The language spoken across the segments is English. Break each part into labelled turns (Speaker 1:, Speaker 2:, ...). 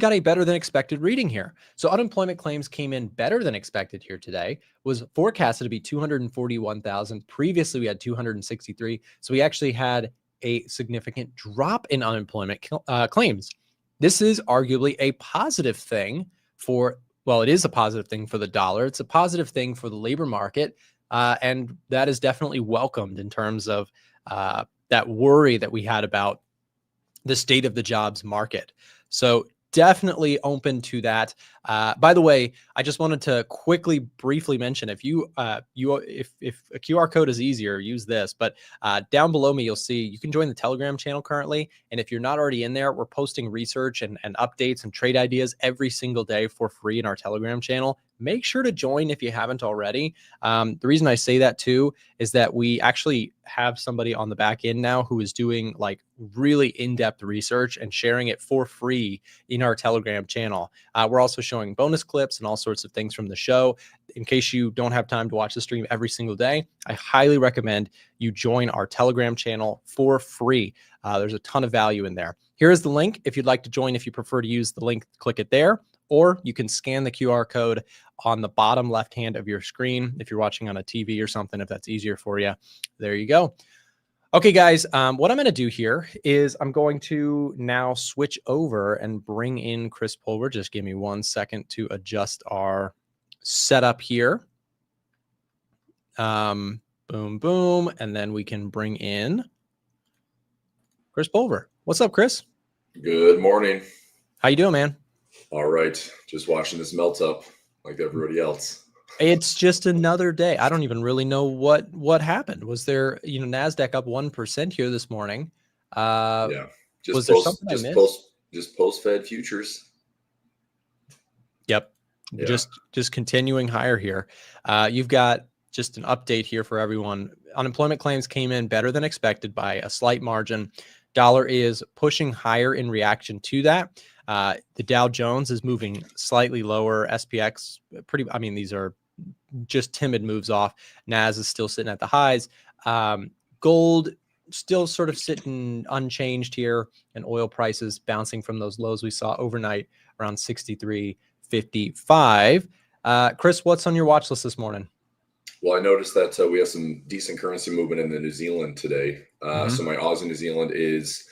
Speaker 1: got a better than expected reading here. So unemployment claims came in better than expected here today. Was forecasted to be 241,000. Previously, we had 263. So we actually had a significant drop in unemployment claims. This is arguably a positive thing for, well, it is a positive thing for the dollar. It's a positive thing for the labor market. And that is definitely welcomed in terms of that worry that we had about the state of the jobs market. So definitely open to that. By the way, I just wanted to quickly, briefly mention if if a QR code is easier, use this. But down below me, you'll see you can join the Telegram channel currently. And if you're not already in there, we're posting research and updates and trade ideas every single day for free in our Telegram channel. Make sure to join if you haven't already. The reason I say that too is that we actually have somebody on the back end now who is doing like really in-depth research and sharing it for free in our Telegram channel. We're also showing bonus clips and all sorts of things from the show. In case you don't have time to watch the stream every single day, I highly recommend you join our Telegram channel for free. There's a ton of value in there. Here is the link if you'd like to join. If you prefer to use the link, click it there. Or you can scan the QR code on the bottom left hand of your screen if you're watching on a TV or something, if that's easier for you. There you go. Okay, guys, what I'm going to do here is I'm going to now switch over and bring in Chris Pulver. Just give me 1 second to adjust our setup here. Boom, boom. And then we can bring in Chris Pulver. What's up, Chris?
Speaker 2: Good morning.
Speaker 1: How you doing, man?
Speaker 2: All right. Just watching this melt up like everybody else.
Speaker 1: It's just another day. I don't even really know what happened. Was there, NASDAQ up 1% here this morning?
Speaker 2: Yeah.
Speaker 1: Was there something I missed?
Speaker 2: Just post Fed futures.
Speaker 1: Yep. Yeah. Just continuing higher here. You've got just an update here for everyone. Unemployment claims came in better than expected by a slight margin. Dollar is pushing higher in reaction to that. The Dow Jones is moving slightly lower. SPX, these are just timid moves off. NAS is still sitting at the highs. Gold still sort of sitting unchanged here, and oil prices bouncing from those lows we saw overnight around 63.55. Chris, what's on your watch list this morning?
Speaker 2: Well, I noticed that we have some decent currency movement in the New Zealand today. So my Aussie New Zealand is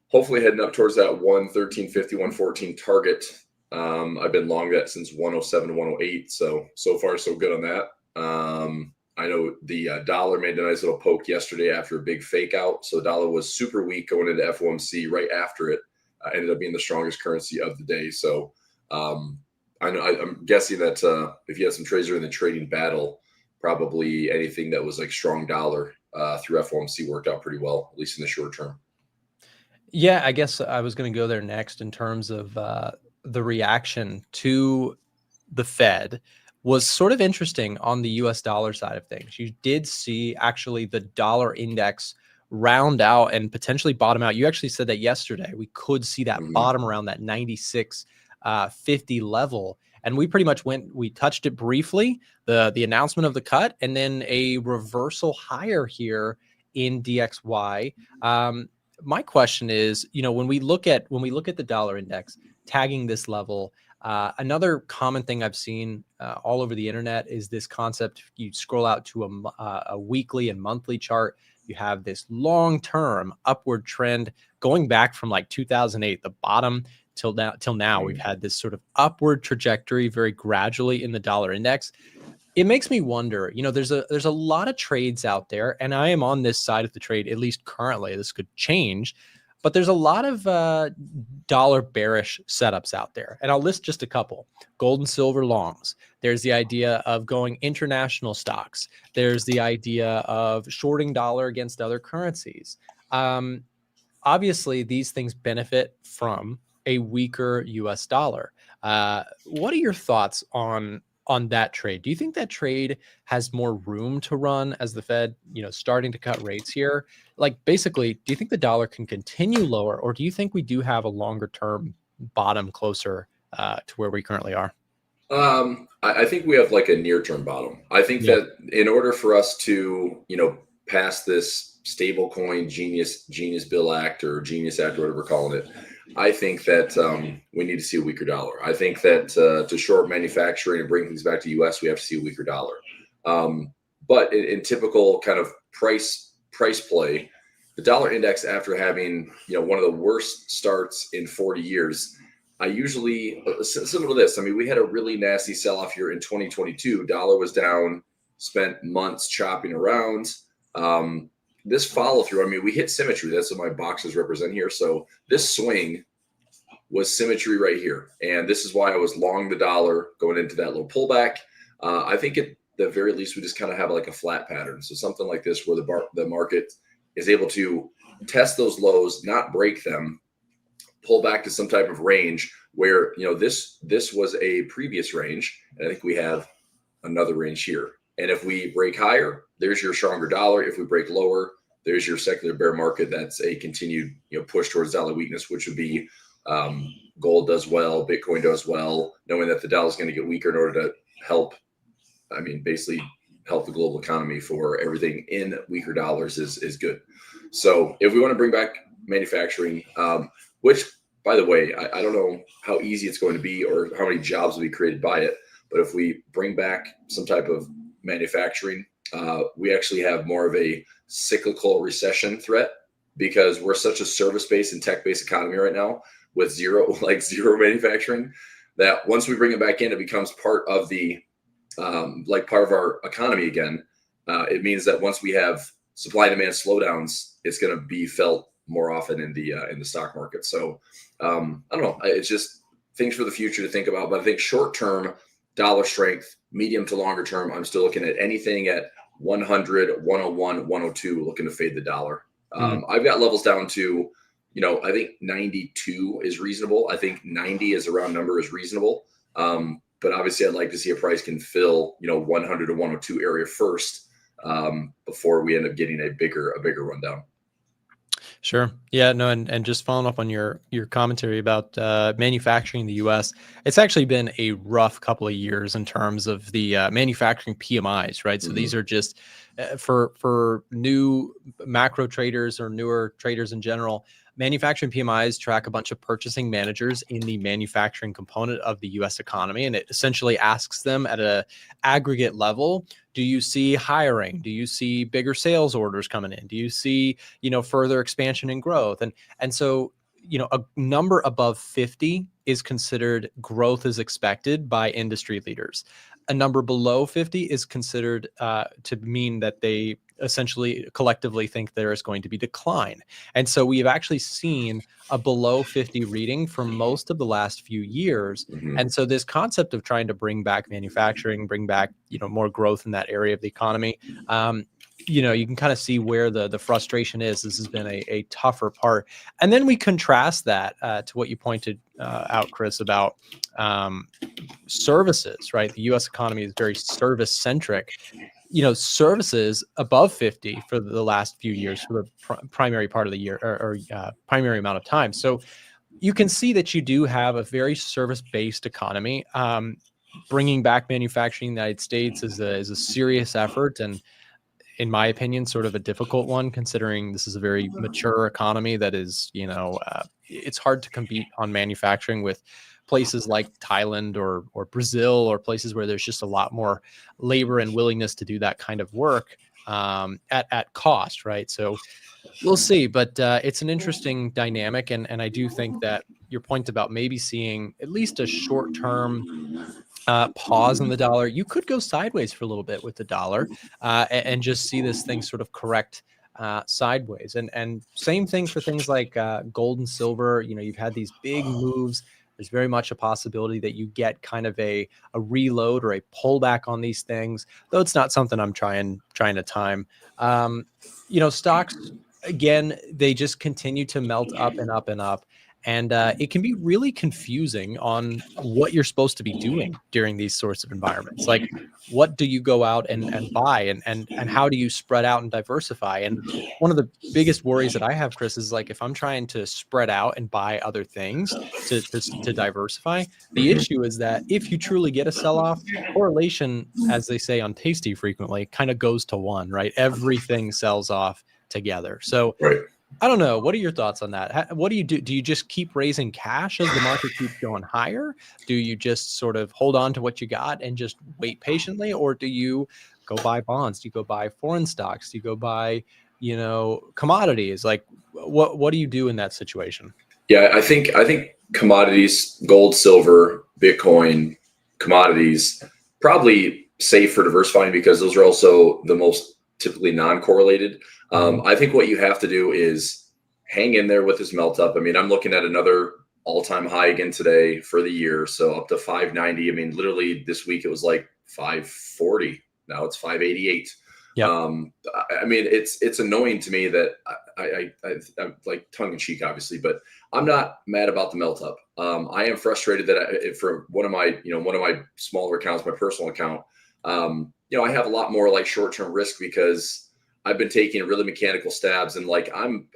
Speaker 2: hopefully heading up towards that 113.50, 114 target. I've been long that since 107 to 108. So far, so good on that. I know the dollar made a nice little poke yesterday after a big fake out. So the dollar was super weak going into FOMC right after it. Ended up being the strongest currency of the day. So I'm guessing that if you had some trades in the trading battle, probably anything that was like strong dollar through FOMC worked out pretty well, at least in the short term.
Speaker 1: Yeah, I guess I was going to go there next in terms of the reaction to the Fed was sort of interesting on the US dollar side of things. You did see actually the dollar index round out and potentially bottom out. You actually said that yesterday. We could see that bottom around that 96.50 level. And we pretty much we touched it briefly, the announcement of the cut, and then a reversal higher here in DXY. My question is, when we look at the dollar index tagging this level, another common thing I've seen all over the internet is this concept. You scroll out to a weekly and monthly chart. You have this long-term upward trend going back from like 2008, the bottom till now. We've had this sort of upward trajectory very gradually in the dollar index. It makes me wonder, there's a lot of trades out there, and I am on this side of the trade, at least currently. This could change, but there's a lot of dollar bearish setups out there. And I'll list just a couple. Gold and silver longs. There's the idea of going international stocks. There's the idea of shorting dollar against other currencies. Obviously, these things benefit from a weaker US dollar. What are your thoughts on that trade? Do you think that trade has more room to run as the Fed, starting to cut rates here? Like, basically, do you think the dollar can continue lower, or do you think we do have a longer term bottom closer to where we currently are?
Speaker 2: I think we have like a near-term bottom. I think that in order for us to, pass this stable coin Genius Bill Act or Genius Act, whatever we're calling it, I think that we need to see a weaker dollar. I think that to short manufacturing and bring things back to the U.S., we have to see a weaker dollar. But in typical kind of price play, the dollar index, after having one of the worst starts in 40 years, I usually similar to this. I mean, we had a really nasty sell-off here in 2022. Dollar was down, spent months chopping around. This follow through, I mean, we hit symmetry. That's what my boxes represent here. So this swing was symmetry right here. And this is why I was long the dollar going into that little pullback. I think at the very least, we just kind of have like a flat pattern. So something like this where the market is able to test those lows, not break them, pull back to some type of range where, this was a previous range. And I think we have another range here. And if we break higher, there's your stronger dollar. If we break lower, there's your secular bear market. That's a continued push towards dollar weakness, which would be gold does well, Bitcoin does well, knowing that the dollar is going to get weaker in order to help, basically help the global economy. For everything in weaker dollars is good. So if we want to bring back manufacturing, which, by the way, I don't know how easy it's going to be or how many jobs will be created by it, but if we bring back some type of manufacturing, we actually have more of a cyclical recession threat, because we're such a service-based and tech-based economy right now with zero manufacturing, that once we bring it back in, it becomes part of the part of our economy again. It means that once we have supply and demand slowdowns, it's going to be felt more often in the stock market. So I don't know. It's just things for the future to think about. But I think short term, dollar strength, medium to longer term, I'm still looking at anything at 100, 101, 102, looking to fade the dollar. I've got levels down to, I think 92 is reasonable. I think 90 is a round number is reasonable. But obviously I'd like to see a price can fill, 100 to 102 area first, before we end up getting a bigger rundown.
Speaker 1: Sure. Yeah, no, and just following up on your commentary about manufacturing in the U.S., it's actually been a rough couple of years in terms of the manufacturing PMIs, right? So these are just for new macro traders or newer traders in general. Manufacturing PMIs track a bunch of purchasing managers in the manufacturing component of the U.S. economy, and it essentially asks them at an aggregate level, do you see hiring? Do you see bigger sales orders coming in? Do you see, further expansion and growth? And so, a number above 50 is considered growth is expected by industry leaders. A number below 50 is considered to mean that they essentially collectively think there is going to be decline. And so we have actually seen a below 50 reading for most of the last few years. And so this concept of trying to bring back manufacturing, bring back, more growth in that area of the economy, you can kind of see where the frustration is. This has been a tougher part. And then we contrast that to what you pointed out, Chris, about services, right? The U.S. economy is very service centric. Services above 50 for the last few years for the primary part of the year or primary amount of time. So you can see that you do have a very service-based economy. Bringing back manufacturing in the United States is a serious effort, and in my opinion, sort of a difficult one, considering this is a very mature economy that is, it's hard to compete on manufacturing with places like Thailand or Brazil, or places where there's just a lot more labor and willingness to do that kind of work at cost, right? So we'll see, but it's an interesting dynamic. And I do think that your point about maybe seeing at least a short-term pause in the dollar, you could go sideways for a little bit with the dollar and just see this thing sort of correct sideways. And same thing for things like gold and silver. You've had these big moves. There's very much a possibility that you get kind of a reload or a pullback on these things, though it's not something I'm trying to time. Stocks, again, they just continue to melt up and up and up. And it can be really confusing on what you're supposed to be doing during these sorts of environments. Like, what do you go out and buy, and how do you spread out and diversify? And one of the biggest worries that I have, Chris, is like, if I'm trying to spread out and buy other things to diversify, the issue is that if you truly get a sell-off, correlation, as they say on Tasty frequently, kind of goes to one, right? Everything sells off together. So
Speaker 2: right.
Speaker 1: I don't know. What are your thoughts on that? What do you do? Do you just keep raising cash as the market keeps going higher? Do you just sort of hold on to what you got and just wait patiently? Or do you go buy bonds? Do you go buy foreign stocks? Do you go buy, commodities? Like what do you do in that situation?
Speaker 2: Yeah, I think commodities, gold, silver, Bitcoin, commodities, probably safe for diversifying because those are also the most typically non-correlated.
Speaker 1: Mhm.
Speaker 2: I think what you have to do is hang in there with this melt up. I mean, I'm looking at another all-time high again today for the year, so up to 590. I mean, literally this week it was like 540. Now it's 588.
Speaker 1: Yep.
Speaker 2: I mean, it's annoying to me that I'm like tongue in cheek, obviously, but I'm not mad about the melt up. I am frustrated that for one of my smaller accounts, my personal account, I have a lot more like short term risk because I've been taking really mechanical stabs and like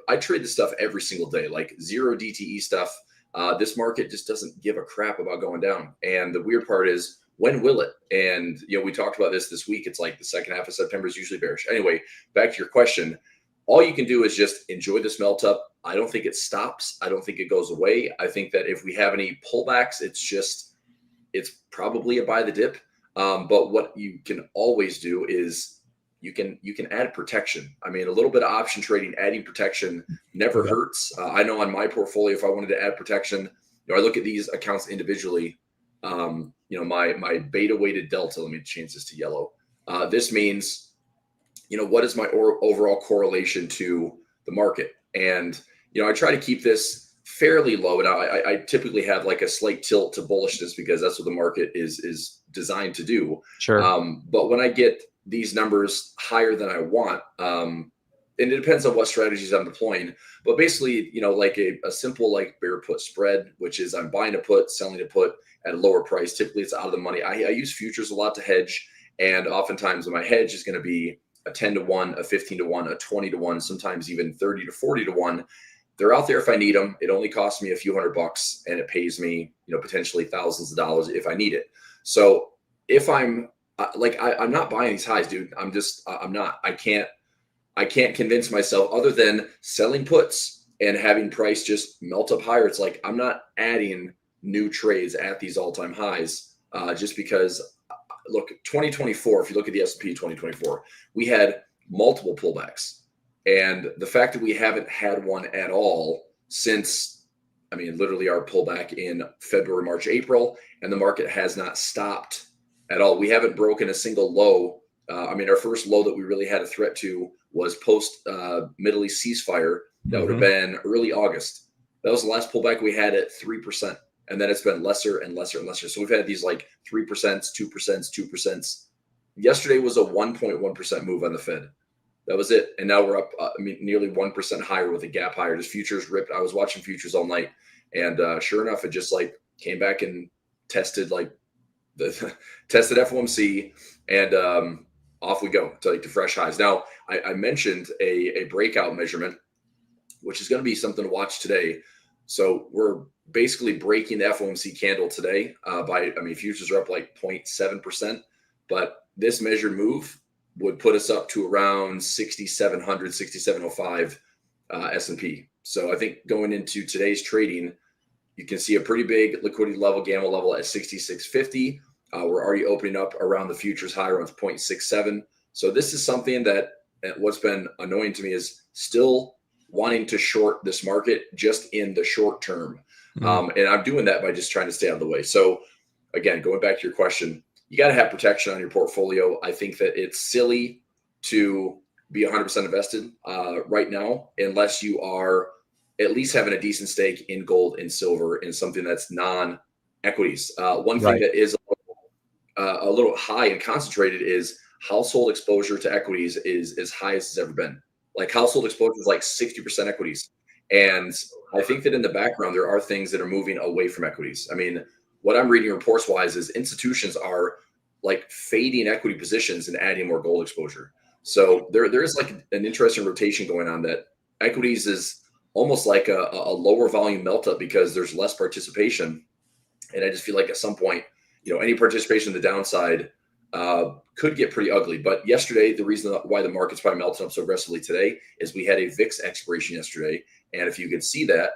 Speaker 2: I trade this stuff every single day, like zero DTE stuff. This market just doesn't give a crap about going down. And the weird part is, when will it? And we talked about this week. It's like the second half of September is usually bearish. Anyway, back to your question. All you can do is just enjoy this melt up. I don't think it stops. I don't think it goes away. I think that if we have any pullbacks, it's probably a buy the dip. But what you can always do is you can add protection. I mean, a little bit of option trading, adding protection never
Speaker 1: Yep.
Speaker 2: hurts. I know on my portfolio, if I wanted to add protection, I look at these accounts individually. My beta weighted delta. Let me change this to yellow. This means, what is my overall correlation to the market? And I try to keep this fairly low. And I typically have like a slight tilt to bullishness because that's what the market is designed to do.
Speaker 1: Sure.
Speaker 2: But when I get these numbers higher than I want, and it depends on what strategies I'm deploying. But basically, like a simple like bear put spread, which is I'm buying a put, selling a put at a lower price. Typically, it's out of the money. I use futures a lot to hedge, and oftentimes my hedge is going to be a 10 to 1, a 15 to 1, a 20 to 1, sometimes even 30 to 40 to 1. They're out there if I need them. It only costs me a few $100 and it pays me, potentially thousands of dollars if I need it. So if I'm I'm not buying these highs, dude. I'm not. I can't convince myself other than selling puts and having price just melt up higher. It's like I'm not adding new trades at these all-time highs just because look, 2024, if you look at the S&P 2024, we had multiple pullbacks. And the fact that we haven't had one at all since, literally our pullback in February, March, April, and the market has not stopped at all. We haven't broken a single low. Our first low that we really had a threat to was post Middle East ceasefire. That would have been early August. That was the last pullback we had at 3%. And then it's been lesser and lesser and lesser. So we've had these like 3%, 2%, 2%. Yesterday was a 1.1% move on the Fed. That was it. And now we're up nearly 1% higher with a gap higher. Just futures ripped. I was watching futures all night. And sure enough, it just like came back and tested tested FOMC and off we go to fresh highs. Now, I mentioned a breakout measurement, which is going to be something to watch today. So we're basically breaking the FOMC candle today futures are up like 0.7%, but this measured move would put us up to around 6,700, 6,705 S&P. So I think going into today's trading, you can see a pretty big liquidity level, gamma level at 6,650. We're already opening up around the futures high around 0.67. So this is something that what's been annoying to me is still wanting to short this market just in the short term. And I'm doing that by just trying to stay out of the way. So again, going back to your question, you got to have protection on your portfolio. I think that it's silly to be 100% invested right now, unless you are at least having a decent stake in gold and silver and something that's non-equities. One thing that is a little high and concentrated is household exposure to equities is as high as it's ever been. Like household exposure is like 60% equities. And I think that in the background, there are things that are moving away from equities. What I'm reading reports wise is institutions are like fading equity positions and adding more gold exposure. So there is like an interesting rotation going on that equities is almost like a lower volume melt up because there's less participation. And I just feel like at some point, any participation in the downside could get pretty ugly. But yesterday, the reason why the market's probably melting up so aggressively today is we had a VIX expiration yesterday. And if you can see that,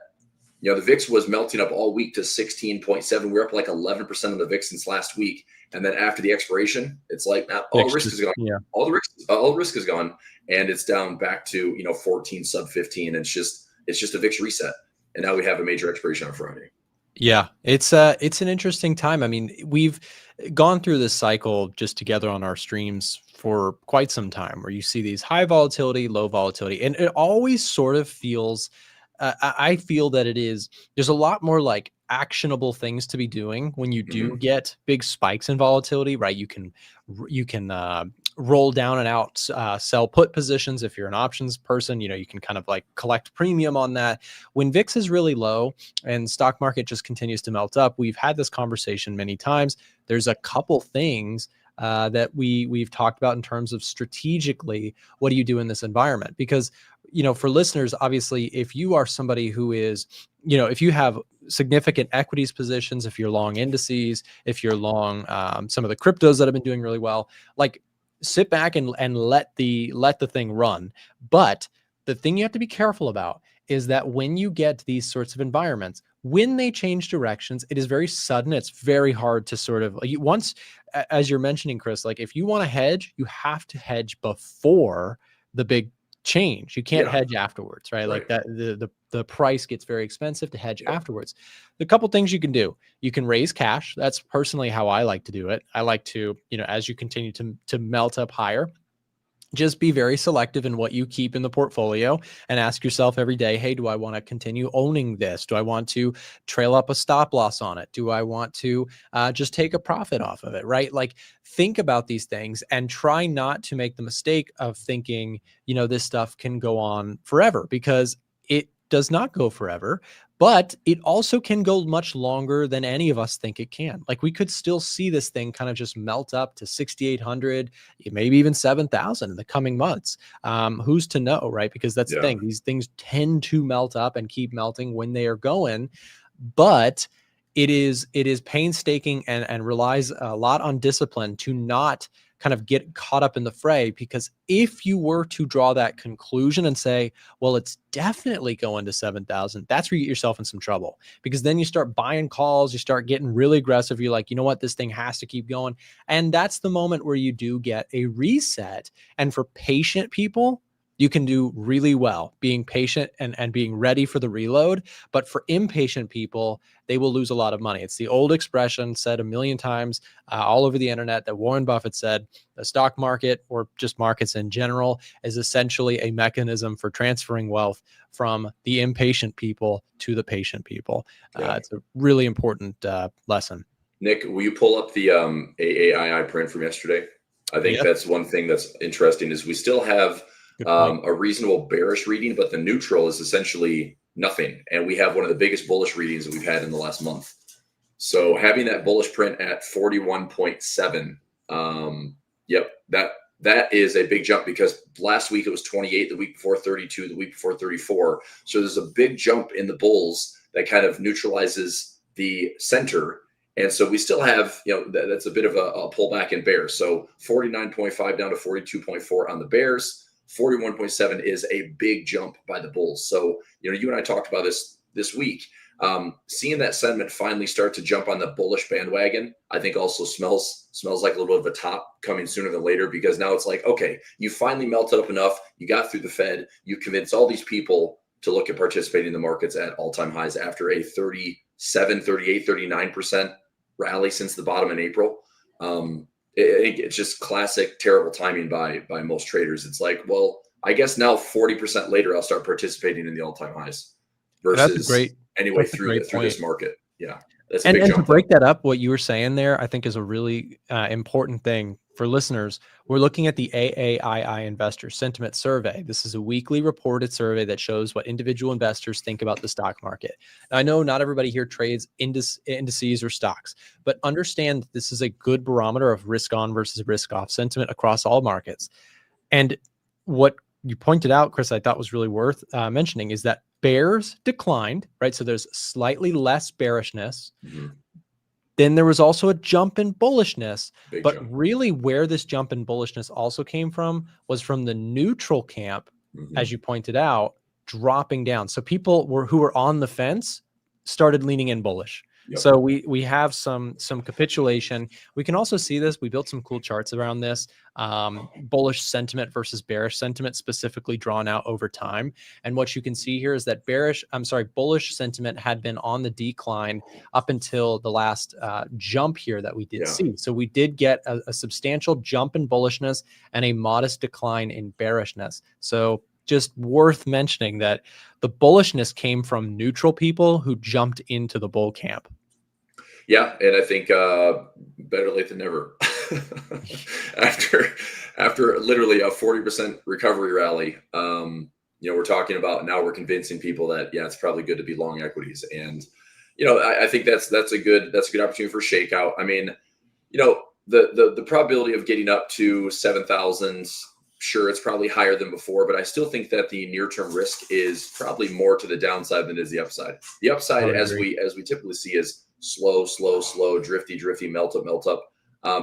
Speaker 2: you know, the VIX was melting up all week to 16.7. We're up like 11% on the VIX since last week. And then after the expiration, it's like all risk is gone.
Speaker 1: Yeah.
Speaker 2: All risk is gone, and it's down back to 14 sub 15. And it's just a VIX reset. And now we have a major expiration on Friday.
Speaker 1: Yeah, it's an interesting time. I mean, we've gone through this cycle just together on our streams for quite some time, where you see these high volatility, low volatility, and it always sort of feels. I feel that there's a lot more like actionable things to be doing when you do get big spikes in volatility, right? You can roll down and out, sell put positions. If you're an options person, you can kind of like collect premium on that. When VIX is really low and stock market just continues to melt up, we've had this conversation many times. There's a couple things that we've talked about in terms of strategically, what do you do in this environment? Because, for listeners, obviously, if you are somebody who is, if you have significant equities positions, if you're long indices, if you're long some of the cryptos that have been doing really well, like sit back and let the thing run. But the thing you have to be careful about is that when you get these sorts of environments, when they change directions, it is very sudden. It's very hard to sort of once, as you're mentioning, Chris, like if you want to hedge, you have to hedge before the big change. You can't hedge afterwards, right? Like that the price gets very expensive to hedge afterwards. The couple things you can do: you can raise cash. That's personally how I like to do it. I like to, as you continue to melt up higher, just be very selective in what you keep in the portfolio and ask yourself every day, hey, do I want to continue owning this? Do I want to trail up a stop loss on it? Do I want to just take a profit off of it, right? Like think about these things and try not to make the mistake of thinking, this stuff can go on forever, because it does not go forever. But it also can go much longer than any of us think it can. Like we could still see this thing kind of just melt up to 6,800, maybe even 7,000 in the coming months. Who's to know, right? Because that's the thing. These things tend to melt up and keep melting when they are going. But it is painstaking and relies a lot on discipline to not kind of get caught up in the fray. Because if you were to draw that conclusion and say, well, it's definitely going to 7,000, that's where you get yourself in some trouble, because then you start buying calls, you start getting really aggressive. You're like, you know what, this thing has to keep going. And that's the moment where you do get a reset. And for patient people, you can do really well being patient and being ready for the reload. But for impatient people, they will lose a lot of money. It's the old expression said a million times all over the internet that Warren Buffett said: the stock market, or just markets in general, is essentially a mechanism for transferring wealth from the impatient people to the patient people. It's a really important lesson.
Speaker 2: Nick, will you pull up the AAII print from yesterday? I think that's one thing that's interesting is we still have a reasonable bearish reading, but the neutral is essentially nothing. And we have one of the biggest bullish readings that we've had in the last month. So having that bullish print at 41.7, that is a big jump, because last week it was 28, the week before 32, the week before 34. So there's a big jump in the bulls that kind of neutralizes the center. And so we still have, that's a bit of a pullback in bears. So 49.5 down to 42.4 on the bears. 41.7 is a big jump by the bulls. So, you and I talked about this week. Seeing that sentiment finally start to jump on the bullish bandwagon, I think also smells like a little bit of a top coming sooner than later, because now it's like, okay, you finally melted up enough. You got through the Fed. You convinced all these people to look at participating in the markets at all-time highs after a 37, 38, 39% rally since the bottom in April. It's just classic terrible timing by most traders. It's like, well, I guess now 40% later, I'll start participating in the all-time highs versus through this market. Yeah. That's a big jump.
Speaker 1: And to break that up, what you were saying there, I think is a really important thing for listeners. We're looking at the AAII Investor Sentiment Survey. This is a weekly reported survey that shows what individual investors think about the stock market. Now, I know not everybody here trades indices or stocks, but understand that this is a good barometer of risk on versus risk off sentiment across all markets. And what you pointed out, Chris, I thought was really worth mentioning is that bears declined, right? So there's slightly less bearishness. Then there was also a jump in bullishness,
Speaker 2: Big
Speaker 1: but
Speaker 2: jump.
Speaker 1: really where this jump in bullishness also came from was from the neutral camp, as you pointed out, dropping down. So people who were on the fence started leaning in bullish.
Speaker 2: Yep.
Speaker 1: So we have some capitulation. We can also see this. We built some cool charts around this. Bullish sentiment versus bearish sentiment specifically drawn out over time. And what you can see here is that bullish sentiment had been on the decline up until the last jump here that we did see. So we did get a substantial jump in bullishness and a modest decline in bearishness. So just worth mentioning that the bullishness came from neutral people who jumped into the bull camp.
Speaker 2: Yeah, and I think better late than never. after literally a 40% recovery rally, we're talking about now we're convincing people that it's probably good to be long equities, and I think that's a good opportunity for shakeout. I mean, the probability of getting up to 7,000. Sure, it's probably higher than before, but I still think that the near-term risk is probably more to the downside than is the upside. The upside, as we typically see, is slow, drifty, melt up.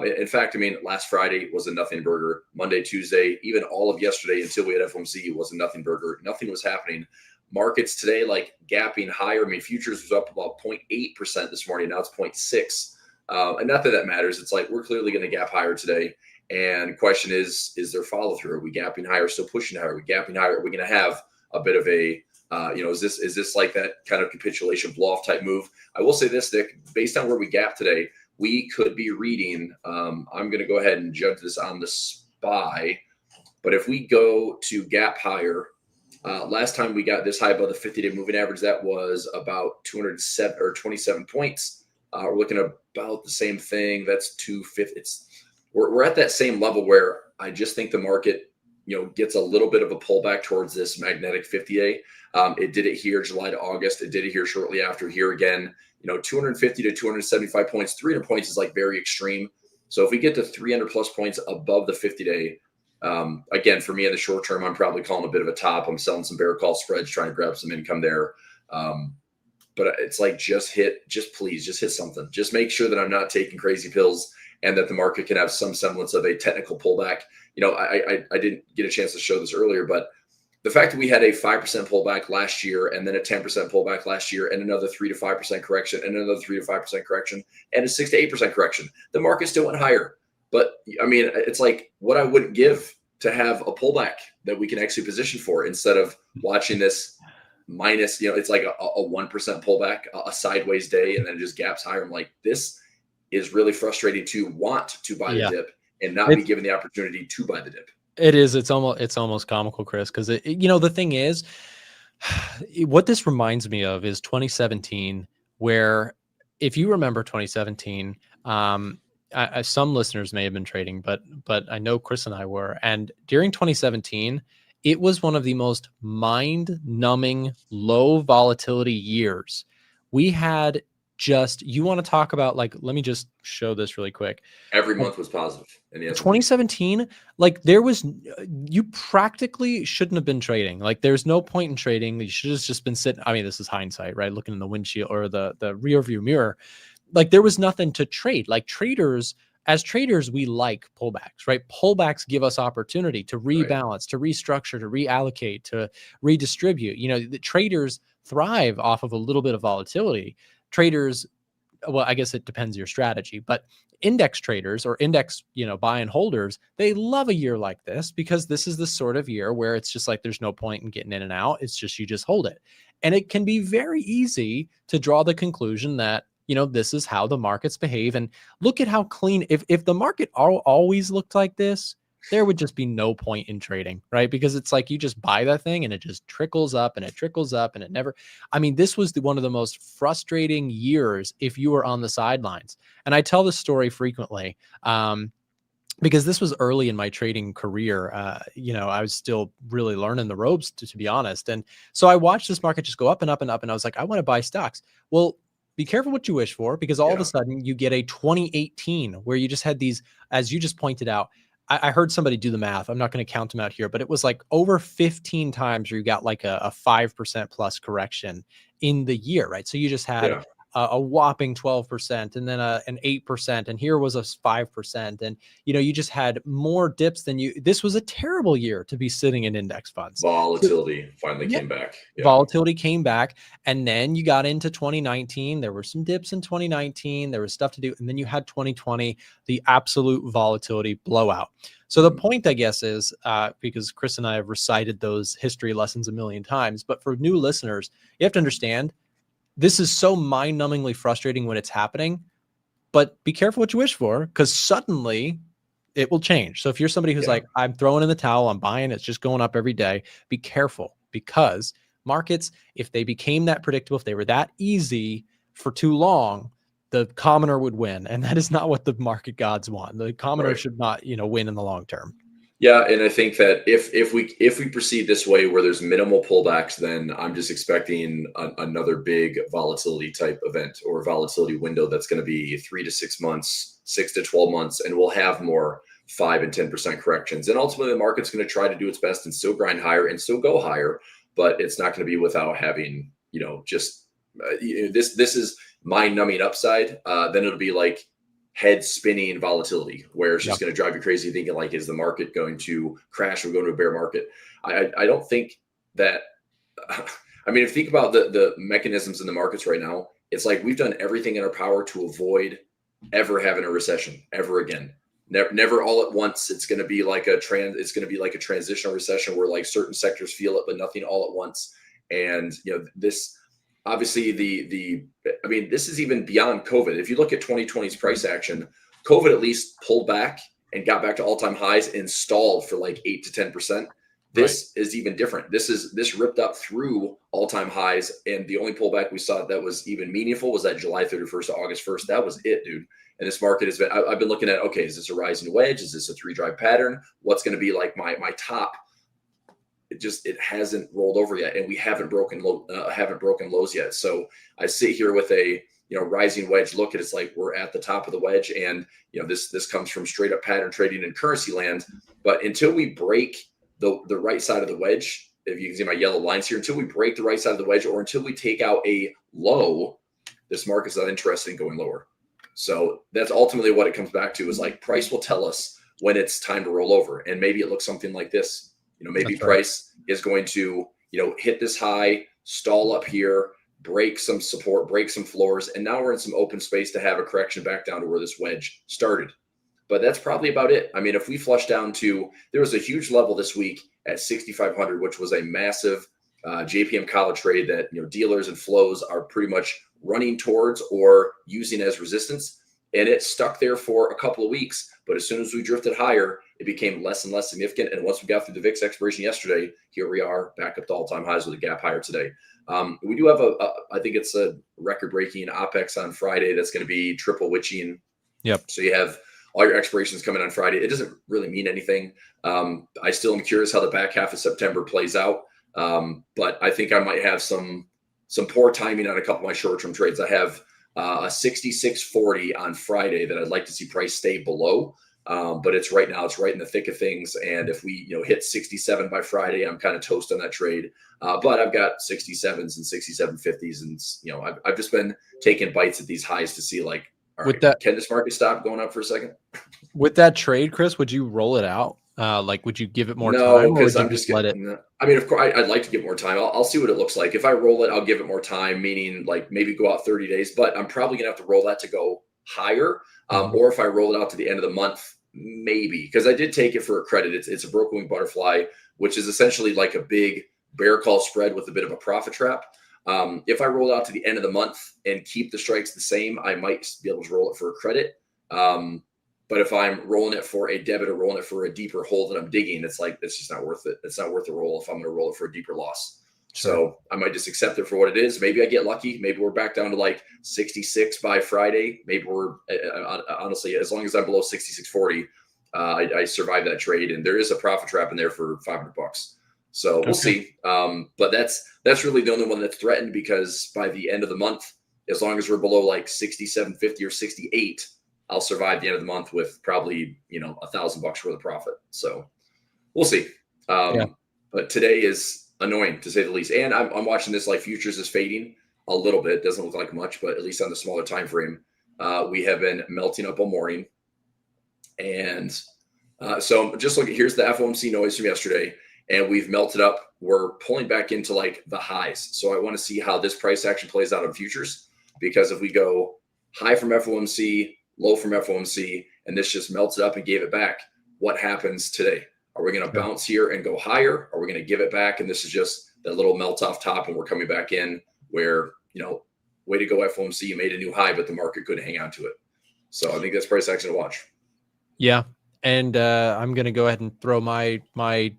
Speaker 2: In fact, I mean, last Friday was a nothing burger. Monday, Tuesday, even all of yesterday until we had FOMC was a nothing burger. Nothing was happening. Markets today, like gapping higher. I mean, futures was up about 0.8% this morning. Now it's 0.6. And not that matters. It's like we're clearly going to gap higher today. And question is there follow through? Are we gapping higher, still pushing higher? Are we gapping higher? Are we going to have a bit of a, is this like that kind of capitulation blow off type move? I will say this, Nick, based on where we gap today, we could be reading, I'm going to go ahead and judge this on the SPY, but if we go to gap higher, last time we got this high above the 50-day moving average, that was about 207 or 27 points. We're looking at about the same thing. That's 250. We're at that same level where I just think the market, gets a little bit of a pullback towards this magnetic 50-day. It did it here July to August. It did it here shortly after. Here again, 250 to 275 points, 300 points is like very extreme. So if we get to 300 plus points above the 50-day, again, for me in the short term, I'm probably calling a bit of a top. I'm selling some bear call spreads, trying to grab some income there. But it's like, please hit something. Just make sure that I'm not taking crazy pills and that the market can have some semblance of a technical pullback. I didn't get a chance to show this earlier, but the fact that we had a 5% pullback last year and then a 10% pullback last year and another 3 to 5% correction and another 3 to 5% correction and a 6 to 8% correction, the market still went higher. But I mean, it's like what I wouldn't give to have a pullback that we can actually position for instead of watching this minus, it's like a 1% pullback, a sideways day, and then it just gaps higher. I'm like, this is really frustrating to want to buy the dip and not be given the opportunity to buy the dip.
Speaker 1: It is. It's almost comical, Chris, because the thing is, what this reminds me of is 2017, where if you remember 2017, some listeners may have been trading, but I know Chris and I were, and during 2017, it was one of the most mind-numbing, low volatility years. We had you want to talk about, like, let me just show this really quick.
Speaker 2: Every month was positive. In the
Speaker 1: 2017, you practically shouldn't have been trading. Like, there's no point in trading. You should have just been sitting. I mean, this is hindsight, right? Looking in the windshield or the rear view mirror. Like, there was nothing to trade. Like, as traders, we like pullbacks, right? Pullbacks give us opportunity to rebalance, to restructure, to reallocate, to redistribute. The traders thrive off of a little bit of volatility. Traders, well, I guess it depends your strategy, but index traders or index, buy and holders, they love a year like this because this is the sort of year where it's just like, there's no point in getting in and out. It's just, you just hold it. And it can be very easy to draw the conclusion that, this is how the markets behave. And look at how clean, if the market always looked like this, there would just be no point in trading, right? Because it's like you just buy that thing and it just trickles up and it trickles up and it never, this was one of the most frustrating years if you were on the sidelines. And I tell this story frequently because this was early in my trading career. I was still really learning the ropes, to be honest. And so I watched this market just go up and up and up. And I was like, I want to buy stocks. Well, be careful what you wish for, because all of a sudden you get a 2018 where you just had these, as you just pointed out, I heard somebody do the math. I'm not going to count them out here, but it was like over 15 times where you got like a 5% plus correction in the year, right? So you just had a whopping 12%, and then an 8%, and here was a 5%. And, you just had more dips than this was a terrible year to be sitting in index funds.
Speaker 2: Volatility finally came back.
Speaker 1: Yeah. Volatility came back. And then you got into 2019. There were some dips in 2019. There was stuff to do. And then you had 2020, the absolute volatility blowout. So the point, I guess, is because Chris and I have recited those history lessons a million times, but for new listeners, you have to understand this is so mind-numbingly frustrating when it's happening, but be careful what you wish for, because suddenly it will change. So if you're somebody who's like, I'm throwing in the towel, I'm buying, it's just going up every day, be careful, because markets, if they became that predictable, if they were that easy for too long, the commoner would win. And that is not what the market gods want. The commoner should not, win in the long term.
Speaker 2: Yeah, and I think that if we proceed this way where there's minimal pullbacks, then I'm just expecting another big volatility type event or volatility window that's going to be 3 to 6 months, 6 to 12 months, and we'll have more 5 and 10% corrections. And ultimately, the market's going to try to do its best and still grind higher and still go higher, but it's not going to be without having this is mind-numbing upside. Then it'll be like head spinning volatility where it's just going to drive you crazy thinking like, is the market going to crash or go to a bear market? I don't think that, I mean, if you think about the mechanisms in the markets right now, it's like we've done everything in our power to avoid ever having a recession ever again. Never all at once. It's going to be like a transitional recession where like certain sectors feel it, but nothing all at once. And this, obviously, this is even beyond COVID. If you look at 2020's price action, COVID at least pulled back and got back to all-time highs and stalled for like 8 to 10%. This is even different. This ripped up through all-time highs, and the only pullback we saw that was even meaningful was that July 31st to August 1st. That was it, dude. And this market has been, I've been looking at, okay, is this a rising wedge? Is this a 3-drive pattern? What's going to be like my top? It hasn't rolled over yet, and we haven't broken lows yet. So I sit here with a rising wedge look at it's like we're at the top of the wedge, and this comes from straight up pattern trading in currency land. But until we break the right side of the wedge, if you can see my yellow lines here, until we break the right side of the wedge or until we take out a low, this market's not interested in going lower. So that's ultimately what it comes back to, is like price will tell us when it's time to roll over, and maybe it looks something like this. Maybe price is going to, hit this high, stall up here, break some support, break some floors, and now we're in some open space to have a correction back down to where this wedge started. But that's probably about it. I mean, if we flush down to, there was a huge level this week at 6,500, which was a massive JPM collar trade that, dealers and flows are pretty much running towards or using as resistance. And it stuck there for a couple of weeks. But as soon as we drifted higher, it became less and less significant. And once we got through the VIX expiration yesterday, here we are back up to all-time highs with a gap higher today. We do have I think it's a record-breaking OPEX on Friday that's going to be triple witching.
Speaker 1: Yep.
Speaker 2: So you have all your expirations coming on Friday. It doesn't really mean anything. I still am curious how the back half of September plays out. But I think I might have some poor timing on a couple of my short-term trades. I have a 66.40 on Friday that I'd like to see price stay below. But it's right in the thick of things. And if we, hit 67 by Friday, I'm kind of toast on that trade. But I've got 67s and 67.50s. And, I've just been taking bites at these highs to see like, all right, can this market stop going up for a second?
Speaker 1: With that trade, Chris, would you roll it out? Would you give it more time?
Speaker 2: No, because I'm just let it. I mean, of course, I'd like to give more time. I'll see what it looks like. If I roll it, I'll give it more time, meaning like maybe go out 30 days. But I'm probably gonna have to roll that to go higher. Or if I roll it out to the end of the month, maybe, because I did take it for a credit. It's a broken wing butterfly, which is essentially like a big bear call spread with a bit of a profit trap. If I roll it out to the end of the month and keep the strikes the same, I might be able to roll it for a credit. But if I'm rolling it for a debit or rolling it for a deeper hole that I'm digging, it's just not worth it. It's not worth the roll if I'm going to roll it for a deeper loss. Sure. So I might just accept it for what it is. Maybe I get lucky. Maybe we're back down to like 66 by Friday. Maybe we're honestly, as long as I'm below 66.40, I survive that trade. And there is a profit trap in there for $500. So we'll see. But that's really the only one that's threatened, because by the end of the month, as long as we're below like 67.50 or 68, I'll survive the end of the month with probably, $1,000 worth of profit. So we'll see. But today is annoying to say the least. And I'm watching this like futures is fading. a little bit. Doesn't look like much, but at least on the smaller time frame, we have been melting up all morning. And so just look at, here's the FOMC noise from yesterday, and we've melted up. We're pulling back into like the highs. So I want to see how this price action plays out on futures, because if we go high from FOMC, low from FOMC, and this just melted up and gave it back, what happens today? Are we going to bounce here and go higher? Are we going to give it back? And this is just that little melt off top, and we're coming back in where, way to go FOMC, you made a new high, but the market couldn't hang on to it. So I think that's price action to watch.
Speaker 1: Yeah. And I'm going to go ahead and throw my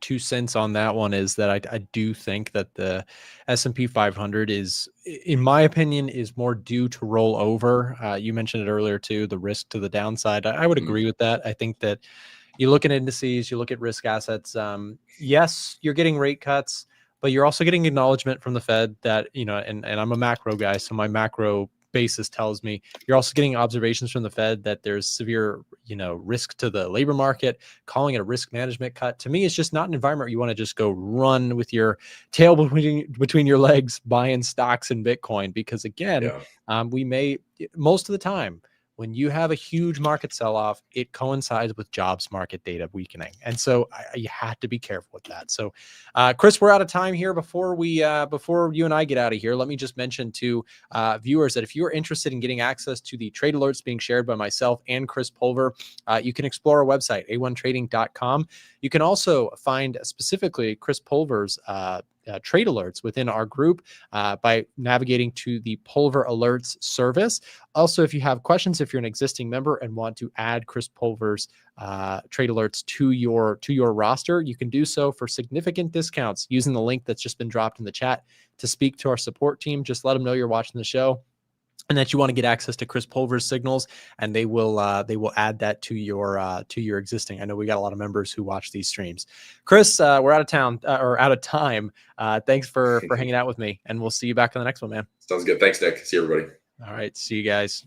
Speaker 1: 2 cents on that one, is that I do think that the S&P 500 is, in my opinion, is more due to roll over. You mentioned it earlier too, the risk to the downside. I would agree with that. I think that you look at indices, you look at risk assets. Yes, you're getting rate cuts, but you're also getting acknowledgement from the Fed that, and I'm a macro guy, so my macro basis tells me you're also getting observations from the Fed that there's severe, risk to the labor market. Calling it a risk management cut, to me, it's just not an environment where you want to just go run with your tail between your legs buying stocks in Bitcoin, because again, we may, most of the time, when you have a huge market sell-off, it coincides with jobs market data weakening. And so you have to be careful with that. So Chris, we're out of time here. Before you and I get out of here, let me just mention to viewers that if you're interested in getting access to the trade alerts being shared by myself and Chris Pulver, you can explore our website, a1trading.com. You can also find specifically Chris Pulver's trade alerts within our group by navigating to the Pulver Alerts service. Also, if you have questions, if you're an existing member and want to add Chris Pulver's trade alerts to your roster, you can do so for significant discounts using the link that's just been dropped in the chat to speak to our support team. Just let them know you're watching the show and that you want to get access to Chris Pulver's signals, and they will add that to your existing. I know we got a lot of members who watch these streams. Chris, we're out of time. Thanks for hanging out with me, and we'll see you back on the next one, man.
Speaker 2: Sounds good. Thanks, Nick. See everybody.
Speaker 1: All right. See you guys.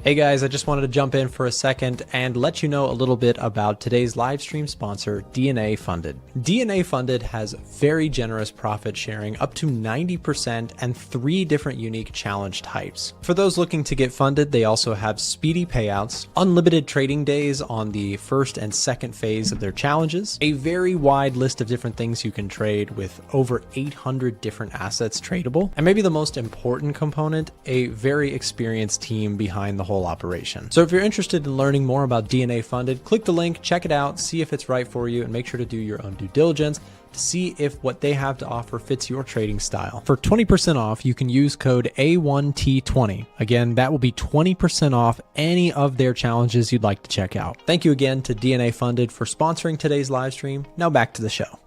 Speaker 1: Hey guys, I just wanted to jump in for a second and let you know a little bit about today's live stream sponsor, DNA Funded. DNA Funded has very generous profit sharing, up to 90%, and 3 different unique challenge types. For those looking to get funded, they also have speedy payouts, unlimited trading days on the first and second phase of their challenges, a very wide list of different things you can trade with over 800 different assets tradable, and maybe the most important component, a very experienced team behind the whole operation. So if you're interested in learning more about DNA Funded, click the link, check it out, see if it's right for you, and make sure to do your own due diligence to see if what they have to offer fits your trading style. For 20% off, you can use code A1T20. Again, that will be 20% off any of their challenges you'd like to check out. Thank you again to DNA Funded for sponsoring today's live stream. Now back to the show.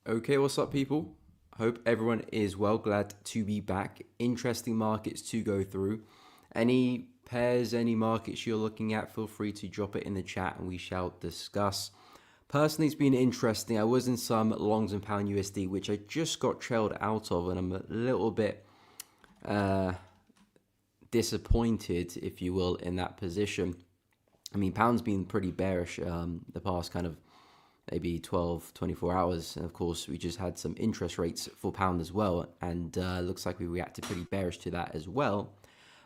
Speaker 3: Okay, what's up, people? Hope everyone is well. Glad to be back. Interesting markets to go through. Any pairs, any markets you're looking at, feel free to drop it in the chat and we shall discuss. Personally, it's been interesting. I was in some longs and pound USD, which I just got trailed out of, and I'm a little bit disappointed, if you will, in that position. I mean, pound's been pretty bearish the past kind of maybe 12, 24 hours. And of course, we just had some interest rates for pound as well. And looks like we reacted pretty bearish to that as well.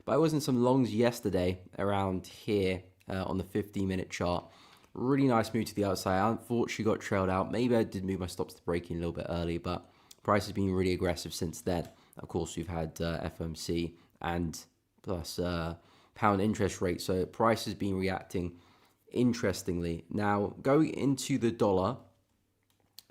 Speaker 3: But I was in some longs yesterday around here on the 15-minute chart. Really nice move to the outside. I unfortunately got trailed out. Maybe I did move my stops to breaking a little bit early, but price has been really aggressive since then. Of course, we've had FOMC and plus pound interest rate. So price has been reacting interestingly. Now, going into the dollar,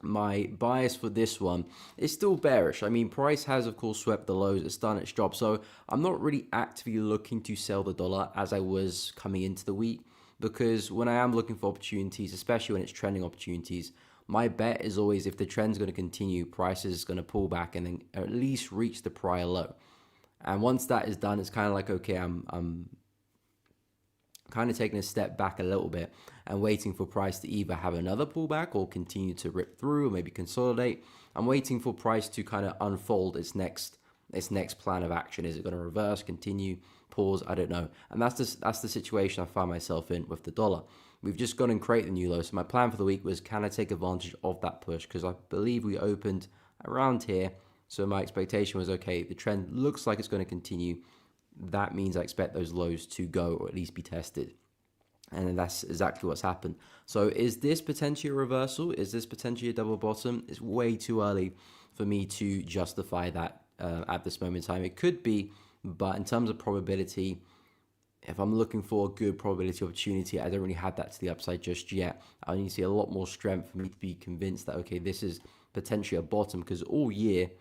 Speaker 3: my bias for this one is still bearish. I mean, price has, of course, swept the lows. It's done its job. So I'm not really actively looking to sell the dollar as I was coming into the week, because when I am looking for opportunities, especially when it's trending opportunities, my bet is always if the trend's going to continue, price is going to pull back and then at least reach the prior low. And once that is done, it's kind of like, okay, I'm kind of taking a step back a little bit and waiting for price to either have another pullback or continue to rip through or maybe consolidate. I'm waiting for price to kind of unfold its next plan of action. Is it going to reverse, continue, pause? I don't know. And that's the situation I find myself in with the dollar. we've just gone and created the new low. So my plan for the week was, can I take advantage of that push? Because I believe we opened around here. So my expectation was, okay, the trend looks like it's going to continue. That means I expect those lows to go, or at least be tested. And that's exactly what's happened. So is this potentially a reversal? Is this potentially a double bottom? It's way too early for me to justify that at this moment in time. It could be, but in terms of probability, if I'm looking for a good probability opportunity, I don't really have that to the upside just yet. I need to see a lot more strength for me to be convinced that, okay, this is potentially a bottom, because all year,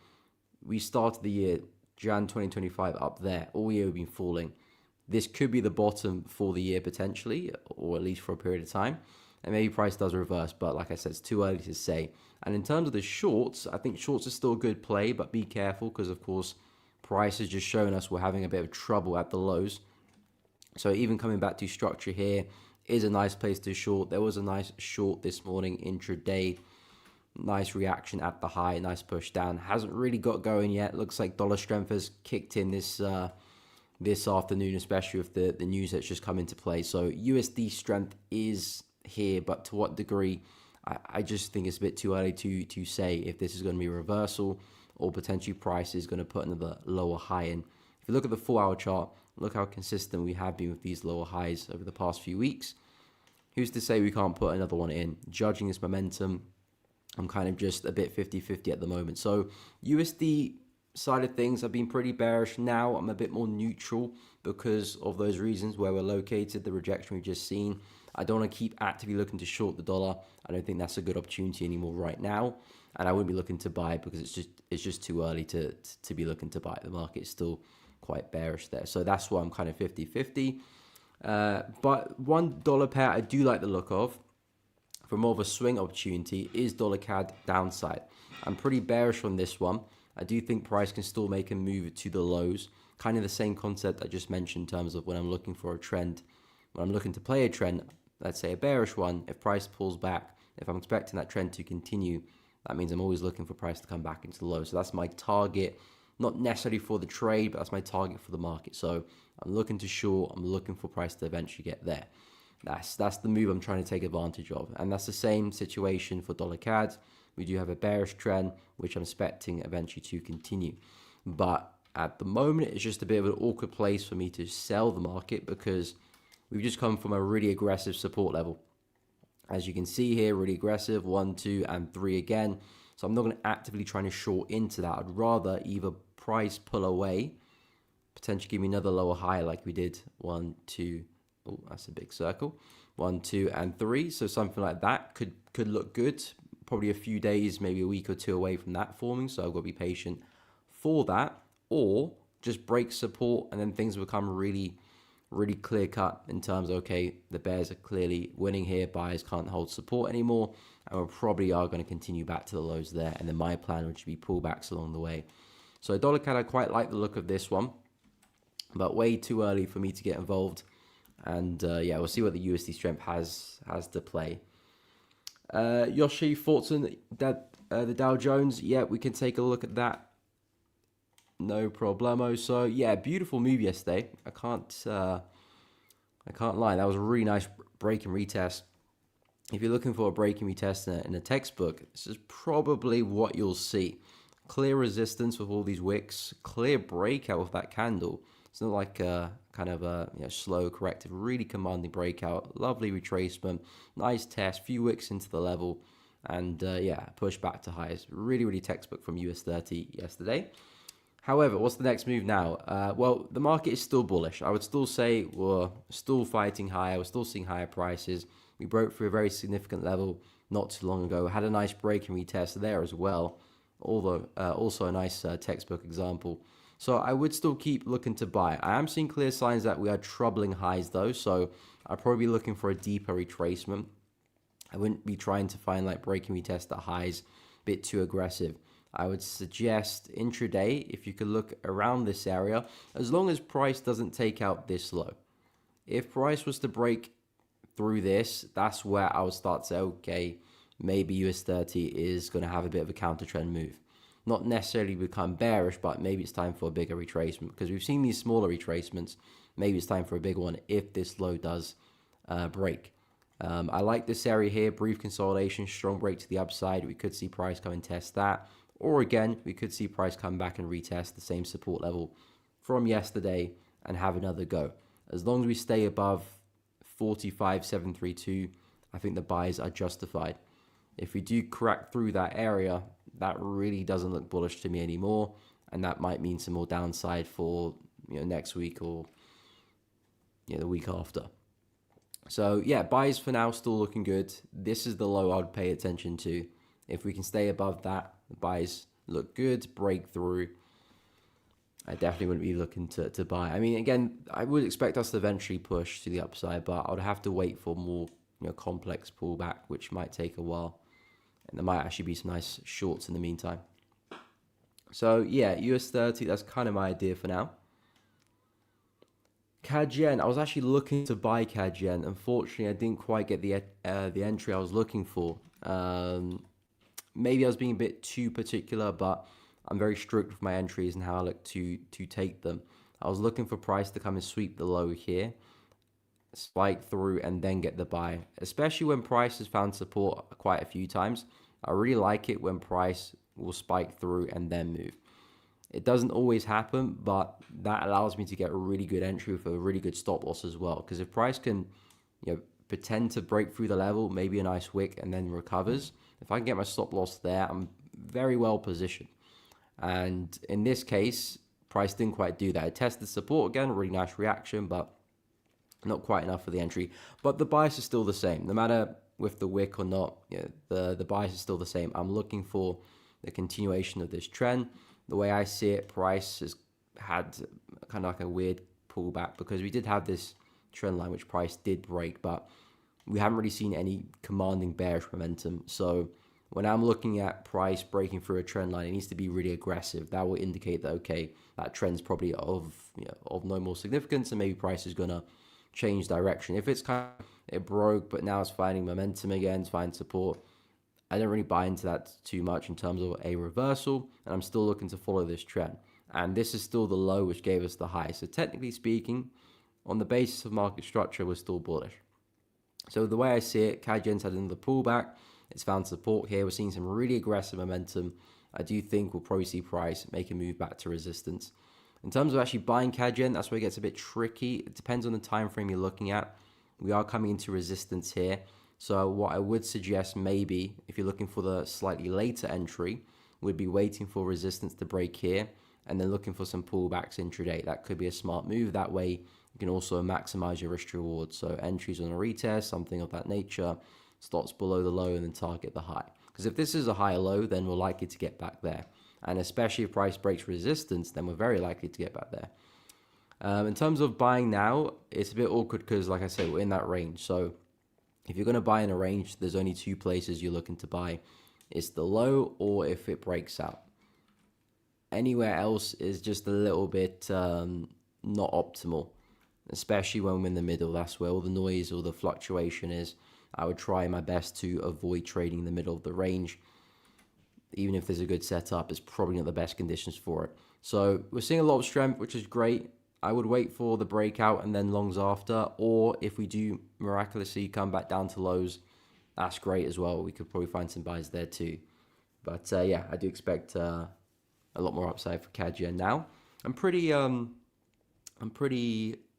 Speaker 3: we started the year, Jan 2025, up there. All year we've been falling. This could be the bottom for the year potentially, or at least for a period of time. And maybe price does reverse, but like I said, it's too early to say. And in terms of the shorts, I think shorts are still a good play, but be careful, because of course, price has just shown us we're having a bit of trouble at the lows. So even coming back to structure here is a nice place to short. There was a nice short this morning intraday. Nice reaction at the high, nice push down. Hasn't really got going yet. Looks like dollar strength has kicked in this afternoon, especially with the news that's just come into play. So USD strength is here, but to what degree, I just think it's a bit too early to say if this is going to be a reversal or potentially price is going to put another lower high in. If you look at the 4-hour chart, look how consistent we have been with these lower highs over the past few weeks. Who's to say we can't put another one in? Judging this momentum, I'm kind of just a bit 50-50 at the moment. So USD side of things have been pretty bearish. Now I'm a bit more neutral because of those reasons, where we're located, the rejection we've just seen. I don't want to keep actively looking to short the dollar. I don't think that's a good opportunity anymore right now. And I wouldn't be looking to buy because it's just too early to be looking to buy. The market is still quite bearish there. So that's why I'm kind of 50-50. But $1 pair I do like the look of for more of a swing opportunity is dollar CAD downside. I'm pretty bearish on this one. I do think price can still make a move to the lows. Kind of the same concept I just mentioned in terms of when I'm looking for a trend. When I'm looking to play a trend, let's say a bearish one, if price pulls back, if I'm expecting that trend to continue, that means I'm always looking for price to come back into the low. So that's my target, not necessarily for the trade, but that's my target for the market. So I'm looking to short, I'm looking for price to eventually get there. That's the move I'm trying to take advantage of. And that's the same situation for dollar CAD. We do have a bearish trend, which I'm expecting eventually to continue. But at the moment, it's just a bit of an awkward place for me to sell the market because we've just come from a really aggressive support level. As you can see here, really aggressive, 1, 2, and 3 again. So I'm not going to actively try to short into that. I'd rather either price pull away, potentially give me another lower high like we did 1, 2. Oh, that's a big circle. 1, 2, and 3. So something like that could look good. Probably a few days, maybe a week or two away from that forming. So I've got to be patient for that. Or just break support and then things become really, really clear cut in terms of, okay, the bears are clearly winning here. Buyers can't hold support anymore. And we probably are going to continue back to the lows there. And then my plan would be pullbacks along the way. So dollar CAD, I quite like the look of this one. But way too early for me to get involved. And yeah, we'll see what the USD strength has to play. Yoshi, thoughts on the Dow Jones? Yeah, we can take a look at that. No problemo. So yeah, beautiful move yesterday. I can't lie. That was a really nice break and retest. If you're looking for a break and retest in a textbook, this is probably what you'll see. Clear resistance with all these wicks. Clear breakout with that candle. It's not like a kind of a slow corrective, really commanding breakout. Lovely retracement, nice test, few wicks into the level, and yeah, push back to highs. Really, really textbook from US 30 yesterday. However, what's the next move now? Well, the market is still bullish. I would still say we're still fighting higher. We're still seeing higher prices. We broke through a very significant level not too long ago. Had a nice break and retest there as well. Although also a nice textbook example. So I would still keep looking to buy. I am seeing clear signs that we are troubling highs though. So I'll probably be looking for a deeper retracement. I wouldn't be trying to find like break and retest at highs. A bit too aggressive. I would suggest intraday, if you could look around this area, as long as price doesn't take out this low. If price was to break through this, that's where I would start to say, okay, maybe US 30 is going to have a bit of a counter trend move. Not necessarily become bearish, but maybe it's time for a bigger retracement because we've seen these smaller retracements. Maybe it's time for a big one if this low does break. I like this area here, brief consolidation, strong break to the upside. We could see price come and test that. Or again, we could see price come back and retest the same support level from yesterday and have another go. As long as we stay above 45,732, I think the buys are justified. If we do crack through that area, that really doesn't look bullish to me anymore, and that might mean some more downside for next week or the week after. So yeah, buys for now still looking good. This is the low I'd pay attention to. If we can stay above that, the buys look good, breakthrough. I definitely wouldn't be looking to buy. I mean, again, I would expect us to eventually push to the upside, but I would have to wait for more complex pullback, which might take a while. And there might actually be some nice shorts in the meantime. So yeah, US 30, that's kind of my idea for now. CAD Yen, I was actually looking to buy CAD Yen. Unfortunately, I didn't quite get the entry I was looking for. Maybe I was being a bit too particular, but I'm very strict with my entries and how I look to take them. I was looking for price to come and sweep the low here, spike through, and then get the buy. Especially when price has found support quite a few times. I really like it when price will spike through and then move. It doesn't always happen, but that allows me to get a really good entry with a really good stop loss as well. Because if price can, pretend to break through the level, maybe a nice wick, and then recovers, if I can get my stop loss there, I'm very well positioned. And in this case, price didn't quite do that. It tested support again, really nice reaction, but not quite enough for the entry. But the bias is still the same, no matter with the wick or not. The bias is still the same. I'm looking for the continuation of this trend. The way I see it, price has had kind of like a weird pullback because we did have this trend line which price did break, but we haven't really seen any commanding bearish momentum. So when I'm looking at price breaking through a trend line, it needs to be really aggressive. That will indicate that, okay, that trend's probably of no more significance, and maybe price is gonna change direction. If it's it broke, but now it's finding momentum again, it's finding support, I don't really buy into that too much in terms of a reversal, and I'm still looking to follow this trend. And this is still the low which gave us the high. So technically speaking, on the basis of market structure, we're still bullish. So the way I see it, CAD Yen's had another pullback. It's found support here. We're seeing some really aggressive momentum. I do think we'll probably see price make a move back to resistance. In terms of actually buying CAD Yen, that's where it gets a bit tricky. It depends on the time frame you're looking at. We are coming into resistance here. So what I would suggest maybe, if you're looking for the slightly later entry, would be waiting for resistance to break here and then looking for some pullbacks intraday. That could be a smart move. That way you can also maximize your risk reward. So entries on a retest, something of that nature, stops below the low and then target the high. Because if this is a higher low, then we're likely to get back there. And especially if price breaks resistance, then we're very likely to get back there. In terms of buying now, it's a bit awkward because, like I said, we're in that range. So if you're going to buy in a range, there's only two places you're looking to buy. It's the low or if it breaks out. Anywhere else is just a little bit not optimal, especially when we're in the middle. That's where all the noise or the fluctuation is. I would try my best to avoid trading in the middle of the range. Even if there's a good setup, it's probably not the best conditions for it. So we're seeing a lot of strength, which is great. I would wait for the breakout and then longs after, or if we do miraculously come back down to lows, that's great as well. We could probably find some buys there too. But yeah, I do expect a lot more upside for CAD Yen now. I'm pretty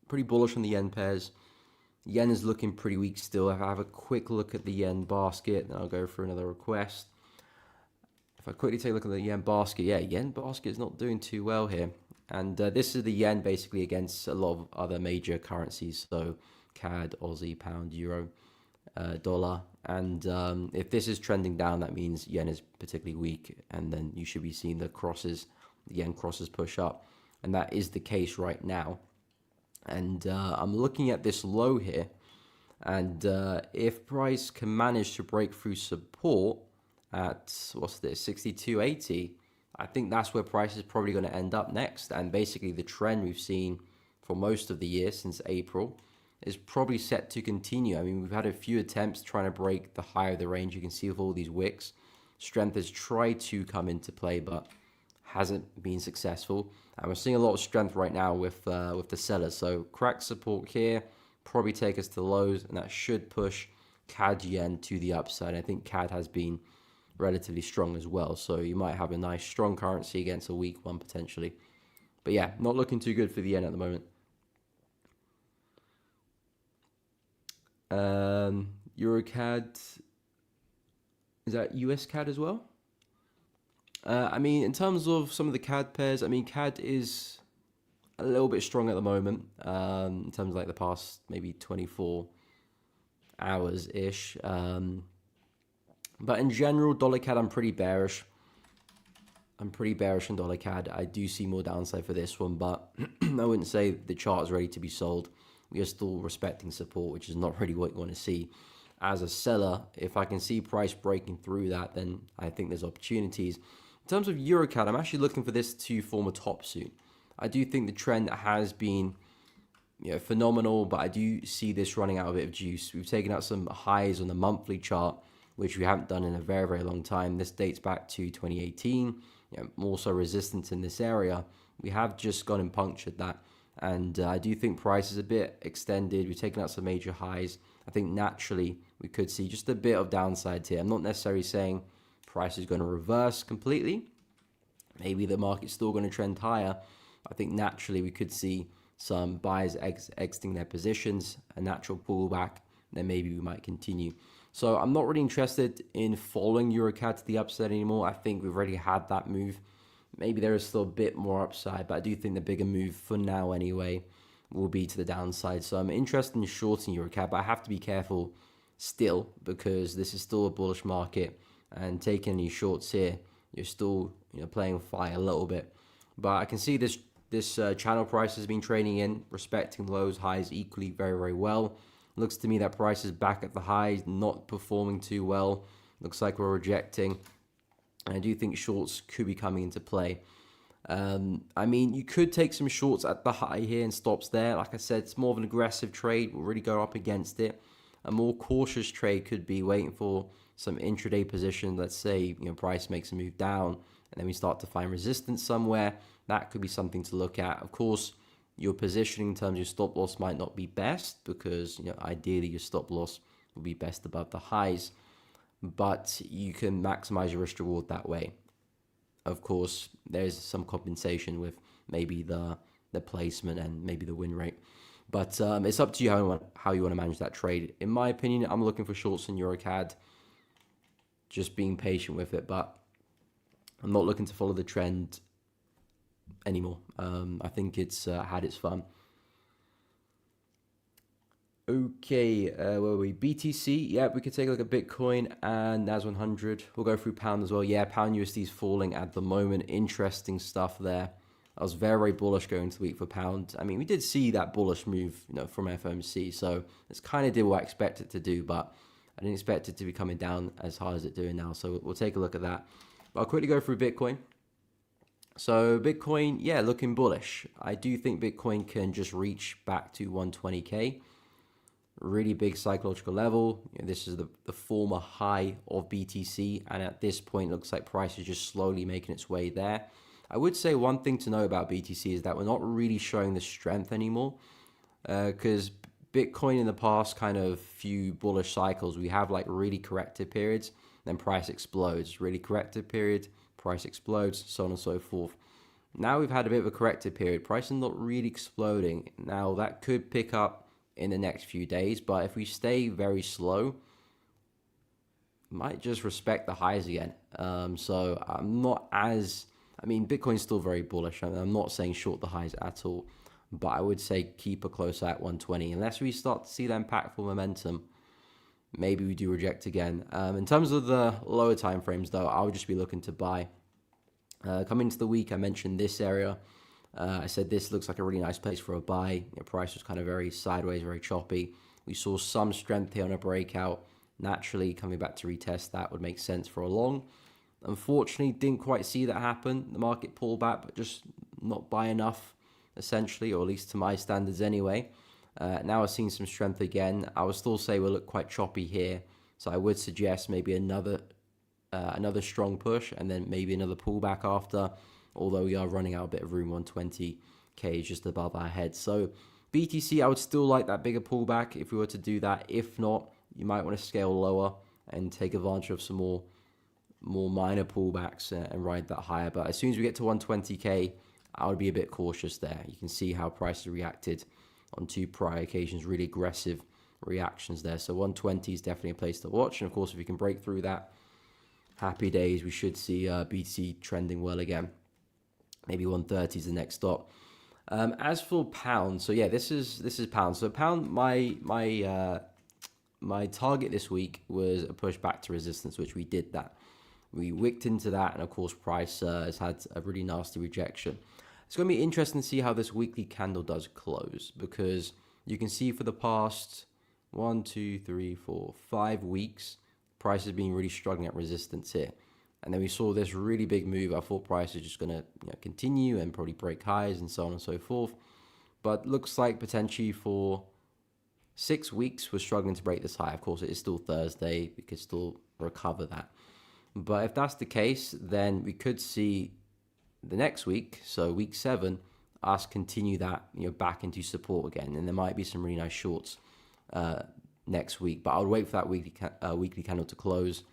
Speaker 3: bullish on the yen pairs. Yen is looking pretty weak still. If I have a quick look at the yen basket, then I'll go for another request. If I quickly take a look at the yen basket, yeah, yen basket is not doing too well here. And this is the yen basically against a lot of other major currencies. So CAD, Aussie, pound, euro, dollar. And if this is trending down, that means yen is particularly weak. And then you should be seeing the yen crosses push up. And that is the case right now. And I'm looking at this low here. And if price can manage to break through support at, what's this, 62.80, I think that's where price is probably going to end up next. And basically the trend we've seen for most of the year since April is probably set to continue. I mean, we've had a few attempts trying to break the high of the range. You can see with all these wicks, strength has tried to come into play, but hasn't been successful. And we're seeing a lot of strength right now with the sellers. So crack support here, probably take us to the lows, and that should push CAD yen to the upside. I think CAD has been relatively strong as well, so you might have a nice strong currency against a weak one potentially. But yeah, not looking too good for the yen at the moment. Euro CAD, is that US CAD as well? I mean, in terms of some of the CAD pairs, I mean, CAD is a little bit strong at the moment, in terms of like the past maybe 24 hours ish. But in general, dollar CAD, I'm pretty bearish. I'm pretty bearish on dollar CAD. I do see more downside for this one, but I wouldn't say the chart is ready to be sold. We are still respecting support, which is not really what you want to see. As a seller, if I can see price breaking through that, then I think there's opportunities. In terms of EuroCAD, I'm actually looking for this to form a top soon. I do think the trend has been phenomenal, but I do see this running out a bit of juice. We've taken out some highs on the monthly chart, which we haven't done in a very, very long time. This dates back to 2018. More so resistance in this area. We have just gone and punctured that. And I do think price is a bit extended. We've taken out some major highs. I think naturally we could see just a bit of downside here. I'm not necessarily saying price is going to reverse completely. Maybe the market's still going to trend higher. I think naturally we could see some buyers exiting their positions, a natural pullback, then maybe we might continue. So I'm not really interested in following EuroCAD to the upside anymore. I think we've already had that move. Maybe there is still a bit more upside, but I do think the bigger move for now anyway will be to the downside. So I'm interested in shorting EuroCAD, but I have to be careful still because this is still a bullish market, and taking any shorts here, you're still playing with fire a little bit. But I can see this channel price has been trading in, respecting lows, highs equally very, very well. Looks to me that price is back at the highs, not performing too well. Looks like we're rejecting. And I do think shorts could be coming into play. I mean, you could take some shorts at the high here and stops there. Like I said, it's more of an aggressive trade. We'll really go up against it. A more cautious trade could be waiting for some intraday position. Let's say price makes a move down, and then we start to find resistance somewhere. That could be something to look at. Of course, your positioning in terms of your stop loss might not be best because ideally your stop loss will be best above the highs, but you can maximize your risk reward that way. Of course, there's some compensation with maybe the placement and maybe the win rate, but it's up to you how you want to manage that trade. In my opinion, I'm looking for shorts in EuroCAD, just being patient with it, but I'm not looking to follow the trend anymore. I think it's had its fun. Okay, where were we? BTC, yeah, we could take a look at Bitcoin and NAS 100. We'll go through pound as well. Yeah, pound USD is falling at the moment. Interesting stuff there. I was very, very bullish going into the week for pound. I mean, we did see that bullish move, from FOMC, so it's kind of did what I expected it to do, but I didn't expect it to be coming down as hard as it's doing now. So we'll take a look at that. But I'll quickly go through Bitcoin. So Bitcoin, yeah, looking bullish. I do think Bitcoin can just reach back to 120K. Really big psychological level. This is the former high of BTC, and at this point, it looks like price is just slowly making its way there. I would say one thing to know about BTC is that we're not really showing the strength anymore, because Bitcoin in the past kind of few bullish cycles, we have like really corrective periods, then price explodes, really corrective period, price explodes, so on and so forth. Now we've had a bit of a corrective period, price is not really exploding. Now that could pick up in the next few days, but if we stay very slow, might just respect the highs again. So I'm not as, I mean, Bitcoin's still very bullish. I'm not saying short the highs at all, but I would say keep a close eye at 120. Unless we start to see that impactful momentum, maybe we do reject again. In terms of the lower time frames, though, I would just be looking to buy. Coming into the week, I mentioned this area. I said this looks like a really nice place for a buy. Price was kind of very sideways, very choppy. We saw some strength here on a breakout. Naturally, coming back to retest that would make sense for a long. Unfortunately, didn't quite see that happen. The market pulled back, but just not buy enough, essentially, or at least to my standards anyway. Now I've seen some strength again. I would still say we'll look quite choppy here. So I would suggest maybe another strong push and then maybe another pullback after. Although we are running out a bit of room, 120K is just above our head. So BTC, I would still like that bigger pullback if we were to do that. If not, you might want to scale lower and take advantage of some more minor pullbacks and ride that higher. But as soon as we get to 120K, I would be a bit cautious there. You can see how prices reacted on 2 prior occasions, really aggressive reactions there. So 120 is definitely a place to watch. And of course, if we can break through that, happy days, we should see BTC trending well again. Maybe 130 is the next stop. As for pound, so yeah, this is pound. So pound, my target this week was a push back to resistance, which we did that. We wicked into that, and of course, price has had a really nasty rejection. It's going to be interesting to see how this weekly candle does close, because you can see for the past 1, 2, 3, 4, 5 weeks, price has been really struggling at resistance here. And then we saw this really big move. I thought price is just going to continue and probably break highs and so on and so forth. But looks like potentially for 6 weeks we're struggling to break this high. Of course, it is still Thursday. We could still recover that. But if that's the case, then we could see the next week, so week 7, us continue that back into support again. And there might be some really nice shorts next week. But I'll wait for that weekly candle to close.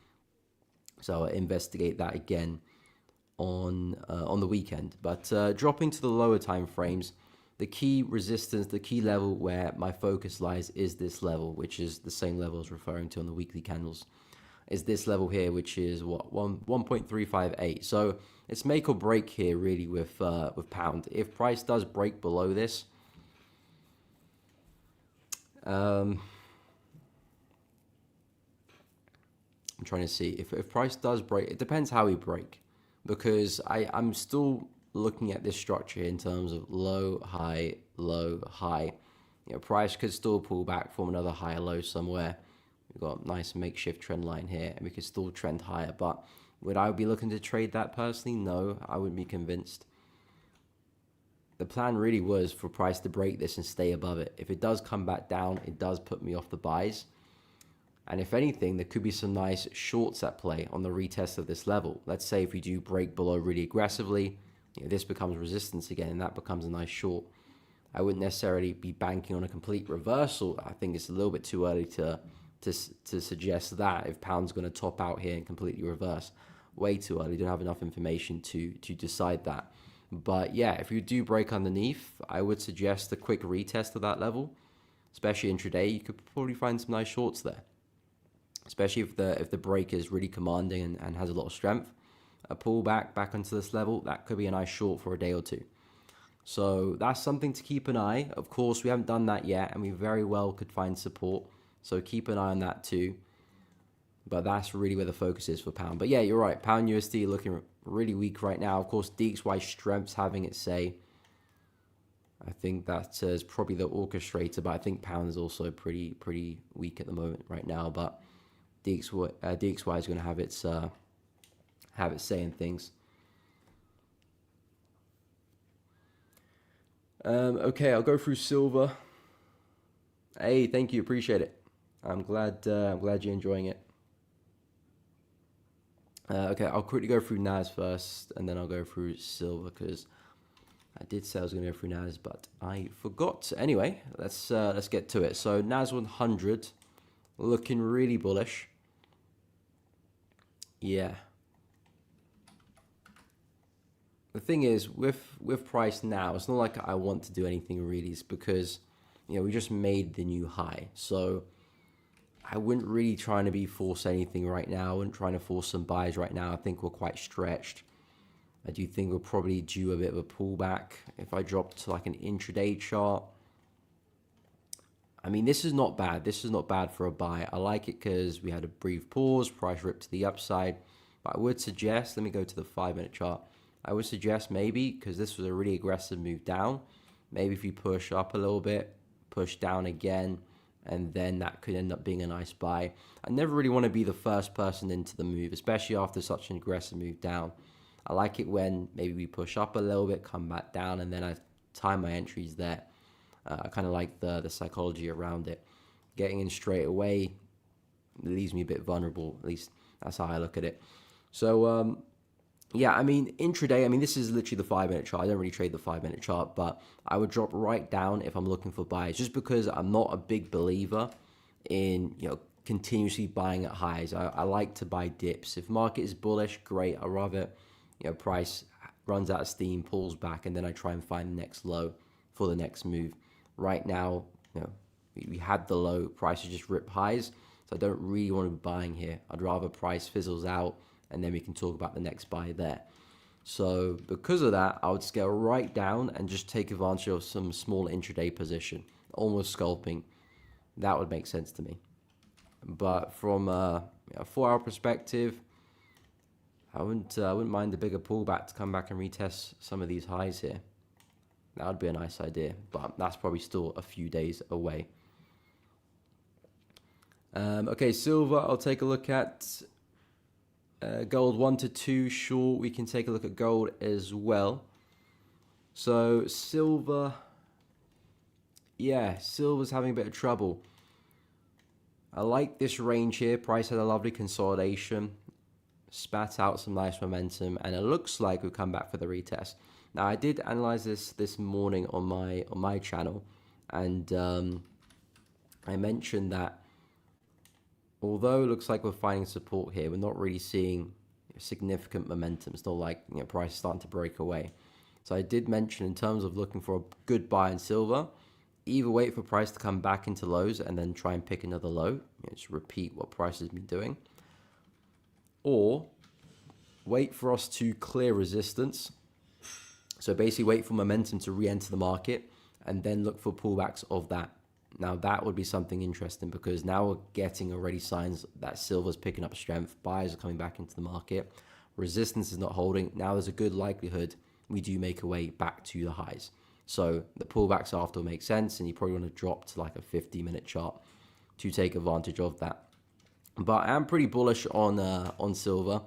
Speaker 3: So I'll investigate that again on the weekend. But dropping to the lower time frames, the key resistance, the key level where my focus lies is this level, which is the same level I was referring to on the weekly candles. Is this level here, which is what 1.358. So it's make or break here really with pound. If price does break below this, I'm trying to see if price does break. It depends how we break, because I'm still looking at this structure in terms of low, high, low, high. Price could still pull back from another higher low somewhere. We've got a nice makeshift trend line here, and we could still trend higher. But would I be looking to trade that personally? No, I wouldn't be convinced. The plan really was for price to break this and stay above it. If it does come back down, it does put me off the buys. And if anything, there could be some nice shorts at play on the retest of this level. Let's say if we do break below really aggressively, this becomes resistance again, and that becomes a nice short. I wouldn't necessarily be banking on a complete reversal. I think it's a little bit too early to suggest that if pound's going to top out here and completely reverse. Way too early. Don't have enough information to decide that. But yeah, if you do break underneath, I would suggest a quick retest of that level, especially intraday. You could probably find some nice shorts there, especially if the break is really commanding and has a lot of strength. A pullback back onto this level, that could be a nice short for a day or two. So that's something to keep an eye. Of course, we haven't done that yet, and we very well could find support. So keep an eye on that too. But that's really where the focus is for pound. But yeah, you're right. Pound USD looking really weak right now. Of course, DXY strength's having its say. I think that is probably the orchestrator, but I think pound is also pretty weak at the moment right now. But DXY is going to have its say in things. Okay, I'll go through silver. Hey, thank you, appreciate it. I'm glad you're enjoying it. Okay, I'll quickly go through NAS first, and then I'll go through silver, because I did say I was going to go through NAS, but I forgot. Anyway, let's get to it. So NAS 100 looking really bullish. Yeah. The thing is, with price now, it's not like I want to do anything really. It's because we just made the new high, so I wouldn't really try to force anything right now. I wouldn't try to force some buys right now. I think we're quite stretched. I do think we're probably due a bit of a pullback. If I drop to like an intraday chart, I mean, this is not bad. This is not bad for a buy. I like it because we had a brief pause, price ripped to the upside. But I would suggest, let me go to the 5-minute chart. I would suggest maybe, because this was a really aggressive move down, maybe if you push up a little bit, push down again, and then that could end up being a nice buy. I never really want to be the first person into the move, especially after such an aggressive move down. I like it when maybe we push up a little bit, come back down, and then I time my entries there. I kind of like the psychology around it. Getting in straight away leaves me a bit vulnerable. At least that's how I look at it. So, yeah, I mean, intraday, I mean, this is literally the 5-minute chart. I don't really trade the 5-minute chart, but I would drop right down if I'm looking for buys, just because I'm not a big believer in, continuously buying at highs. I like to buy dips. If market is bullish, great. I'd rather, price runs out of steam, pulls back, and then I try and find the next low for the next move. Right now, we had the low, prices just rip highs, so I don't really want to be buying here. I'd rather price fizzles out, and then we can talk about the next buy there. So because of that, I would scale right down and just take advantage of some small intraday position, almost scalping. That would make sense to me. But from a 4-hour perspective, I wouldn't mind a bigger pullback to come back and retest some of these highs here. That would be a nice idea, but that's probably still a few days away. Okay, silver, I'll take a look at. Gold 1 to 2 short. We can take a look at gold as well. So silver, silver's having a bit of trouble. I like this range here. Price had a lovely consolidation, spat out some nice momentum, and it looks like we've come back for the retest. Now I did analyze this morning on my channel, and I mentioned that although it looks like we're finding support here, we're not really seeing significant momentum. It's not like price is starting to break away. So I did mention in terms of looking for a good buy in silver, either wait for price to come back into lows and then try and pick another low, just repeat what price has been doing, or wait for us to clear resistance. So basically wait for momentum to re-enter the market and then look for pullbacks of that. Now that would be something interesting because now we're getting already signs that silver's picking up strength. Buyers are coming back into the market. Resistance is not holding. Now there's a good likelihood we do make a way back to the highs. So the pullbacks after will make sense, and you probably want to drop to like a 50-minute chart to take advantage of that. But I am pretty bullish on silver.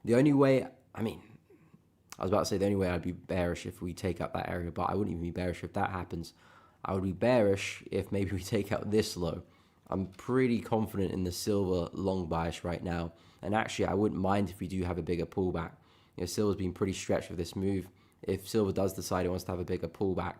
Speaker 3: The only way, I was about to say the only way I'd be bearish if we take out that area, but I wouldn't even be bearish if that happens. I would be bearish if maybe we take out this low. I'm pretty confident in the silver long bias right now. And actually, I wouldn't mind if we do have a bigger pullback. Silver's been pretty stretched with this move. If silver does decide it wants to have a bigger pullback,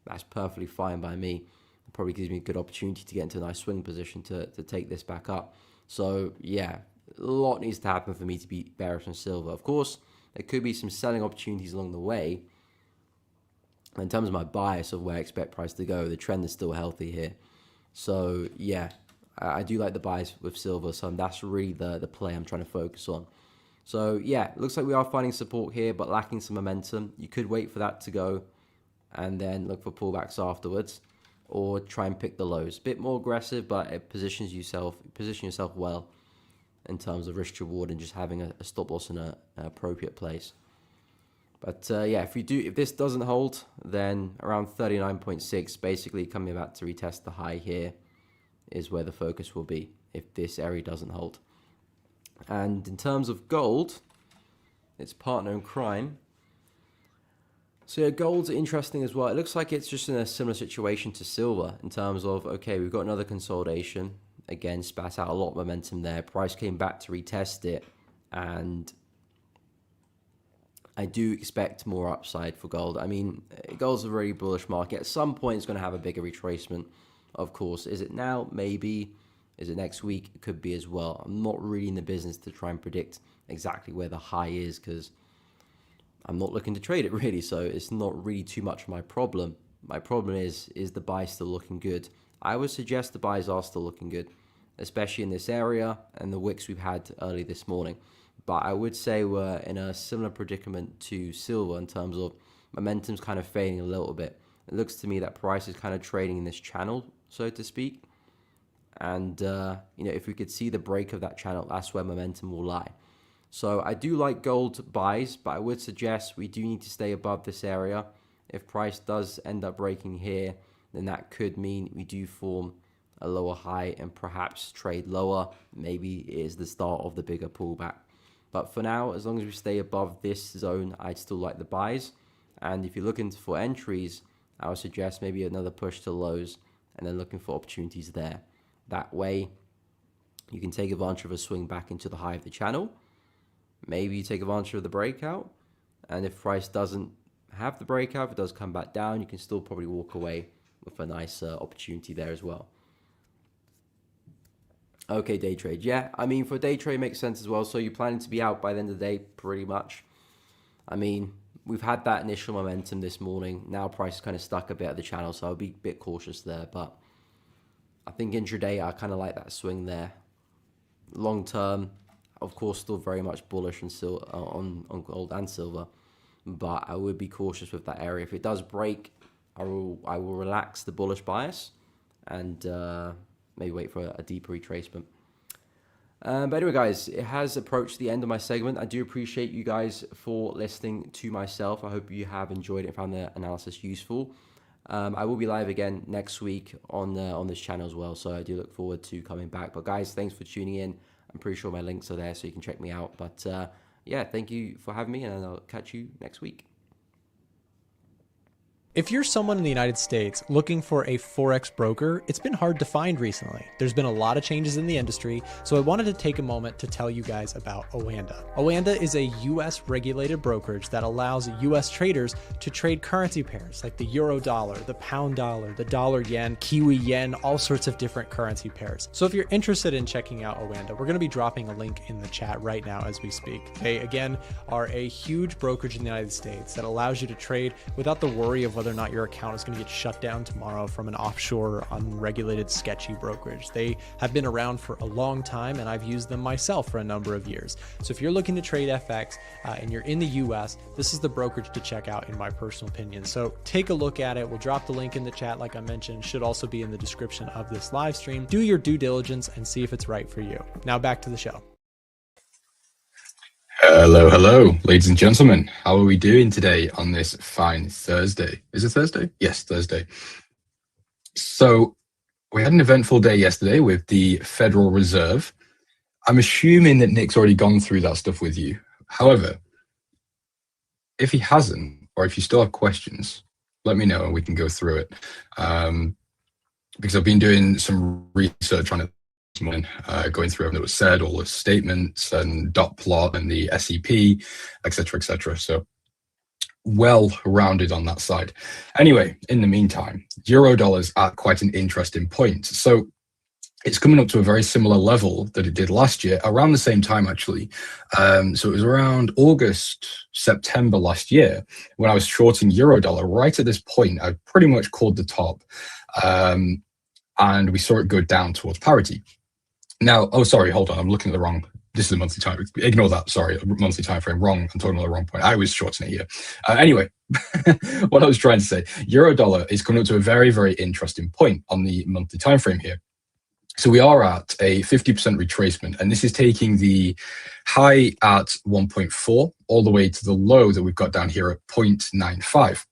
Speaker 3: that's perfectly fine by me. It probably gives me a good opportunity to get into a nice swing position to take this back up. So yeah, a lot needs to happen for me to be bearish on silver. Of course, there could be some selling opportunities along the way. In terms of my bias of where I expect price to go, the trend is still healthy here. So yeah, I do like the bias with silver. So that's really the play I'm trying to focus on. So yeah, looks like we are finding support here, but lacking some momentum. You could wait for that to go and then look for pullbacks afterwards, or try and pick the lows. Bit more aggressive, but it position yourself well in terms of risk to reward and just having a stop loss in an appropriate place. But yeah, if this doesn't hold, then around 39.6, basically coming back to retest the high here is where the focus will be if this area doesn't hold. And in terms of gold, its partner in crime. So yeah, gold's interesting as well. It looks like it's just in a similar situation to silver in terms of, okay, we've got another consolidation. Again, spat out a lot of momentum there. Price came back to retest it, and I do expect more upside for gold. Gold's a very bullish market. At some point, it's going to have a bigger retracement, of course. Is it now? Maybe. Is it next week? It could be as well. I'm not really in the business to try and predict exactly where the high is because I'm not looking to trade it really. So it's not really too much of my problem. My problem is the buy still looking good? I would suggest the buys are still looking good, especially in this area and the wicks we've had early this morning. But I would say we're in a similar predicament to silver in terms of momentum's kind of fading a little bit. It looks to me that price is kind of trading in this channel, so to speak. And, if we could see the break of that channel, that's where momentum will lie. So I do like gold buys, but I would suggest we do need to stay above this area. If price does end up breaking here, then that could mean we do form a lower high and perhaps trade lower. Maybe it is the start of the bigger pullback. But for now, as long as we stay above this zone, I'd still like the buys. And if you're looking for entries, I would suggest maybe another push to lows and then looking for opportunities there. That way, you can take advantage of a swing back into the high of the channel. Maybe you take advantage of the breakout. And if price doesn't have the breakout, if it does come back down, you can still probably walk away with a nice opportunity there as well. Okay, day trade. Yeah, I mean, for day trade makes sense as well. So you're planning to be out by the end of the day, pretty much. I mean, we've had that initial momentum this morning. Now price is kind of stuck a bit at the channel, so I'll be a bit cautious there. But I think intraday, I kind of like that swing there. Long term, of course, still very much bullish and still on gold and silver, but I would be cautious with that area. If it does break, I will relax the bullish bias and maybe wait for a deeper retracement. But anyway, guys, it has approached the end of my segment. I do appreciate you guys for listening to myself. I hope you have enjoyed it and found the analysis useful. I will be live again next week on this channel as well, so I do look forward to coming back. But guys, thanks for tuning in. I'm pretty sure my links are there, so you can check me out. But yeah, thank you for having me, and I'll catch you next week.
Speaker 1: If you're someone in the United States looking for a Forex broker, it's been hard to find recently. There's been a lot of changes in the industry, so I wanted to take a moment to tell you guys about Oanda. Oanda is a US regulated brokerage that allows US traders to trade currency pairs like the euro dollar, the pound dollar, the dollar yen, Kiwi yen, all sorts of different currency pairs. So if you're interested in checking out Oanda, we're going to be dropping a link in the chat right now as we speak. They, again, are a huge brokerage in the United States that allows you to trade without the worry of whether or not your account is going to get shut down tomorrow from an offshore, unregulated, sketchy brokerage. They have been around for a long time, and I've used them myself for a number of years. So if you're looking to trade FX and you're in the US, this is the brokerage to check out in my personal opinion. So take a look at it. We'll drop the link in the chat, like I mentioned, should also be in the description of this live stream. Do your due diligence and see if it's right for you. Now back to the show.
Speaker 4: Hello, ladies and gentlemen. How are we doing today on this fine Thursday? Is it Thursday? Yes, Thursday. So we had an eventful day yesterday with the Federal Reserve. I'm assuming that Nick's already gone through that stuff with you. However, if he hasn't, or if you still have questions, let me know and we can go through it. Because I've been doing some research on it this morning, going through everything that was said, all the statements and dot plot and the SEP, etc., etc. So well rounded on that side. Anyway, in the meantime, euro dollars at quite an interesting point. So it's coming up to a very similar level that it did last year, around the same time actually. So it was around August, September last year when I was shorting euro dollar. Right at this point, I pretty much called the top, and we saw it go down towards parity. Now, oh, sorry, hold on. I'm looking at the wrong. This is a monthly time. Ignore that. Sorry, monthly time frame. Wrong. I'm talking about the wrong point. I was shorting it here. Anyway, what I was trying to say, euro dollar is coming up to a very, very interesting point on the monthly time frame here. So we are at a 50% retracement, and this is taking the high at 1.4 all the way to the low that we've got down here at 0.95.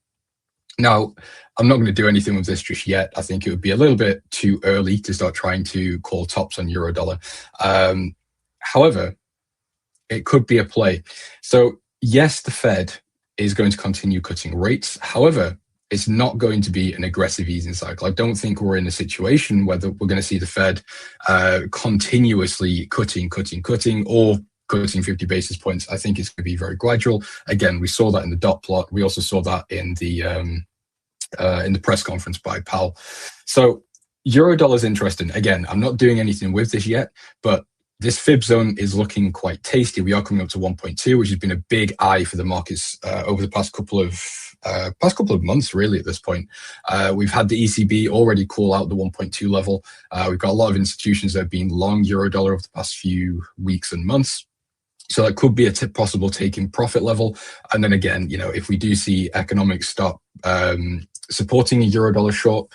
Speaker 4: Now, I'm not going to do anything with this just yet. I think it would be a little bit too early to start trying to call tops on euro dollar. However, it could be a play. So yes, the Fed is going to continue cutting rates. However, it's not going to be an aggressive easing cycle. I don't think we're in a situation where we're going to see the Fed continuously cutting, or cutting 50 basis points. I think it's going to be very gradual. Again, we saw that in the dot plot. We also saw that in the press conference by Powell. So euro dollar is interesting. Again, I'm not doing anything with this yet, but this fib zone is looking quite tasty. We are coming up to 1.2, which has been a big eye for the markets over the past couple of months, really. At this point, we've had the ECB already call out the 1.2 level. We've got a lot of institutions that have been long euro dollar over the past few weeks and months. So that could be a possible taking profit level. And then again, you know, if we do see economics stop supporting a euro dollar short,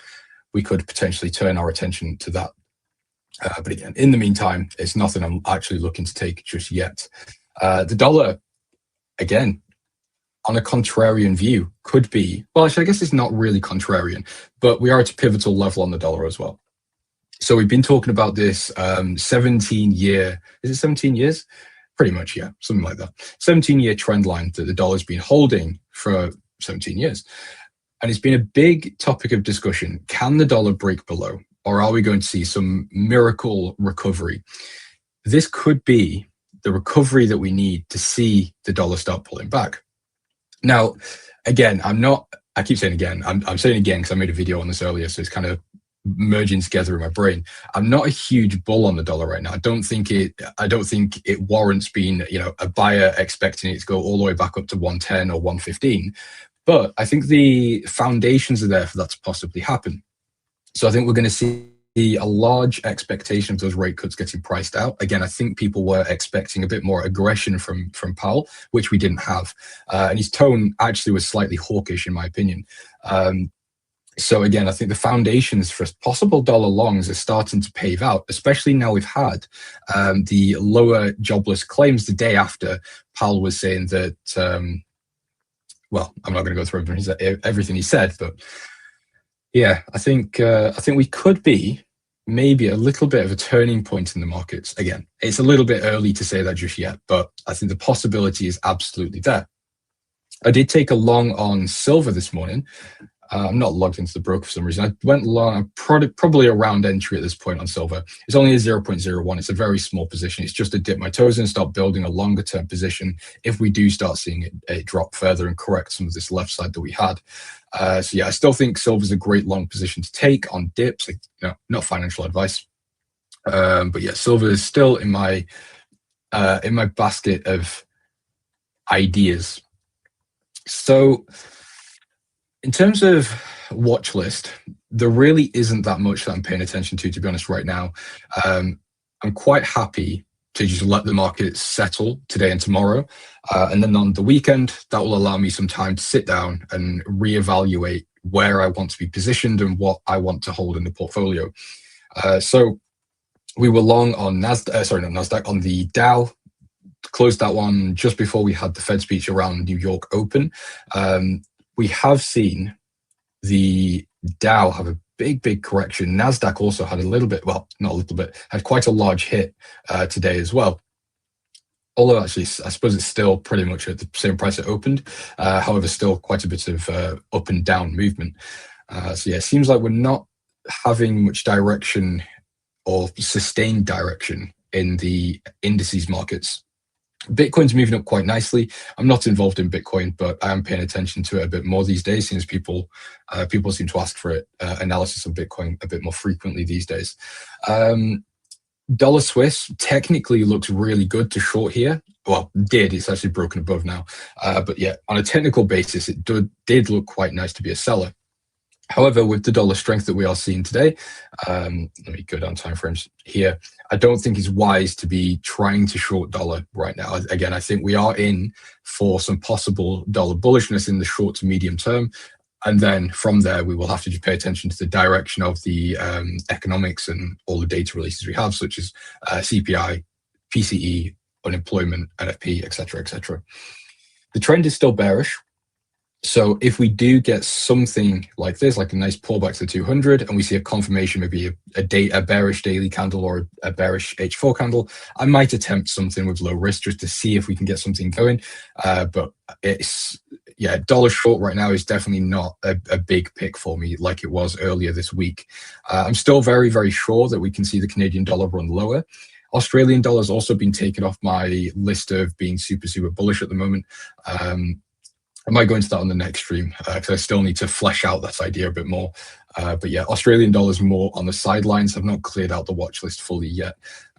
Speaker 4: we could potentially turn our attention to that. But again, in the meantime, it's nothing I'm actually looking to take just yet. The dollar, again, on a contrarian view, could be, well, actually, I guess it's not really contrarian, but we are at a pivotal level on the dollar as well. So we've been talking about this 17-year, is it 17 years? Pretty much, yeah, something like that. 17-year trend line that the dollar's been holding for 17 years. And it's been a big topic of discussion. Can the dollar break below? Or are we going to see some miracle recovery? This could be the recovery that we need to see the dollar start pulling back. Now, again, I keep saying again, I'm saying again because I made a video on this earlier, so it's kind of merging together in my brain. I'm not a huge bull on the dollar right now. I don't think it warrants being, a buyer expecting it to go all the way back up to 110 or 115. But I think the foundations are there for that to possibly happen. So I think we're going to see a large expectation of those rate cuts getting priced out. Again, I think people were expecting a bit more aggression from Powell, which we didn't have. And his tone actually was slightly hawkish, in my opinion. So again, I think the foundations for possible dollar longs are starting to pave out, especially now we've had the lower jobless claims the day after Powell was saying that, well, I'm not going to go through everything he said, but yeah, I think we could be maybe a little bit of a turning point in the markets. Again, it's a little bit early to say that just yet, but I think the possibility is absolutely there. I did take a long on silver this morning. I'm not logged into the broker for some reason. I went long, probably around entry at this point on silver. It's only a 0.01. It's a very small position. It's just to dip my toes in and start building a longer term position if we do start seeing it drop further and correct some of this left side that we had. So yeah, I still think silver is a great long position to take on dips. Not financial advice, but yeah, silver is still in my basket of ideas. So in terms of watch list, there really isn't that much that I'm paying attention to be honest, right now. I'm quite happy to just let the market settle today and tomorrow. And then on the weekend, that will allow me some time to sit down and reevaluate where I want to be positioned and what I want to hold in the portfolio. So we were long on Nasdaq, on the Dow. Closed that one just before we had the Fed speech around New York Open. We have seen the Dow have a big correction. Nasdaq also had a little bit, well, not a little bit, had quite a large hit today as well. Although actually, I suppose it's still pretty much at the same price it opened. However, still quite a bit of up and down movement. So yeah, it seems like we're not having much direction or sustained direction in the indices markets. Bitcoin's moving up quite nicely. I'm not involved in Bitcoin, but I am paying attention to it a bit more these days, since people seem to ask for it, analysis of Bitcoin a bit more frequently these days. Dollar Swiss technically looks really good to short here. Well, it's actually broken above now. But yeah, on a technical basis, it did look quite nice to be a seller. However, with the dollar strength that we are seeing today, let me go down timeframes here. I don't think it's wise to be trying to short dollar right now. Again, I think we are in for some possible dollar bullishness in the short to medium term. And then from there, we will have to just pay attention to the direction of the economics and all the data releases we have, such as CPI, PCE, unemployment, NFP, et cetera, et cetera. The trend is still bearish. So if we do get something like this, like a nice pullback to 200, and we see a confirmation, maybe a bearish daily candle or a bearish H4 candle, I might attempt something with low risk just to see if we can get something going. But dollar short right now is definitely not a big pick for me like it was earlier this week. I'm still very, very sure that we can see the Canadian dollar run lower. Australian dollar has also been taken off my list of being super, super bullish at the moment. I might go into that on the next stream because I still need to flesh out that idea a bit more. But yeah, Australian dollars more on the sidelines. I've not cleared out the watch list fully yet.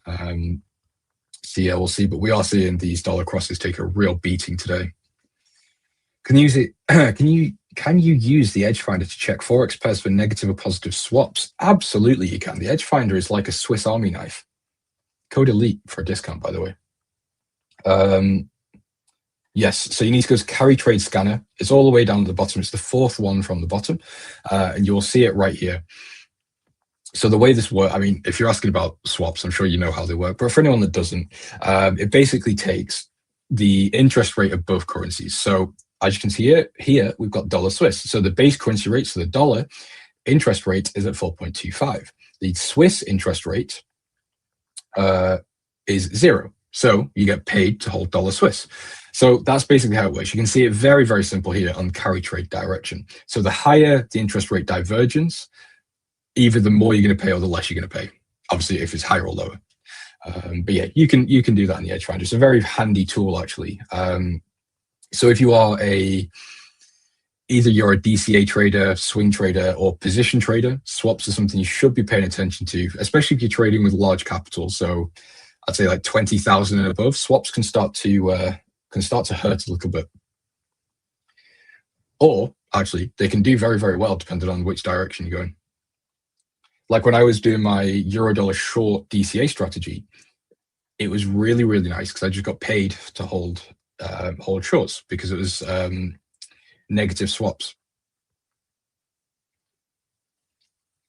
Speaker 4: So yeah, we'll see. But we are seeing these dollar crosses take a real beating today. Can you use it? Can you use the Edge Finder to check Forex pairs for negative or positive swaps? Absolutely, you can. The Edge Finder is like a Swiss Army knife. Code ELITE for a discount, by the way. Yes, so you need to go to Carry Trade Scanner. It's all the way down at the bottom. It's the fourth one from the bottom, and you'll see it right here. So the way this works, I mean, if you're asking about swaps, I'm sure you know how they work. But for anyone that doesn't, it basically takes the interest rate of both currencies. So as you can see here we've got dollar Swiss. So the base currency rate, so the dollar interest rate is at 4.25. The Swiss interest rate is 0. So you get paid to hold dollar Swiss. So that's basically how it works. You can see it very, very simple here on carry trade direction. So the higher the interest rate divergence, either the more you're going to pay or the less you're going to pay. Obviously, if it's higher or lower. But yeah, you can do that in the Edge Finder. It's a very handy tool, actually. So if you are either you're a DCA trader, swing trader, or position trader, swaps are something you should be paying attention to, especially if you're trading with large capital. So I'd say like 20,000 and above, swaps can start to hurt a little bit. Or actually, they can do very, very well depending on which direction you're going. Like when I was doing my Eurodollar short DCA strategy, it was really, really nice because I just got paid to hold shorts because it was negative swaps.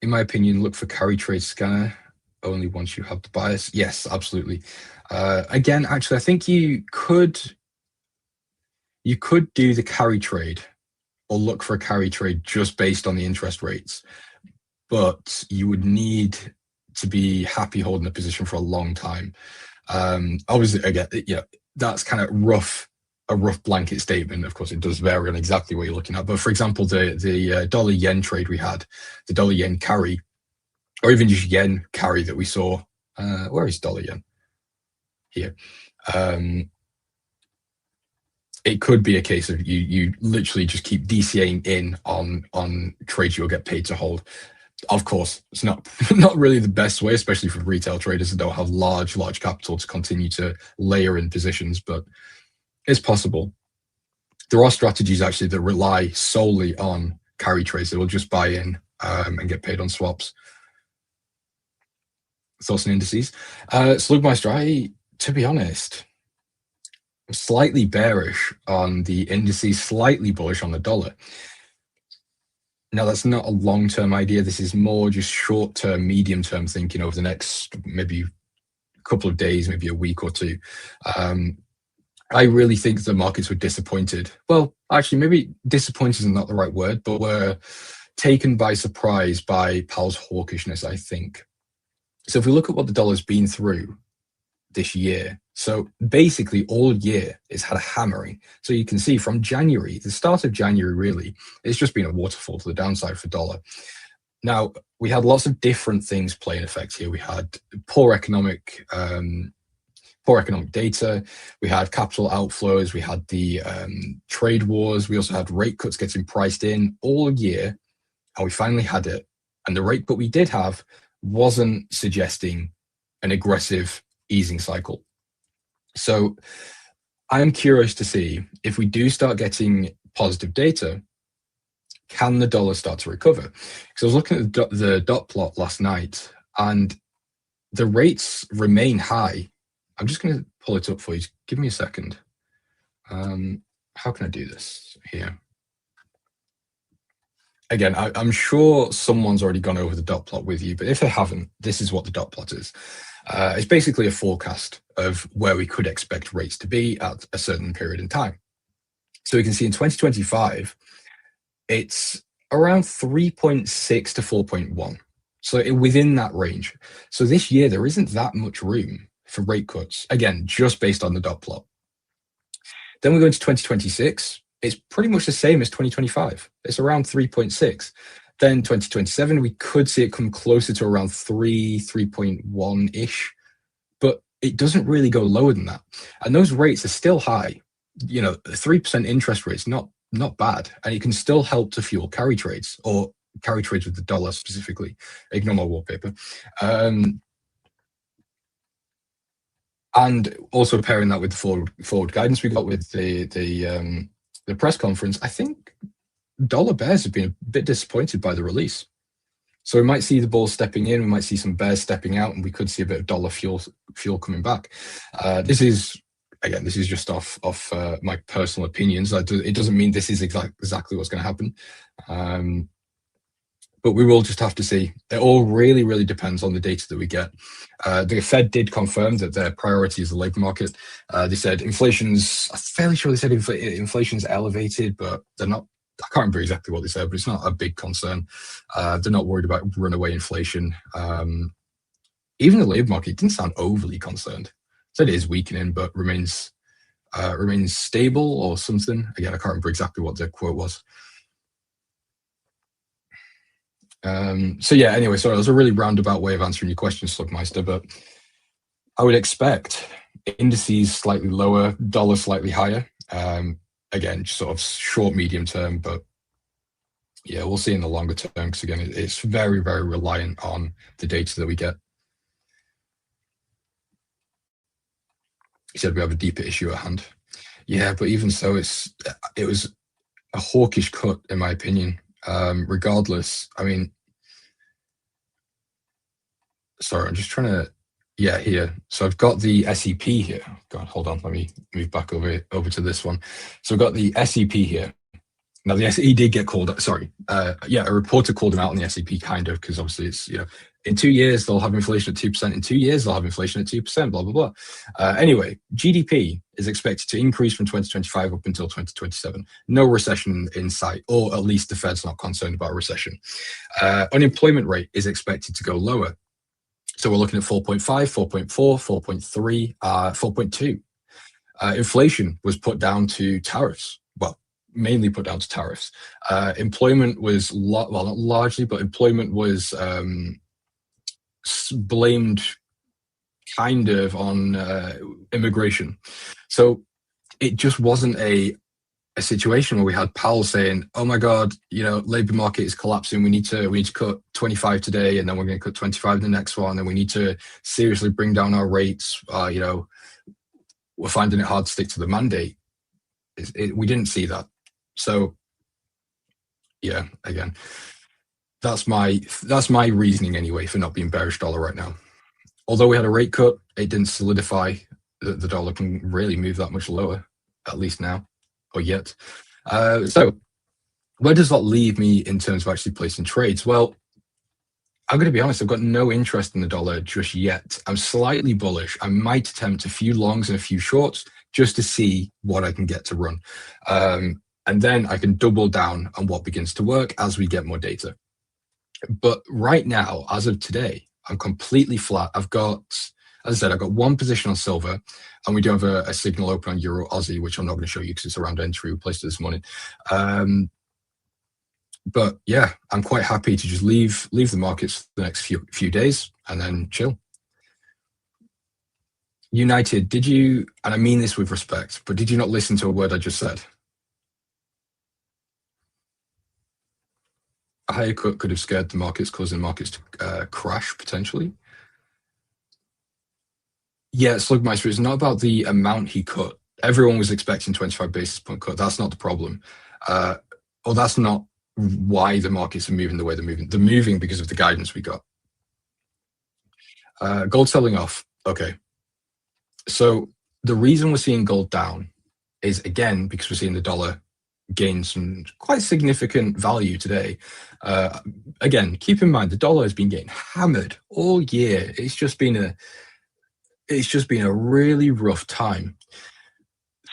Speaker 4: In my opinion, look for carry trade scanner only once you have the bias. Yes, absolutely. Again, actually, I think you could do the carry trade or look for a carry trade just based on the interest rates, but you would need to be happy holding a position for a long time. Obviously, again, yeah, that's kind of a rough blanket statement. Of course, it does vary on exactly what you're looking at. But for example, the dollar yen trade we had, the dollar yen carry, or even just yen carry that we saw. Where is dollar yen? Here. It could be a case of you literally just keep DCAing in on trades you'll get paid to hold. Of course, it's not really the best way, especially for retail traders that don't have large capital to continue to layer in positions, but it's possible. There are strategies actually that rely solely on carry trades. They will just buy in and get paid on swaps. Thoughts on indices? Slugmeister, to be honest, I'm slightly bearish on the indices, slightly bullish on the dollar. Now, that's not a long-term idea. This is more just short-term, medium-term thinking over the next maybe a couple of days, maybe a week or two. I really think the markets were disappointed. Well, actually, maybe disappointed is not the right word, but were taken by surprise by Powell's hawkishness, I think. So if we look at what the dollar's been through this year, so basically all year it's had a hammering. So you can see from January, the start of January really, it's just been a waterfall to the downside for dollar. Now, we had lots of different things play in effect here. We had poor economic data, we had capital outflows, we had the trade wars, we also had rate cuts getting priced in all year, and we finally had it. And the rate cut we did have wasn't suggesting an aggressive easing cycle. So I'm curious to see if we do start getting positive data, can the dollar start to recover? Because I was looking at the dot plot last night and the rates remain high. I'm just going to pull it up for you. Give me a second. How can I do this here? Again, I'm sure someone's already gone over the dot plot with you, but if they haven't, this is what the dot plot is. It's basically a forecast of where we could expect rates to be at a certain period in time. So we can see in 2025, it's around 3.6 to 4.1. So within that range. So this year, there isn't that much room for rate cuts, again, just based on the dot plot. Then we go into 2026. It's pretty much the same as 2025. It's around 3.6. Then 2027, we could see it come closer to around 3.1-ish, but it doesn't really go lower than that. And those rates are still high. You know, 3% interest rate's not bad, and it can still help to fuel carry trades, or carry trades with the dollar specifically. Ignore my wallpaper. And also pairing that with the forward guidance we got with the press conference, I think dollar bears have been a bit disappointed by the release. So we might see the bulls stepping in, we might see some bears stepping out, and we could see a bit of dollar fuel coming back. This is just off my personal opinions. It doesn't mean this is exactly what's going to happen. But we will just have to see. It all really, really depends on the data that we get. The Fed did confirm that their priority is the labor market. They said I'm fairly sure they said inflation's elevated, but they're not. I can't remember exactly what they said, but it's not a big concern. They're not worried about runaway inflation. Even the labor market didn't sound overly concerned. Said it is weakening, but remains stable or something. Again, I can't remember exactly what the quote was. So yeah, anyway, sorry, that was a really roundabout way of answering your question, Slugmeister, but I would expect indices slightly lower, dollar slightly higher. Again, just sort of short, medium term, but Yeah, we'll see in the longer term, because again, it's very, very reliant on the data that we get. He said we have a deeper issue at hand. Yeah, but even so, it was a hawkish cut, in my opinion. Regardless, I mean, sorry, I'm just trying to, yeah, here. So I've got the SEP here. God, hold on, let me move back over to this one. So I've got the SEP here. Now the SEP did get called. Sorry, yeah, a reporter called him out on the SEP, kind of, because obviously it's, you know, in 2 years they'll have inflation at 2%. In 2 years they'll have inflation at 2%. Blah blah blah. Anyway, GDP is expected to increase from 2025 up until 2027. No recession in sight, or at least the Fed's not concerned about a recession. Unemployment rate is expected to go lower. So we're looking at 4.5, 4.4, 4.3, 4.2. Inflation was put down to tariffs. Well, mainly put down to tariffs. Employment was, well, not largely, but employment was blamed kind of on immigration. So it just wasn't a situation where we had Powell saying, "Oh my God, you know, labor market is collapsing. We need to cut 25 today, and then we're going to cut 25 in the next one, and we need to seriously bring down our rates. You know, we're finding it hard to stick to the mandate." We didn't see that. So, yeah, again, that's my reasoning anyway for not being bearish dollar right now. Although we had a rate cut, it didn't solidify that the dollar can really move that much lower, at least now, or yet. So where does that leave me in terms of actually placing trades? Well, I'm going to be honest, I've got no interest in the dollar just yet. I'm slightly bullish. I might attempt a few longs and a few shorts just to see what I can get to run. And then I can double down on what begins to work as we get more data. But right now, as of today, I'm completely flat. I've got, as I said, I've got one position on silver, and we do have a signal open on Euro Aussie, which I'm not going to show you because it's around entry. We placed it this morning. But yeah, I'm quite happy to just leave the markets for the next few days and then chill. United, did you, and I mean this with respect, but did you not listen to a word I just said? A higher cut could have scared the markets, causing markets to crash potentially. Yeah, Slugmeister, it's not about the amount he cut. Everyone was expecting 25 basis point cut. That's not the problem. Or that's not why the markets are moving the way they're moving. They're moving because of the guidance we got. Gold selling off. Okay. So the reason we're seeing gold down is, again, because we're seeing the dollar gain some quite significant value today. Again, keep in mind the dollar has been getting hammered all year. It's just been a really rough time.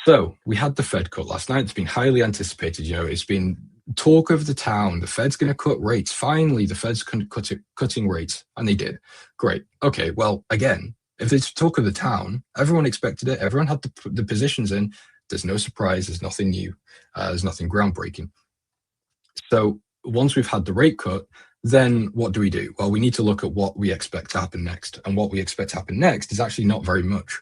Speaker 4: So we had the Fed cut last night. It's been highly anticipated. You know, it's been talk of the town. The Fed's going to cut rates. Finally, the Fed's cutting rates, and they did. Great. Okay. Well, again, if it's talk of the town, everyone expected it. Everyone had the positions in. There's no surprise. There's nothing new. There's nothing groundbreaking. So once we've had the rate cut, then what do we do? Well, we need to look at what we expect to happen next. And what we expect to happen next is actually not very much.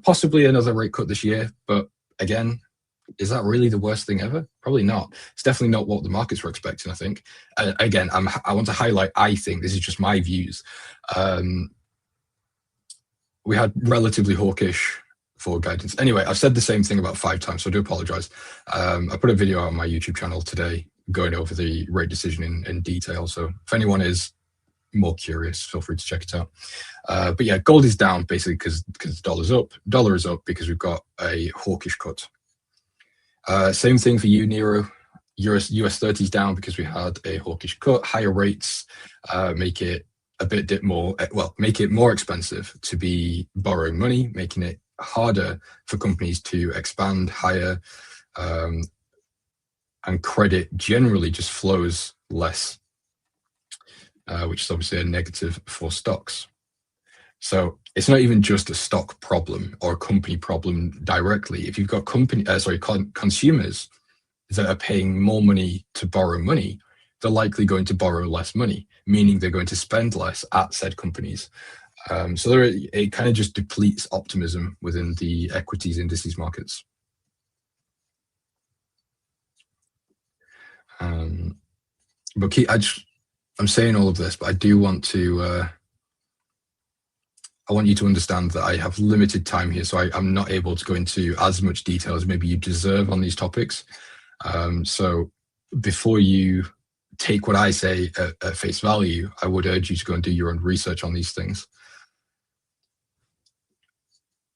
Speaker 4: Possibly another rate cut this year. But again, is that really the worst thing ever? Probably not. It's definitely not what the markets were expecting, I think. Again, I want to highlight, I think, this is just my views. We had relatively hawkish forward guidance. Anyway, I've said the same thing about 5 times, so I do apologize. I put a video out on my YouTube channel today going over the rate decision in detail. So if anyone is more curious, feel free to check it out. But yeah, gold is down basically because the dollar's up. Dollar is up because we've got a hawkish cut. Same thing for you, Nero. US 30 is down because we had a hawkish cut. Higher rates make it a bit more, well, make it more expensive to be borrowing money, making it harder for companies to expand higher, and credit generally just flows less, which is obviously a negative for stocks. So it's not even just a stock problem or a company problem directly. If you've got consumers that are paying more money to borrow money, they're likely going to borrow less money, meaning they're going to spend less at said companies. So it kind of just depletes optimism within the equities indices markets. But I'm saying all of this, but I do want to. I want you to understand that I have limited time here, so I'm not able to go into as much detail as maybe you deserve on these topics. So before you take what I say at face value, I would urge you to go and do your own research on these things.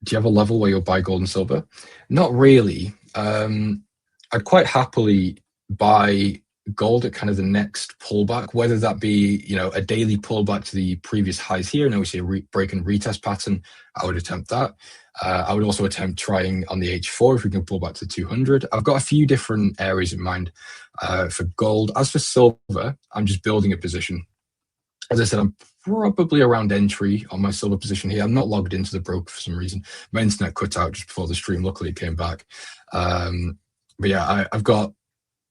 Speaker 4: Do you have a level where you'll buy gold and silver? Not really. I'd quite happily buy gold at kind of the next pullback, whether that be, you know, a daily pullback to the previous highs here, and then we see a break and retest pattern. I would attempt that. I would also attempt trying on the H4 if we can pull back to 200. I've got a few different areas in mind for gold. As for silver, I'm just building a position. As I said, I'm probably around entry on my silver position here. I'm not logged into the broker for some reason. My internet cut out just before the stream. Luckily, it came back. But yeah, I've got,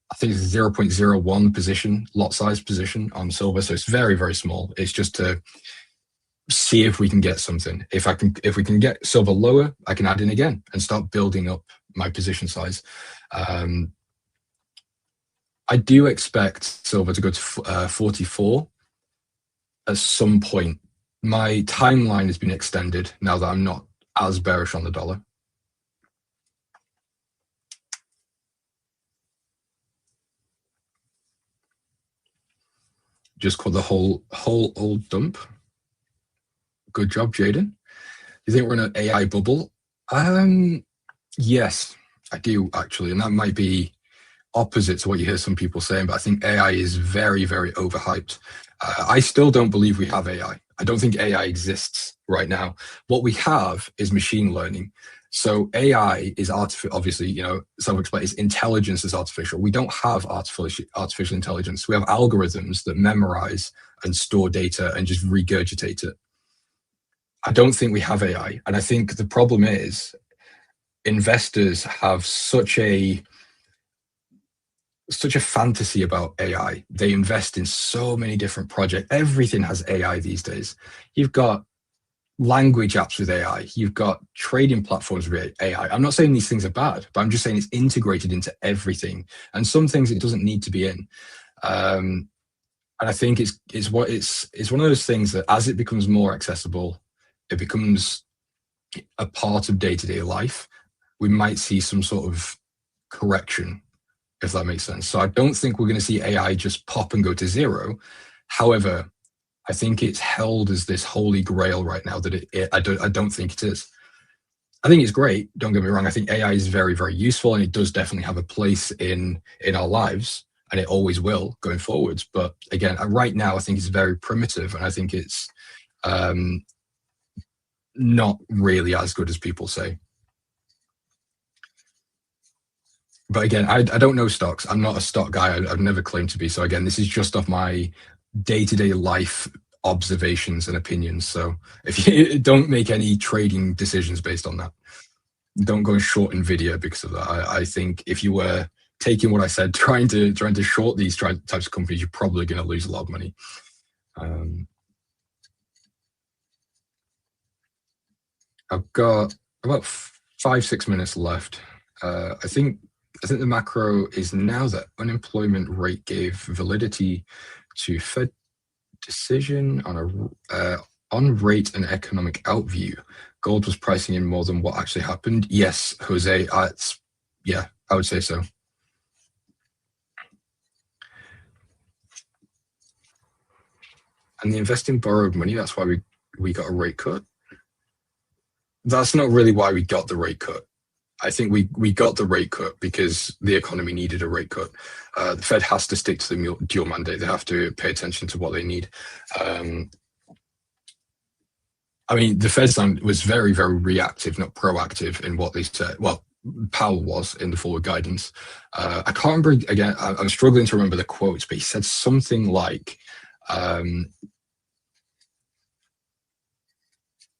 Speaker 4: I think it's 0.01 position, lot size position on silver. So it's very, very small. It's just to see if we can get something. If we can get silver lower, I can add in again and start building up my position size. I do expect silver to go to 44 at some point. My timeline has been extended now that I'm not as bearish on the dollar. Just called the whole old dump. Good job, Jaden. You think we're in an AI bubble? Yes, I do actually, and that might be opposite to what you hear some people saying, but I think AI is very, very overhyped. I still don't believe we have AI. I don't think AI exists right now. What we have is machine learning. So AI is artificial, obviously, you know, self-explained, is intelligence is artificial. We don't have artificial intelligence. We have algorithms that memorize and store data and just regurgitate it. I don't think we have AI. And I think the problem is investors have such a fantasy about AI. They invest in so many different projects. Everything has AI these days. You've got language apps with AI. You've got trading platforms with AI. I'm not saying these things are bad, but I'm just saying it's integrated into everything. And some things it doesn't need to be in. And I think it's one of those things that as it becomes more accessible, it becomes a part of day-to-day life. We might see some sort of correction, if that makes sense. So I don't think we're going to see AI just pop and go to zero. However, I think it's held as this holy grail right now that I don't think it is. I think it's great. Don't get me wrong. I think AI is very, very useful, and it does definitely have a place in our lives, and it always will going forwards. But again, right now, I think it's very primitive, and I think it's not really as good as people say. But again, I don't know stocks. I'm not a stock guy. I've never claimed to be. So again, this is just off my day-to-day life observations and opinions. So if you don't make any trading decisions based on that, don't go short Nvidia because of that. I think if you were taking what I said, trying to short these types of companies, you're probably going to lose a lot of money. I've got about 5-6 minutes left. I think the macro is now that unemployment rate gave validity to Fed decision on rate and economic outview. Gold was pricing in more than what actually happened. Yes, Jose, yeah, I would say so. And the investing borrowed money, that's why we got a rate cut. That's not really why we got the rate cut. I think we got the rate cut because the economy needed a rate cut. The Fed has to stick to the dual mandate. They have to pay attention to what they need. I mean, the Fed was very, very reactive, not proactive in what they said. Well, Powell was in the forward guidance. I can't remember, again, I'm struggling to remember the quotes, but he said something like,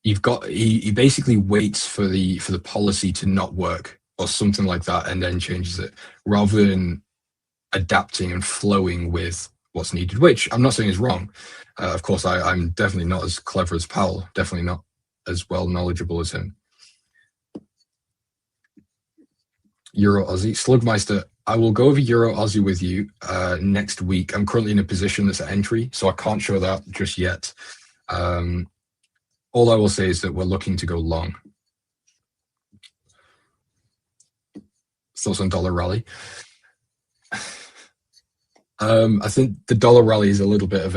Speaker 4: he basically waits for the policy to not work or something like that and then changes it rather than adapting and flowing with what's needed, which I'm not saying is wrong. Of course, I'm definitely not as clever as Powell, definitely not as well knowledgeable as him. Euro Aussie Slugmeister, I will go over Euro Aussie with you next week. I'm currently in a position that's at entry, so I can't show that just yet. All I will say is that we're looking to go long. Thoughts on dollar rally? I think the dollar rally is a little bit of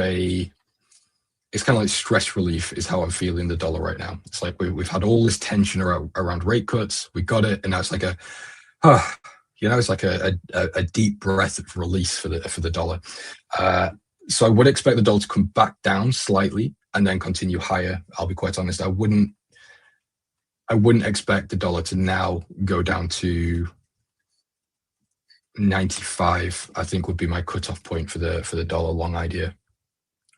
Speaker 4: it's kind of like stress relief is how I'm feeling the dollar right now. It's like we've had all this tension around rate cuts. We got it, and now it's like it's like a deep breath of release for the dollar. So I would expect the dollar to come back down slightly and then continue higher. I'll be quite honest. I wouldn't expect the dollar to now go down to 95. I think would be my cutoff point for the dollar long idea.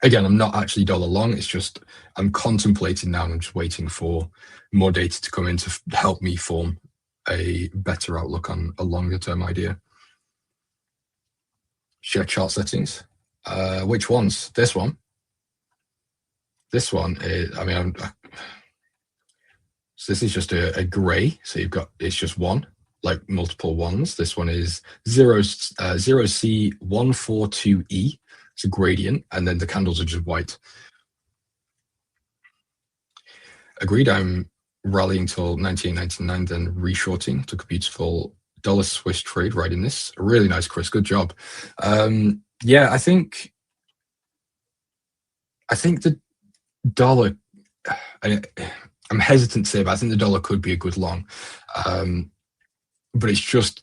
Speaker 4: Again, I'm not actually dollar long. It's just I'm contemplating now, and I'm just waiting for more data to come in to help me form a better outlook on a longer term idea. Share chart settings. Which ones? This one. This one is, so this is just a gray. So it's just one, like multiple ones. This one is 0C142E. It's a gradient, and then the candles are just white. Agreed, I'm rallying till 98.99, then reshorting. Took a beautiful dollar Swiss trade right in this. Really nice, Chris. Good job. Yeah, I think the dollar, I'm hesitant to say, but I think the dollar could be a good long. But it's just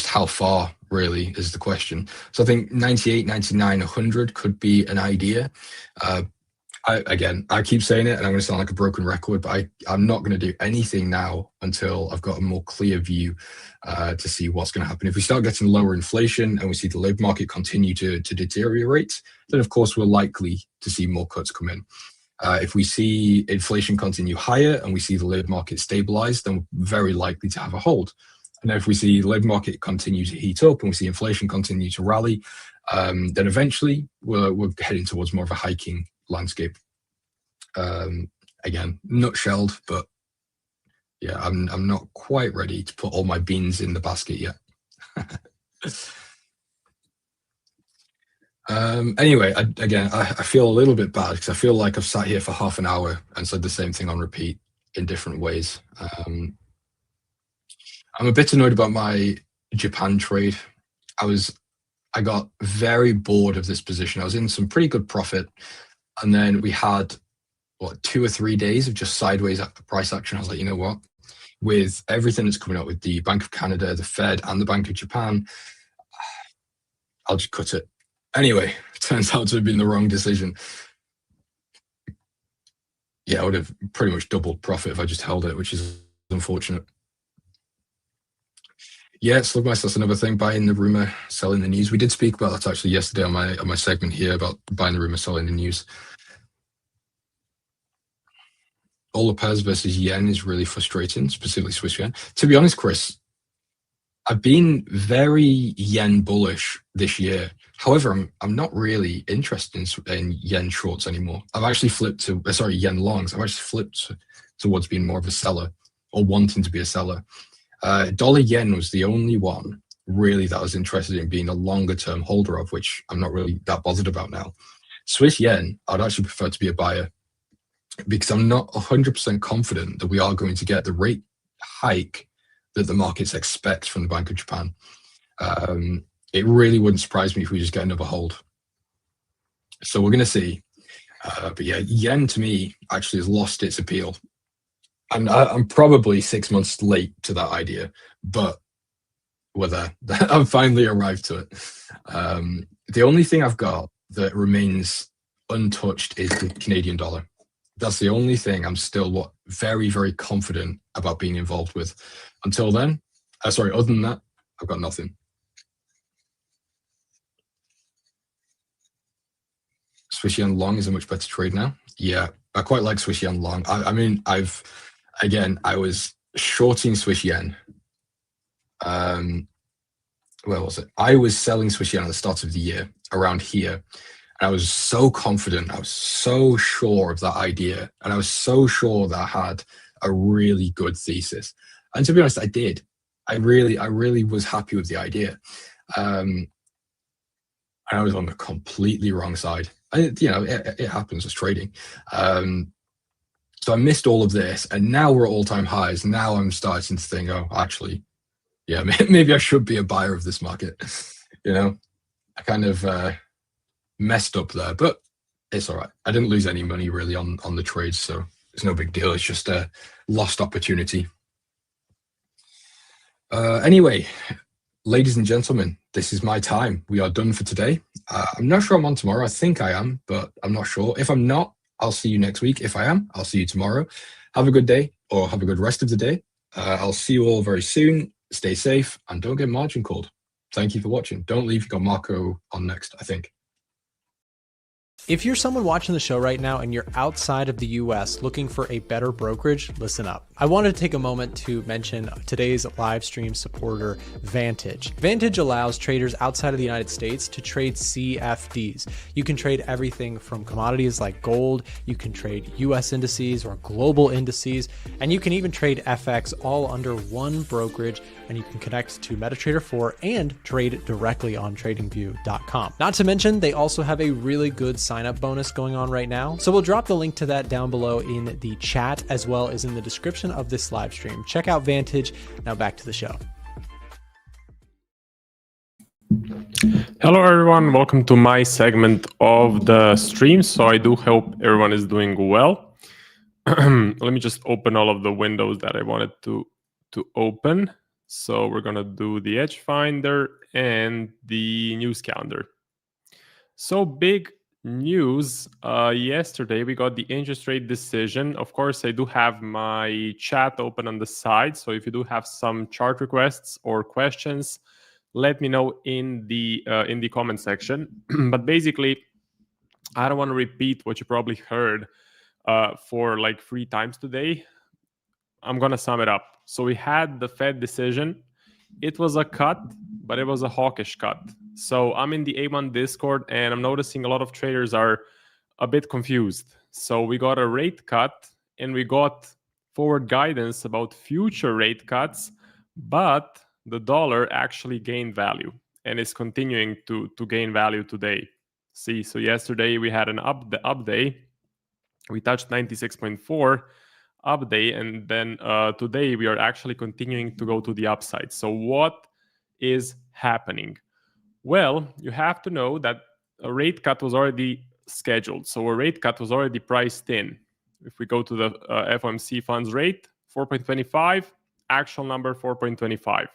Speaker 4: how far really is the question. So I think 98, 99, 100 could be an idea. I keep saying it, and I'm going to sound like a broken record, but I'm not going to do anything now until I've got a more clear view to see what's going to happen. If we start getting lower inflation and we see the labor market continue to deteriorate, then of course we're likely to see more cuts come in. If we see inflation continue higher and we see the labor market stabilize, then we're very likely to have a hold. And if we see the labor market continue to heat up and we see inflation continue to rally, then eventually we're heading towards more of a hiking landscape. Again, nutshelled, but yeah, I'm not quite ready to put all my beans in the basket yet. Anyway, I feel a little bit bad because I feel like I've sat here for half an hour and said the same thing on repeat in different ways. I'm a bit annoyed about my Japan trade. I got very bored of this position. I was in some pretty good profit, and then we had 2 or 3 days of just sideways price action. I was like, you know what? With everything that's coming up with the Bank of Canada, the Fed, and the Bank of Japan, I'll just cut it. Anyway, it turns out to have been the wrong decision. Yeah, I would have pretty much doubled profit if I just held it, which is unfortunate. Yeah, slugmas, that's another thing. Buying the rumor, selling the news. We did speak about that actually yesterday on my segment here about buying the rumor, selling the news. All the pairs versus yen is really frustrating, specifically Swiss yen. To be honest, Chris, I've been very yen bullish this year. However, I'm not really interested in yen shorts anymore. I've actually flipped to, yen longs. I've actually flipped towards being more of a seller or wanting to be a seller. Dollar yen was the only one really that I was interested in being a longer term holder of, which I'm not really that bothered about now. Swiss yen, I'd actually prefer to be a buyer because I'm not 100% confident that we are going to get the rate hike that the markets expect from the Bank of Japan. It really wouldn't surprise me if we just get another hold. So we're going to see. But yeah, yen to me actually has lost its appeal. And I'm probably 6 months late to that idea, but we're there. I've finally arrived to it. The only thing I've got that remains untouched is the Canadian dollar. That's the only thing I'm still very, very confident about being involved with. Until then, other than that, I've got nothing. Swiss yen long is a much better trade now. Yeah, I quite like Swiss yen long. I was shorting Swiss yen. Where was it? I was selling Swiss yen at the start of the year around here. And I was so confident. I was so sure of that idea. And I was so sure that I had a really good thesis. And to be honest, I did. I really was happy with the idea. I was on the completely wrong side. It happens as trading. So I missed all of this, and now we're at all-time highs. Now I'm starting to think, oh, actually, yeah, maybe I should be a buyer of this market. I kind of messed up there, but it's all right. I didn't lose any money really on the trades, so it's no big deal. It's just a lost opportunity. Anyway, ladies and gentlemen, this is my time. We are done for today. I'm not sure I'm on tomorrow. I think I am, but I'm not sure. If I'm not, I'll see you next week. If I am, I'll see you tomorrow. Have a good day, or have a good rest of the day. I'll see you all very soon. Stay safe, and don't get margin called. Thank you for watching. Don't leave. You got Marco on next, I think.
Speaker 1: If you're someone watching the show right now and you're outside of the US looking for a better brokerage, listen up. I wanted to take a moment to mention today's live stream supporter, Vantage. Vantage allows traders outside of the United States to trade CFDs. You can trade everything from commodities like gold, you can trade US indices or global indices, and you can even trade FX all under one brokerage, and you can connect to MetaTrader 4 and trade directly on tradingview.com. Not to mention, they also have a really good sign-up bonus going on right now. So we'll drop the link to that down below in the chat, as well as in the description of this live stream. Check out Vantage. Now back to the show.
Speaker 5: Hello everyone, welcome to my segment of the stream. So I do hope everyone is doing well. Let me just open all of the windows that I wanted to open. So we're gonna do the Edge Finder and the news calendar. So big news, yesterday we got the interest rate decision. Of course, I do have my chat open on the side, so if you do have some chart requests or questions, let me know in the comment section. But basically, I don't want to repeat what you probably heard for like 3 times today. I'm gonna sum it up. So we had the Fed decision. It was a cut, but it was a hawkish cut. So I'm in the A1 Discord, and I'm noticing a lot of traders are a bit confused. So we got a rate cut, and we got forward guidance about future rate cuts, but the dollar actually gained value and is continuing to gain value today. See, so yesterday we had an up day. We touched 96.4 up day, and then today we are actually continuing to go to the upside. So what is happening? Well, you have to know that a rate cut was already scheduled. So a rate cut was already priced in. If we go to the FOMC funds rate, 4.25, actual number 4.25.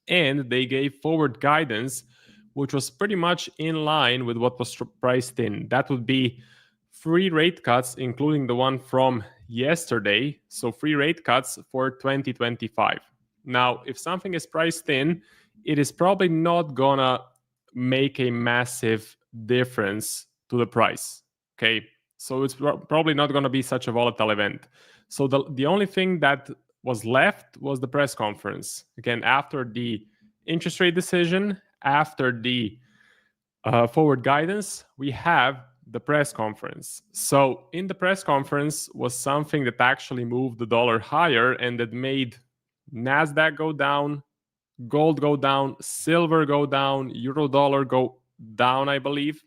Speaker 5: And they gave forward guidance, which was pretty much in line with what was priced in. That would be 3 rate cuts, including the one from yesterday. So 3 rate cuts for 2025. Now, if something is priced in, it is probably not gonna make a massive difference to the price. Okay, so it's probably not gonna be such a volatile event. So the only thing that was left was the press conference. Again, after the interest rate decision, after the forward guidance, we have the press conference. So in the press conference was something that actually moved the dollar higher and that made NASDAQ go down, gold go down, silver go down, euro dollar go down, I believe.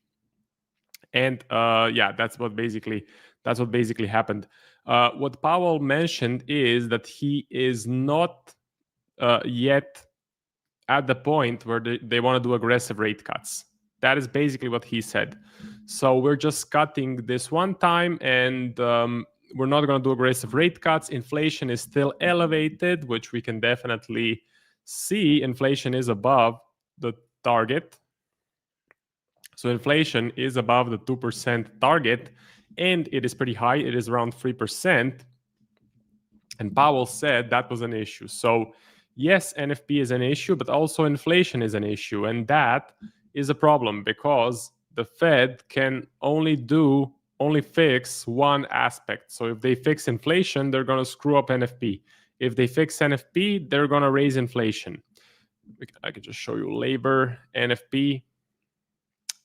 Speaker 5: And yeah, that's what basically happened. What Powell mentioned is that he is not yet at the point where they want to do aggressive rate cuts. That is basically what he said. So we're just cutting this one time, and we're not going to do aggressive rate cuts. Inflation is still elevated, which we can definitely see. Inflation is above the target. So inflation is above the 2% target, and it is pretty high. It is around 3%. And Powell said that was an issue. So yes, NFP is an issue, but also inflation is an issue. And that is a problem because the Fed can only fix one aspect. So if they fix inflation, they're going to screw up NFP. If they fix NFP, they're going to raise inflation. I could just show you labor, NFP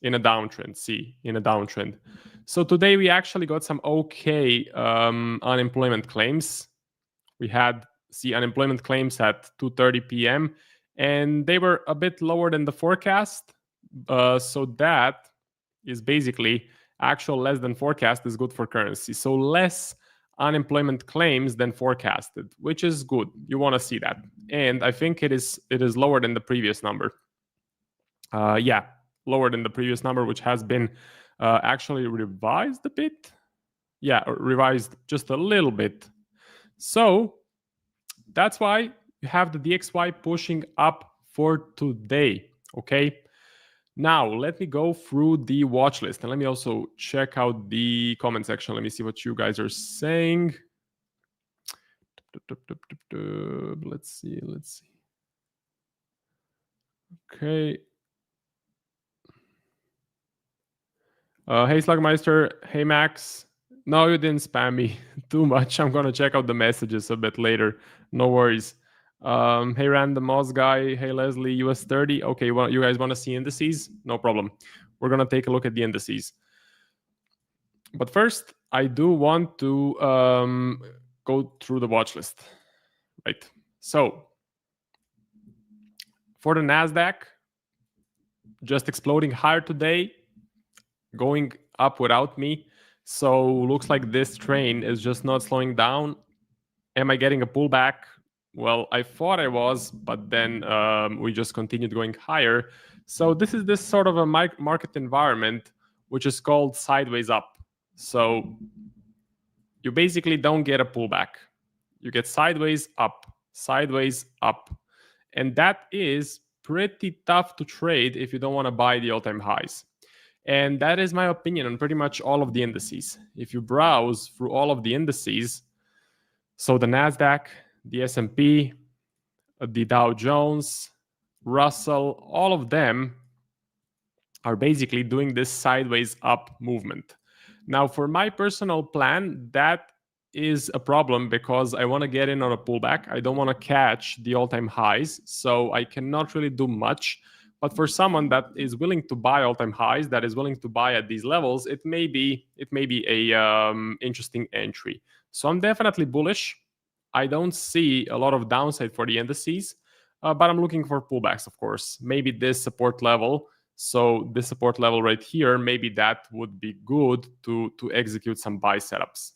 Speaker 5: in a downtrend. See, in a downtrend. So today we actually got some okay unemployment claims. We had see unemployment claims at 2:30 p.m. and they were a bit lower than the forecast. So that is basically actual less than forecast is good for currency. So less unemployment claims than forecasted, which is good. You want to see that. And I think it is lower than the previous number. Yeah, lower than the previous number, which has been actually revised a bit. Yeah, revised just a little bit. So that's why you have the DXY pushing up for today. Okay. Now, let me go through the watch list and let me also check out the comment section. Let me see what you guys are saying. Let's see. Okay. Hey, Slugmeister. Hey, Max. No, you didn't spam me too much. I'm going to check out the messages a bit later. No worries. Hey, Random Moz guy. Hey, Leslie, US 30. Okay, well, you guys want to see indices? No problem. We're going to take a look at the indices. But first, I do want to go through the watch list. Right. So, for the NASDAQ, just exploding higher today, going up without me. So, looks like this train is just not slowing down. Am I getting a pullback? Well, I thought I was, but then we just continued going higher. So this is this sort of a market environment, which is called sideways up. So you basically don't get a pullback. You get sideways up. And that is pretty tough to trade if you don't want to buy the all-time highs. And that is my opinion on pretty much all of the indices. If you browse through all of the indices, so the NASDAQ, the S&P, the Dow Jones, Russell, all of them are basically doing this sideways up movement. Now, for my personal plan, that is a problem because I want to get in on a pullback. I don't want to catch the all-time highs, so I cannot really do much. But for someone that is willing to buy all-time highs, that is willing to buy at these levels, it may be a interesting entry. So I'm definitely bullish. I don't see a lot of downside for the indices, but I'm looking for pullbacks, of course. Maybe this support level. So this support level right here, maybe that would be good to execute some buy setups.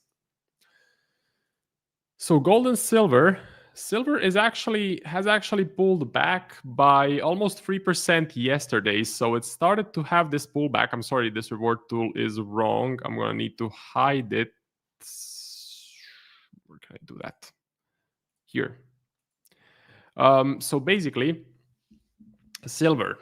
Speaker 5: So gold and silver. Silver has actually pulled back by almost 3% yesterday. So it started to have this pullback. I'm sorry, this reward tool is wrong. I'm going to need to hide it. Where can I do that? Here. So basically, silver.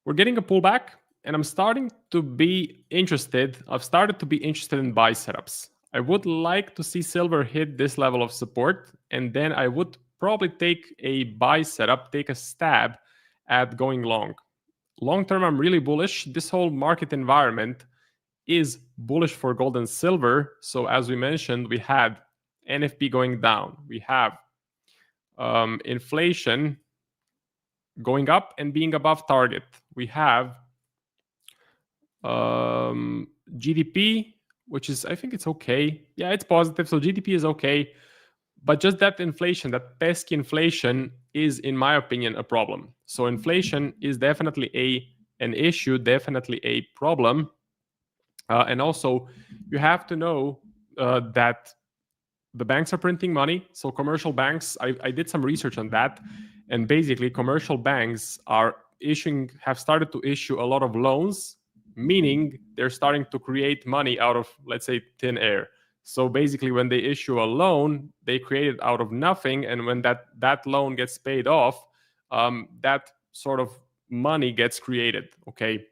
Speaker 5: We're getting a pullback, and I'm starting to be interested. I've started to be interested in buy setups. I would like to see silver hit this level of support, and then I would probably take a buy setup, take a stab at going long. Long term, I'm really bullish. This whole market environment is bullish for gold and silver. So as we mentioned, we had NFP going down. We have inflation going up and being above target. We have GDP, which is, I think it's okay. Yeah, it's positive. So GDP is okay. But just that inflation, that pesky inflation is, in my opinion, a problem. So inflation is definitely an issue, definitely a problem. And also, you have to know that the banks are printing money. So commercial banks, I did some research on that. And basically, commercial banks have started to issue a lot of loans, meaning they're starting to create money out of, let's say, thin air. So basically, when they issue a loan, they create it out of nothing. And when that loan gets paid off, that sort of money gets created, okay?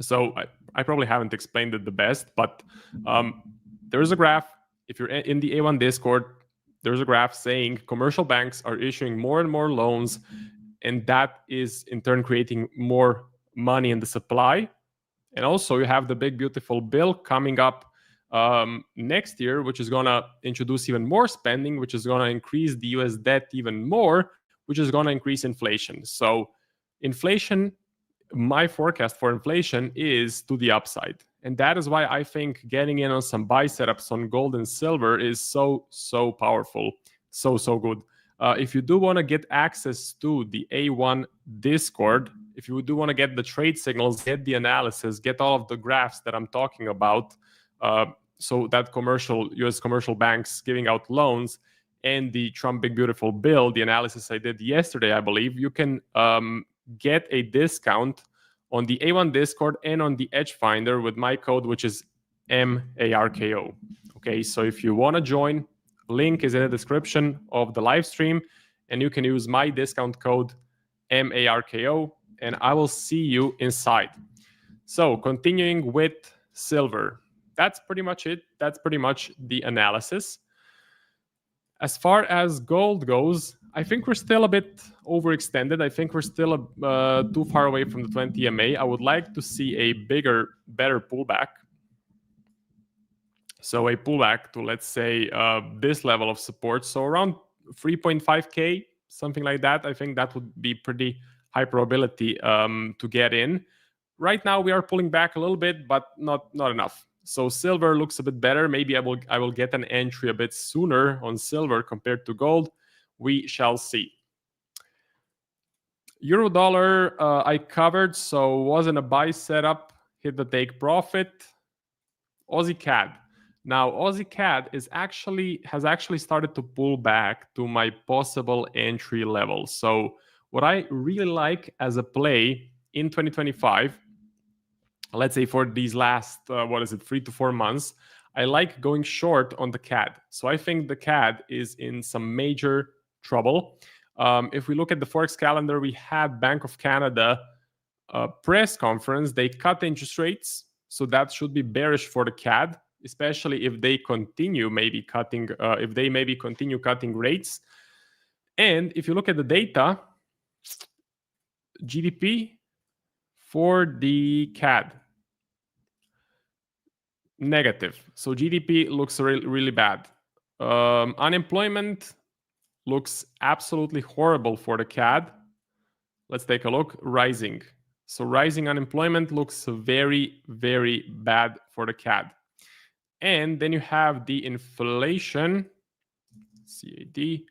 Speaker 5: So I probably haven't explained it the best, but there is a graph. If you're in the A1 Discord, there's a graph saying commercial banks are issuing more and more loans, and that is in turn creating more money in the supply. And also you have the big, beautiful bill coming up next year, which is going to introduce even more spending, which is going to increase the US debt even more, which is going to increase inflation. So inflation my forecast for inflation is to the upside. And that is why I think getting in on some buy setups on gold and silver is so powerful. So good. If you do want to get access to the A1 Discord, if you do want to get the trade signals, get the analysis, get all of the graphs that I'm talking about, so that US commercial banks giving out loans, and the Trump Big Beautiful Bill, the analysis I did yesterday, I believe, you can get a discount on the A1 Discord and on the Edge Finder with my code, which is MARKO. Okay, so if you want to join, link is in the description of the live stream, and you can use my discount code MARKO, and I will see you inside. So continuing with silver, that's pretty much it. That's pretty much the analysis. As far as gold goes, I think we're still a bit overextended. I think we're still too far away from the 20 MA. I would like to see a bigger, better pullback. So a pullback to, let's say, this level of support. So around 3.5K, something like that. I think that would be pretty high probability to get in. Right now, we are pulling back a little bit, but not enough. So silver looks a bit better. Maybe I will get an entry a bit sooner on silver compared to gold. We shall see. Euro dollar I covered, so wasn't a buy setup. Hit the take profit. Aussie CAD. Now Aussie CAD has actually started to pull back to my possible entry level. So what I really like as a play in 2025. Let's say for these last 3 to 4 months, I like going short on the CAD. So I think the CAD is in some major trouble. If we look at the Forex calendar, we had Bank of Canada press conference. They cut interest rates, so that should be bearish for the CAD, especially if they continue cutting rates. And if you look at the data, GDP for the CAD, negative. So GDP looks really bad. Unemployment looks absolutely horrible for the CAD. Let's take a look. Rising. So rising unemployment looks very, very bad for the CAD. And then you have the inflation, CAD.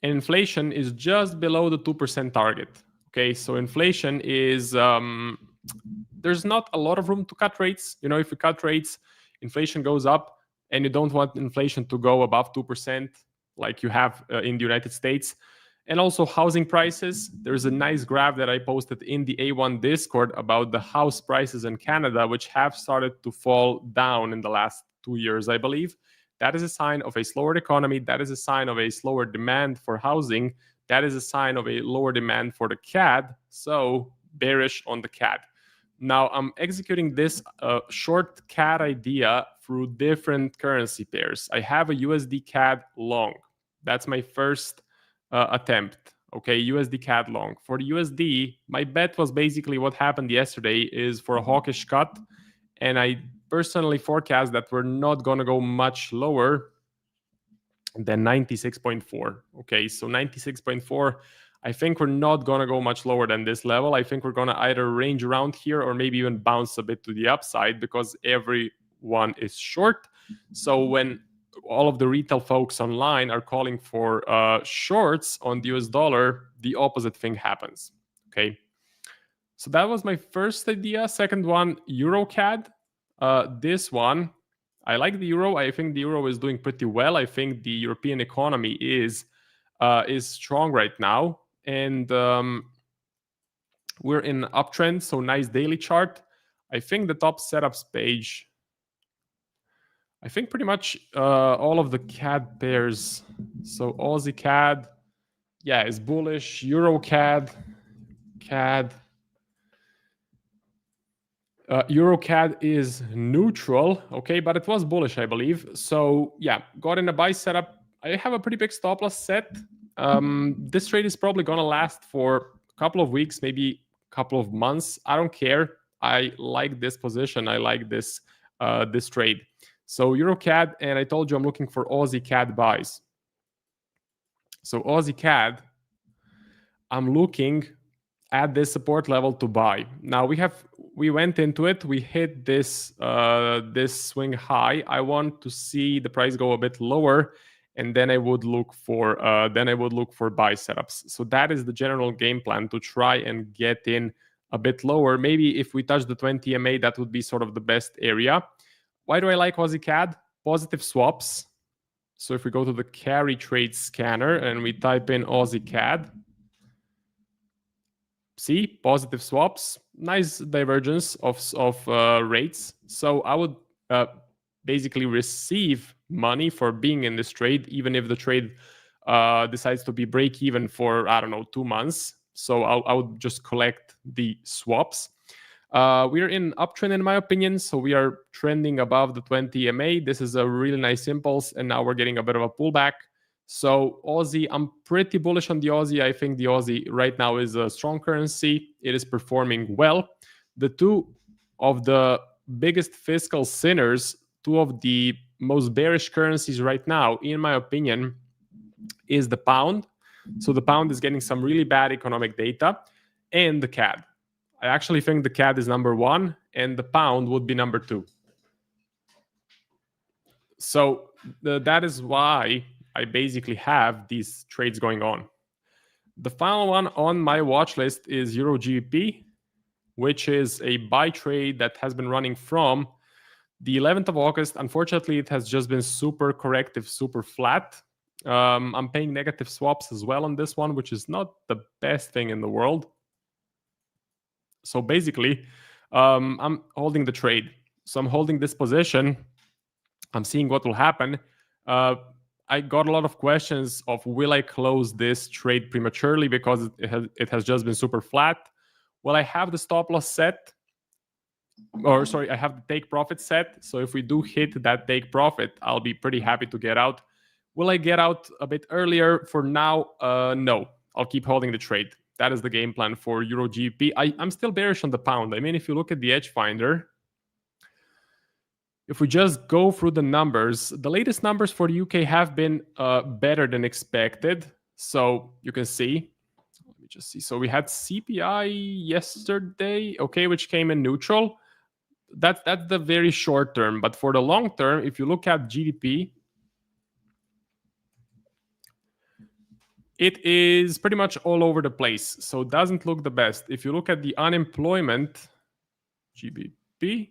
Speaker 5: And inflation is just below the 2% target. Okay, so inflation is, there's not a lot of room to cut rates. You know, if you cut rates, inflation goes up, and you don't want inflation to go above 2% like you have in the United States. And also housing prices. There's a nice graph that I posted in the A1 Discord about the house prices in Canada, which have started to fall down in the last 2 years, I believe. That is a sign of a slower economy. That is a sign of a slower demand for housing. That is a sign of a lower demand for the CAD. So bearish on the CAD. Now I'm executing this short CAD idea through different currency pairs. I have a USD CAD long. That's my first attempt. Okay, USD CAD long. For the USD, my bet was basically what happened yesterday is for a hawkish cut. And I personally forecast that we're not going to go much lower than 96.4. Okay, so 96.4. I think we're not going to go much lower than this level. I think we're going to either range around here or maybe even bounce a bit to the upside because everyone is short. So when all of the retail folks online are calling for shorts on the US dollar, the opposite thing happens. Okay. So that was my first idea. Second one, EuroCAD. This one, I like the euro. I think the euro is doing pretty well. I think the European economy is strong right now. And we're in uptrend, so nice daily chart. I think the top setups page, I think pretty much all of the CAD pairs. So Aussie CAD, yeah, is bullish. Euro CAD, Euro CAD is neutral, okay, but it was bullish, I believe. So yeah, got in a buy setup. I have a pretty big stop loss set. This trade is probably gonna last for a couple of weeks, maybe a couple of months. I don't care. I like this position. I like this this trade. So Euro CAD, and I told you I'm looking for Aussie CAD buys. So Aussie CAD, I'm looking at this support level to buy. Now we went into it, we hit this this swing high. I want to see the price go a bit lower, and then I would look for buy setups. So that is the general game plan, to try and get in a bit lower. Maybe if we touch the 20 EMA, that would be sort of the best area. Why do I like Aussie CAD? Positive swaps. So if we go to the carry trade scanner and we type in Aussie CAD, see, positive swaps, nice divergence of rates. So I would basically receive money for being in this trade, even if the trade decides to be break even for, I don't know, 2 months. So I would just collect the swaps. We're in uptrend, in my opinion. So we are trending above the 20 EMA. This is a really nice impulse, and now we're getting a bit of a pullback. So Aussie, I'm pretty bullish on the Aussie. I think the Aussie right now is a strong currency. It is performing well. The two of the biggest fiscal sinners, two of the most bearish currencies right now, in my opinion, is the pound. So the pound is getting some really bad economic data, and the CAD. I actually think the CAD is number 1, and the pound would be number 2. So that is why I basically have these trades going on. The final one on my watch list is Euro GBP, which is a buy trade that has been running from the 11th of August. Unfortunately, it has just been super corrective, super flat. I'm paying negative swaps as well on this one, which is not the best thing in the world. So basically, I'm holding the trade. So I'm holding this position. I'm seeing what will happen. I got a lot of questions of, will I close this trade prematurely because it has just been super flat? Well, I have the stop loss set. Or sorry, I have the take profit set. So if we do hit that take profit, I'll be pretty happy to get out. Will I get out a bit earlier? For now, no. I'll keep holding the trade. That is the game plan for Euro GBP. I'm still bearish on the pound. I mean, if you look at the Edge Finder, if we just go through the numbers, the latest numbers for the UK have been better than expected. So you can see, let me just see. So we had CPI yesterday, okay, which came in neutral. That's the very short term. But for the long term, if you look at GDP, it is pretty much all over the place. So it doesn't look the best. If you look at the unemployment, GBP,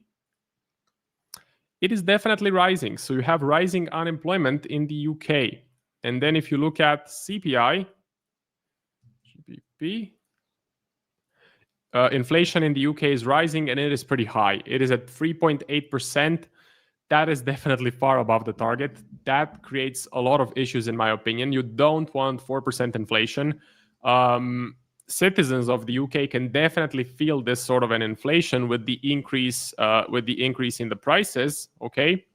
Speaker 5: it is definitely rising. So you have rising unemployment in the UK. And then if you look at CPI, GBP, inflation in the UK is rising, and it is pretty high. It is at 3.8%. That is definitely far above the target. That creates a lot of issues, in my opinion. You don't want 4% inflation. Citizens of the UK can definitely feel this sort of an inflation with the increase in the prices. Okay,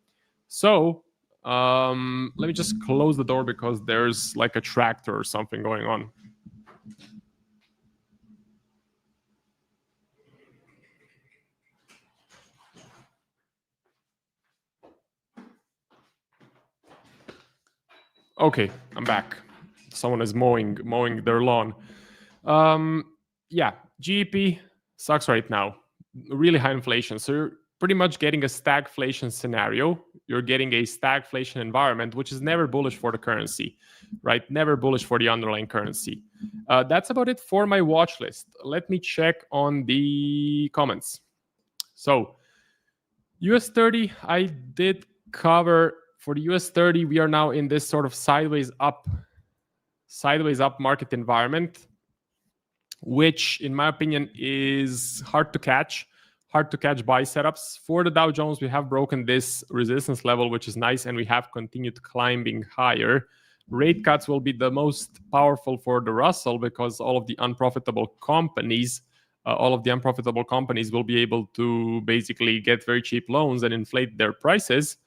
Speaker 5: so let me just close the door because there's like a tractor or something going on. Okay, I'm back. Someone is mowing their lawn. Yeah, GDP sucks right now. Really high inflation. So you're pretty much getting a stagflation scenario. You're getting a stagflation environment, which is never bullish for the currency, right? Never bullish for the underlying currency. That's about it for my watch list. Let me check on the comments. So US 30, I did cover. For the US 30, we are now in this sort of sideways up market environment, which in my opinion is hard to catch buy setups. For the Dow Jones, we have broken this resistance level, which is nice, and we have continued climbing higher. Rate cuts will be the most powerful for the Russell because all of the unprofitable companies will be able to basically get very cheap loans and inflate their prices.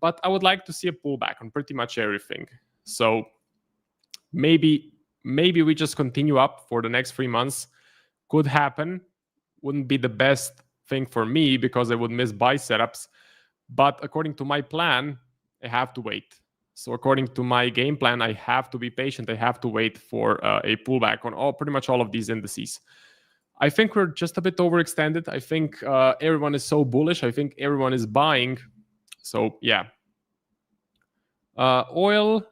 Speaker 5: But I would like to see a pullback on pretty much everything. So maybe we just continue up for the next 3 months. Could happen. Wouldn't be the best thing for me because I would miss buy setups. But according to my plan, I have to wait. So according to my game plan, I have to be patient. I have to wait for a pullback on pretty much all of these indices. I think we're just a bit overextended. I think everyone is so bullish. I think everyone is buying. So yeah. Oil,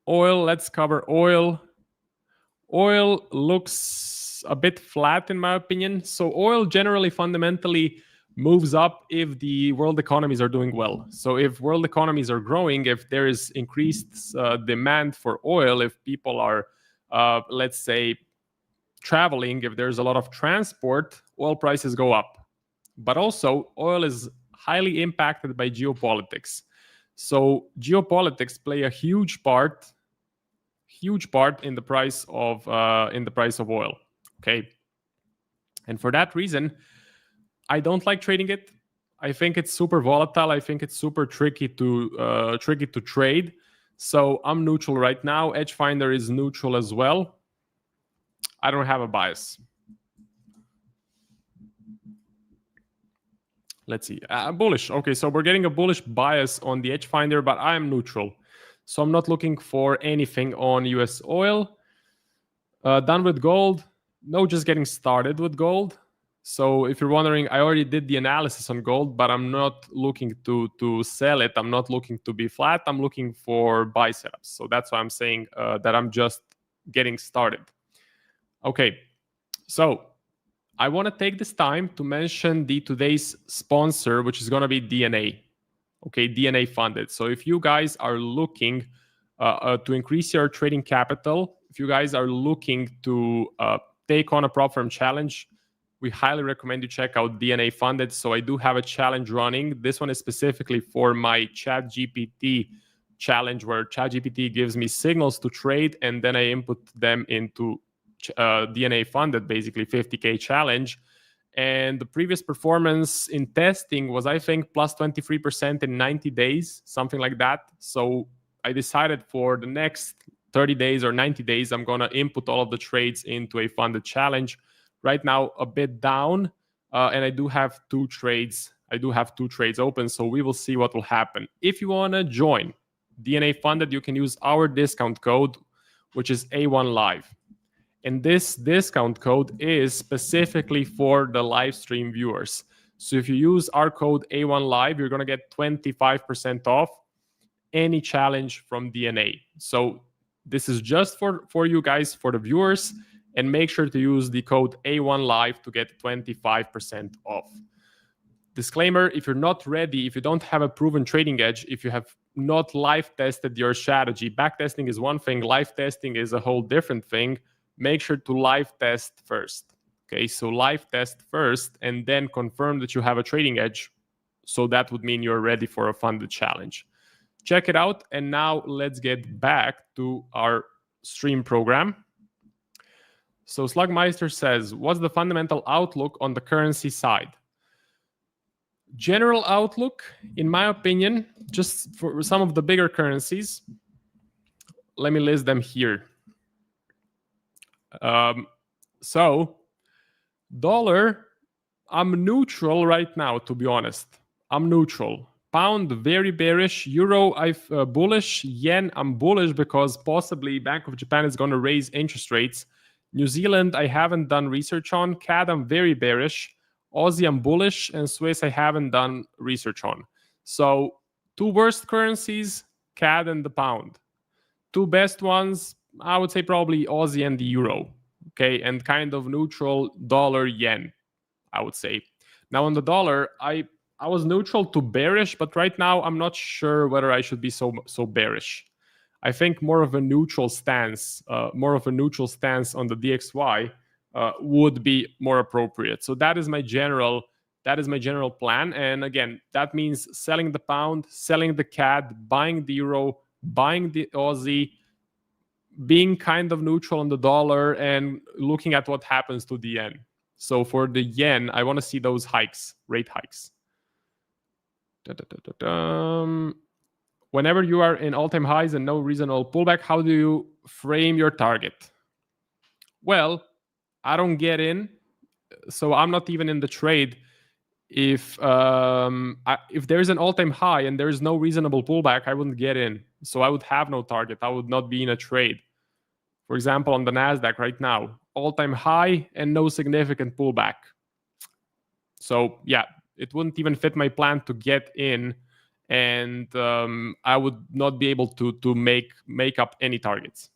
Speaker 5: let's cover oil. Oil looks a bit flat in my opinion. So oil generally fundamentally moves up if the world economies are doing well. So if world economies are growing, if there is increased demand for oil, if people are, let's say, traveling, if there's a lot of transport, oil prices go up. But also, oil is highly impacted by geopolitics. So geopolitics play a huge part in the price of oil. Okay, and for that reason, I don't like trading it. I think it's super volatile. I think it's super tricky to trade. So I'm neutral right now. Edgefinder is neutral as well. I don't have a bias. Let's see. Bullish. Okay, so we're getting a bullish bias on the Edgefinder, but I am neutral. So I'm not looking for anything on US oil. Done with gold. No, just getting started with gold. So if you're wondering, I already did the analysis on gold, but I'm not looking to sell it. I'm not looking to be flat. I'm looking for buy setups. So that's why I'm saying that I'm just getting started. Okay, so I want to take this time to mention today's sponsor, which is going to be DNA. Okay, DNA funded. So if you guys are looking to increase your trading capital, if you guys are looking to take on a prop firm challenge, we highly recommend you check out DNA funded. So I do have a challenge running. This one is specifically for my ChatGPT challenge, where ChatGPT gives me signals to trade, and then I input them into DNA funded, basically 50K challenge. And the previous performance in testing was, I think, plus 23% in 90 days, something like that. So I decided for the next 30 days or 90 days, I'm going to input all of the trades into a funded challenge. Right now, a bit down, and I do have two trades. Open, so we will see what will happen. If you want to join DNA funded, you can use our discount code, which is A1 Live. And this discount code is specifically for the live stream viewers. So if you use our code A1 Live, you're going to get 25% off any challenge from DNA. So this is just for you guys, for the viewers, and make sure to use the code A1 Live to get 25% off. Disclaimer, if you're not ready, if you don't have a proven trading edge, if you have not live tested your strategy, back testing is one thing, live testing is a whole different thing. Make sure to live test first. Okay, so live test first and then confirm that you have a trading edge. So that would mean you're ready for a funded challenge. Check it out. And now let's get back to our stream program. So Slugmeister says, what's the fundamental outlook on the currency side? General outlook, in my opinion, just for some of the bigger currencies, let me list them here. So dollar, I'm neutral right now, to be honest. I'm neutral. Pound, very bearish. Euro, bullish. Yen, I'm bullish because possibly Bank of Japan is going to raise interest rates. New Zealand, I haven't done research on. CAD, I'm very bearish. Aussie, I'm bullish. And Swiss, I haven't done research on. So two worst currencies, CAD and the pound. Two best ones, I would say probably Aussie and the Euro. Okay, and kind of neutral dollar, yen, I would say. Now on the dollar, I was neutral to bearish, but right now I'm not sure whether I should be so bearish. I think more of a neutral stance on the DXY would be more appropriate. So that is my general plan. And again, that means selling the pound, selling the CAD, buying the euro, buying the Aussie, being kind of neutral on the dollar, and looking at what happens to the yen. So for the yen, I want to see those rate hikes. Whenever you are in all-time highs and no reasonable pullback, how do you frame your target? Well, I don't get in, so I'm not even in the trade if there's an all-time high and there's no reasonable pullback, I wouldn't get in. So I would have no target. I would not be in a trade. For example, on the NASDAQ right now, all-time high and no significant pullback. So yeah, it wouldn't even fit my plan to get in, and I would not be able to make up any targets.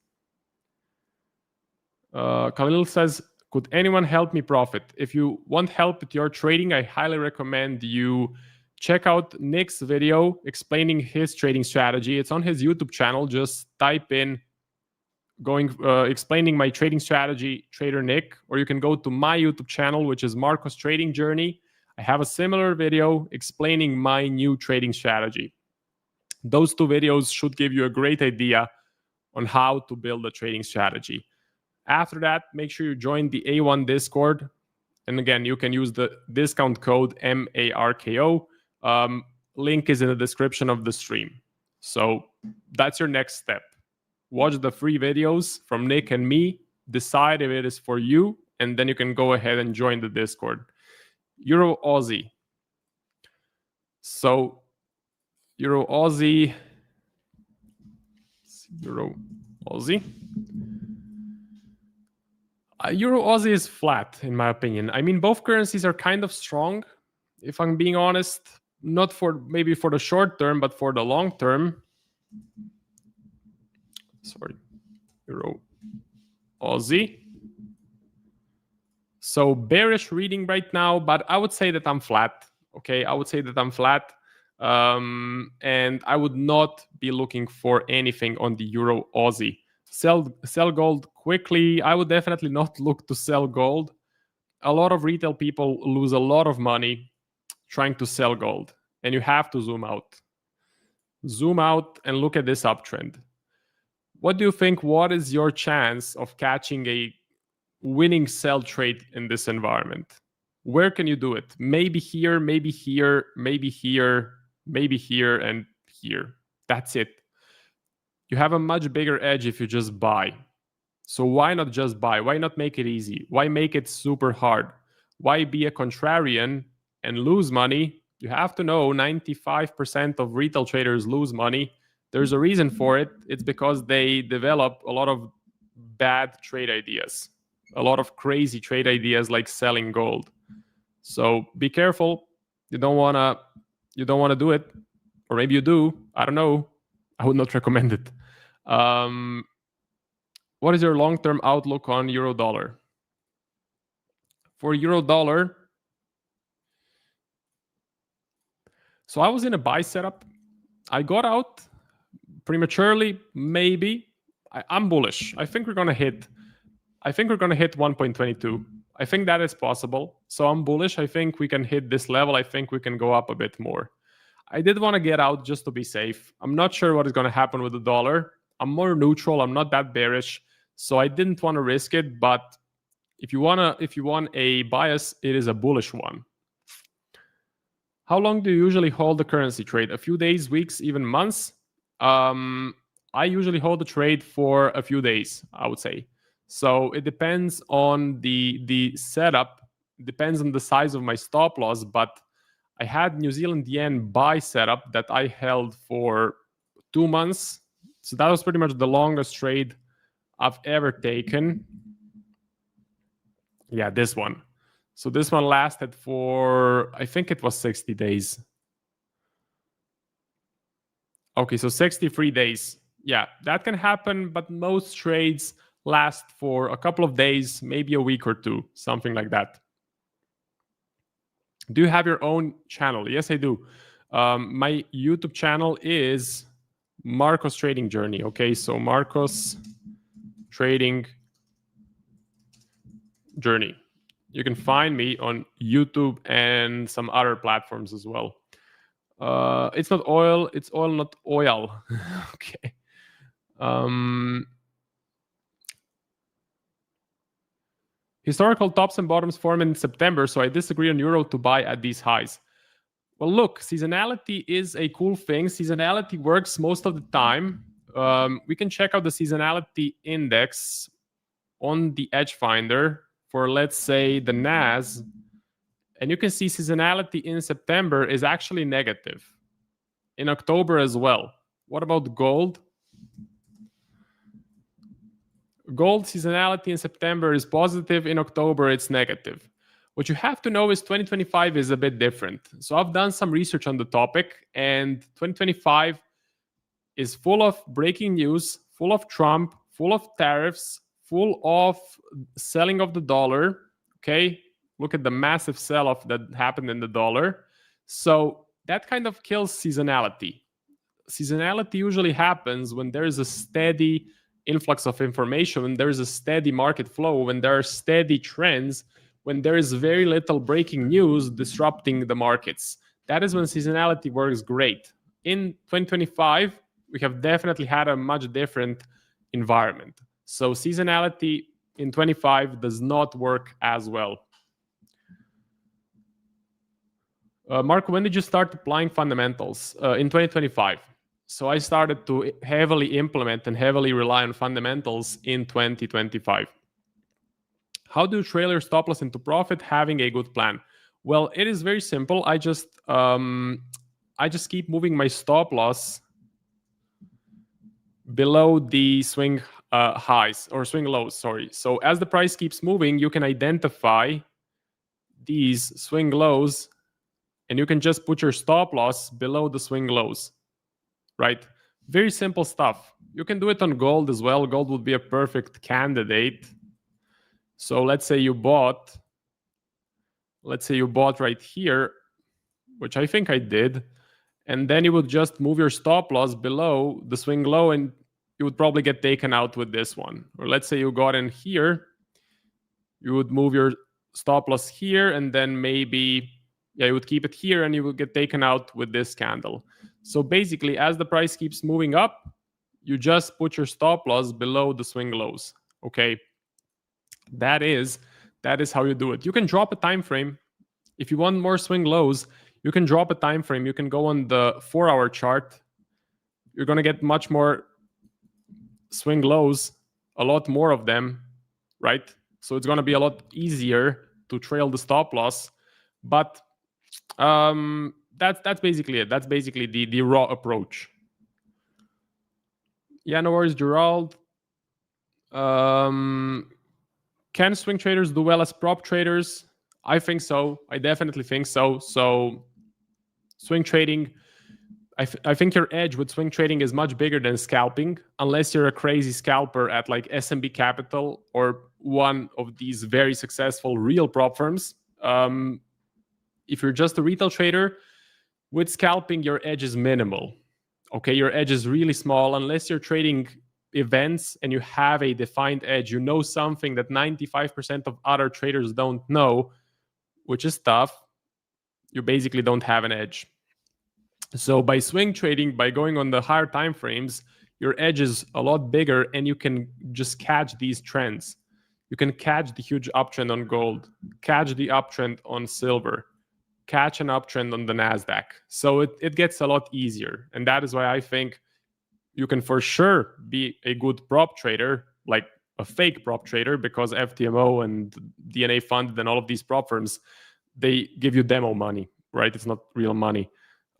Speaker 5: Khalil says, could anyone help me profit? If you want help with your trading, I highly recommend you check out Nick's video explaining his trading strategy. It's on his YouTube channel. Just type in explaining my trading strategy, Trader Nick, or you can go to my YouTube channel, which is Marcos Trading Journey. I have a similar video explaining my new trading strategy. Those two videos should give you a great idea on how to build a trading strategy. After that, make sure you join the A1 Discord. And again, you can use the discount code MARKO. Link is in the description of the stream. So that's your next step. Watch the free videos from Nick and me, decide if it is for you, and then you can go ahead and join the Discord. Euro Aussie. So Euro Aussie. Euro Aussie. Euro Aussie is flat, in my opinion. I mean, both currencies are kind of strong, if I'm being honest. Not maybe for the short term, but for the long term. Sorry, Euro Aussie. So bearish reading right now, but I would say that I'm flat. Okay, I would say that I'm flat. And I would not be looking for anything on the Euro Aussie. Sell gold quickly. I would definitely not look to sell gold. A lot of retail people lose a lot of money trying to sell gold, and you have to zoom out. Zoom out and look at this uptrend. What do you think? What is your chance of catching a winning sell trade in this environment? Where can you do it? Maybe here, maybe here, maybe here, maybe here, and here. That's it. You have a much bigger edge if you just buy. So why not just buy? Why not make it easy? Why make it super hard? Why be a contrarian and lose money? You have to know 95% of retail traders lose money. There's a reason for it. It's because they develop a lot of bad trade ideas, a lot of crazy trade ideas like selling gold. So be careful. You don't want to do it, or maybe you do. I don't know. I would not recommend it. What is your long-term outlook on euro dollar? For euro dollar, so I was in a buy setup. I got out prematurely, maybe. I'm bullish. I think we're gonna hit 1.22. I think that is possible. So I'm bullish. I think we can hit this level. I think we can go up a bit more. I did want to get out just to be safe. I'm not sure what is going to happen with the dollar. I'm more neutral. I'm not that bearish. So I didn't want to risk it. But if you want a bias, it is a bullish one. How long do you usually hold the currency trade? A few days, weeks, even months? I usually hold the trade for a few days, I would say. So it depends on the setup. It depends on the size of my stop loss. But I had New Zealand yen buy setup that I held for 2 months. So that was pretty much the longest trade I've ever taken. Yeah, this one. So this one lasted for, I think it was 60 days. Okay, so 63 days. Yeah, that can happen, but most trades last for a couple of days, maybe a week or two, something like that. Do you have your own channel? Yes, I do. My YouTube channel is Marcos Trading Journey. Okay, so Marcos Trading Journey. You can find me on YouTube and some other platforms as well. It's not oil. It's oil, not oil. Okay. Historical tops and bottoms form in September, so I disagree on euro to buy at these highs. Well, look, seasonality is a cool thing. Seasonality works most of the time. We can check out the seasonality index on the Edge Finder for, let's say, the NAS, And you can see seasonality in September is actually negative. In October as well. What about gold? Gold seasonality in September is positive. In October, it's negative. What you have to know is 2025 is a bit different. So I've done some research on the topic, and 2025 is full of breaking news, full of Trump, full of tariffs, full of selling of the dollar. Okay, look at the massive sell-off that happened in the dollar. So that kind of kills seasonality. Seasonality usually happens when there is a steady influx of information, when there is a steady market flow, when there are steady trends, when there is very little breaking news disrupting the markets. That is when seasonality works great. In 2025, we have definitely had a much different environment. So seasonality in 25 does not work as well. Mark, when did you start applying fundamentals? In 2025. So I started to heavily implement and heavily rely on fundamentals in 2025. How do you trail your stop loss into profit having a good plan? Well, it is very simple. I just keep moving my stop loss below the swing highs or swing lows, sorry. So as the price keeps moving, you can identify these swing lows and you can just put your stop loss below the swing lows, right? Very simple stuff. You can do it on gold as well. Gold would be a perfect candidate. So let's say you bought right here, which I think I did, and then you would just move your stop loss below the swing low and you would probably get taken out with this one. Or let's say you got in here, you would move your stop loss here and then maybe, you would keep it here and you would get taken out with this candle. So basically, as the price keeps moving up, you just put your stop loss below the swing lows, okay? That is how you do it. You can drop a time frame. If you want more swing lows, you can drop a time frame. You can go on the 4-hour chart. You're going to get much more swing lows, a lot more of them, right? So it's going to be a lot easier to trail the stop loss. But that's basically it. That's basically the raw approach. Yeah, no worries, Gerald. Can swing traders do well as prop traders? I think so. I definitely think so. So swing trading, I think your edge with swing trading is much bigger than scalping, unless you're a crazy scalper at like SMB Capital or one of these very successful real prop firms. If you're just a retail trader, with scalping, your edge is minimal. Okay, your edge is really small unless you're trading events and you have a defined edge. You know something that 95% of other traders don't know, which is tough. You basically don't have an edge. So by swing trading, by going on the higher time frames, your edge is a lot bigger and you can just catch these trends. You can catch the huge uptrend on gold, catch the uptrend on silver, catch an uptrend on the NASDAQ. So it gets a lot easier. And that is why I think you can for sure be a good prop trader, like a fake prop trader, because FTMO and DNA Fund and all of these prop firms, they give you demo money, right? It's not real money.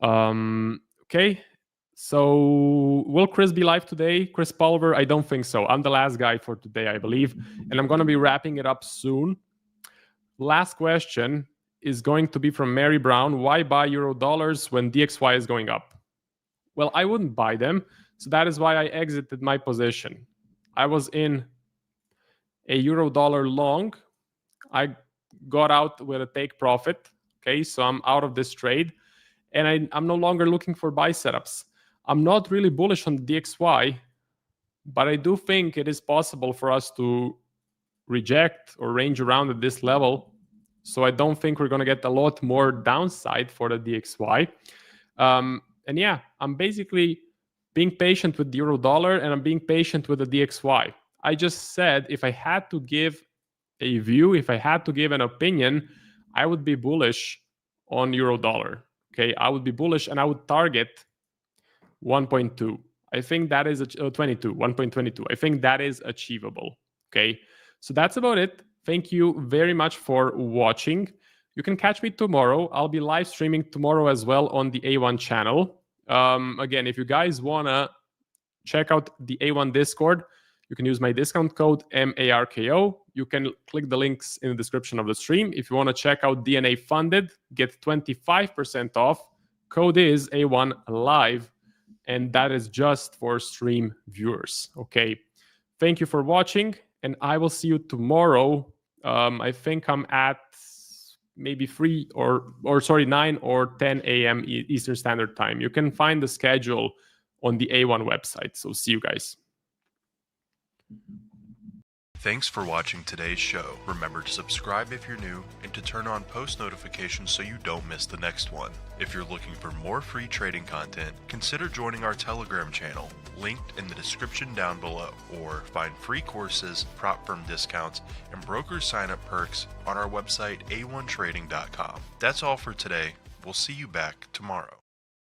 Speaker 5: Okay. So will Chris be live today? Chris Pulver? I don't think so. I'm the last guy for today, I believe. And I'm going to be wrapping it up soon. Last question is going to be from Mary Brown. Why buy euro dollars when DXY is going up? Well, I wouldn't buy them. So that is why I exited my position. I was in a euro dollar long. I got out with a take profit. Okay, so I'm out of this trade. And I'm no longer looking for buy setups. I'm not really bullish on the DXY, but I do think it is possible for us to reject or range around at this level. So I don't think we're going to get a lot more downside for the DXY. And yeah, I'm basically being patient with the euro dollar and I'm being patient with the DXY. I just said if I had to give a view, if I had to give an opinion, I would be bullish on euro dollar. Okay, I would be bullish and I would target 1.2. I think that is 1.22. I think that is achievable. Okay, so that's about it. Thank you very much for watching. You can catch me tomorrow. I'll be live streaming tomorrow as well on the A1 channel. Again, if you guys want to check out the A1 Discord, you can use my discount code MARKO. You can click the links in the description of the stream. If you want to check out DNA Funded, get 25% off. Code is A1 Live, and that is just for stream viewers. Okay. Thank you for watching, and I will see you tomorrow. I think I'm at maybe 9 or 10 a.m. Eastern Standard Time. You can find the schedule on the A1 website. So see you guys.
Speaker 6: Thanks for watching today's show. Remember to subscribe if you're new and to turn on post notifications so you don't miss the next one. If you're looking for more free trading content, consider joining our Telegram channel, linked in the description down below, or find free courses, prop firm discounts, and broker sign-up perks on our website a1trading.com. That's all for today. We'll see you back tomorrow.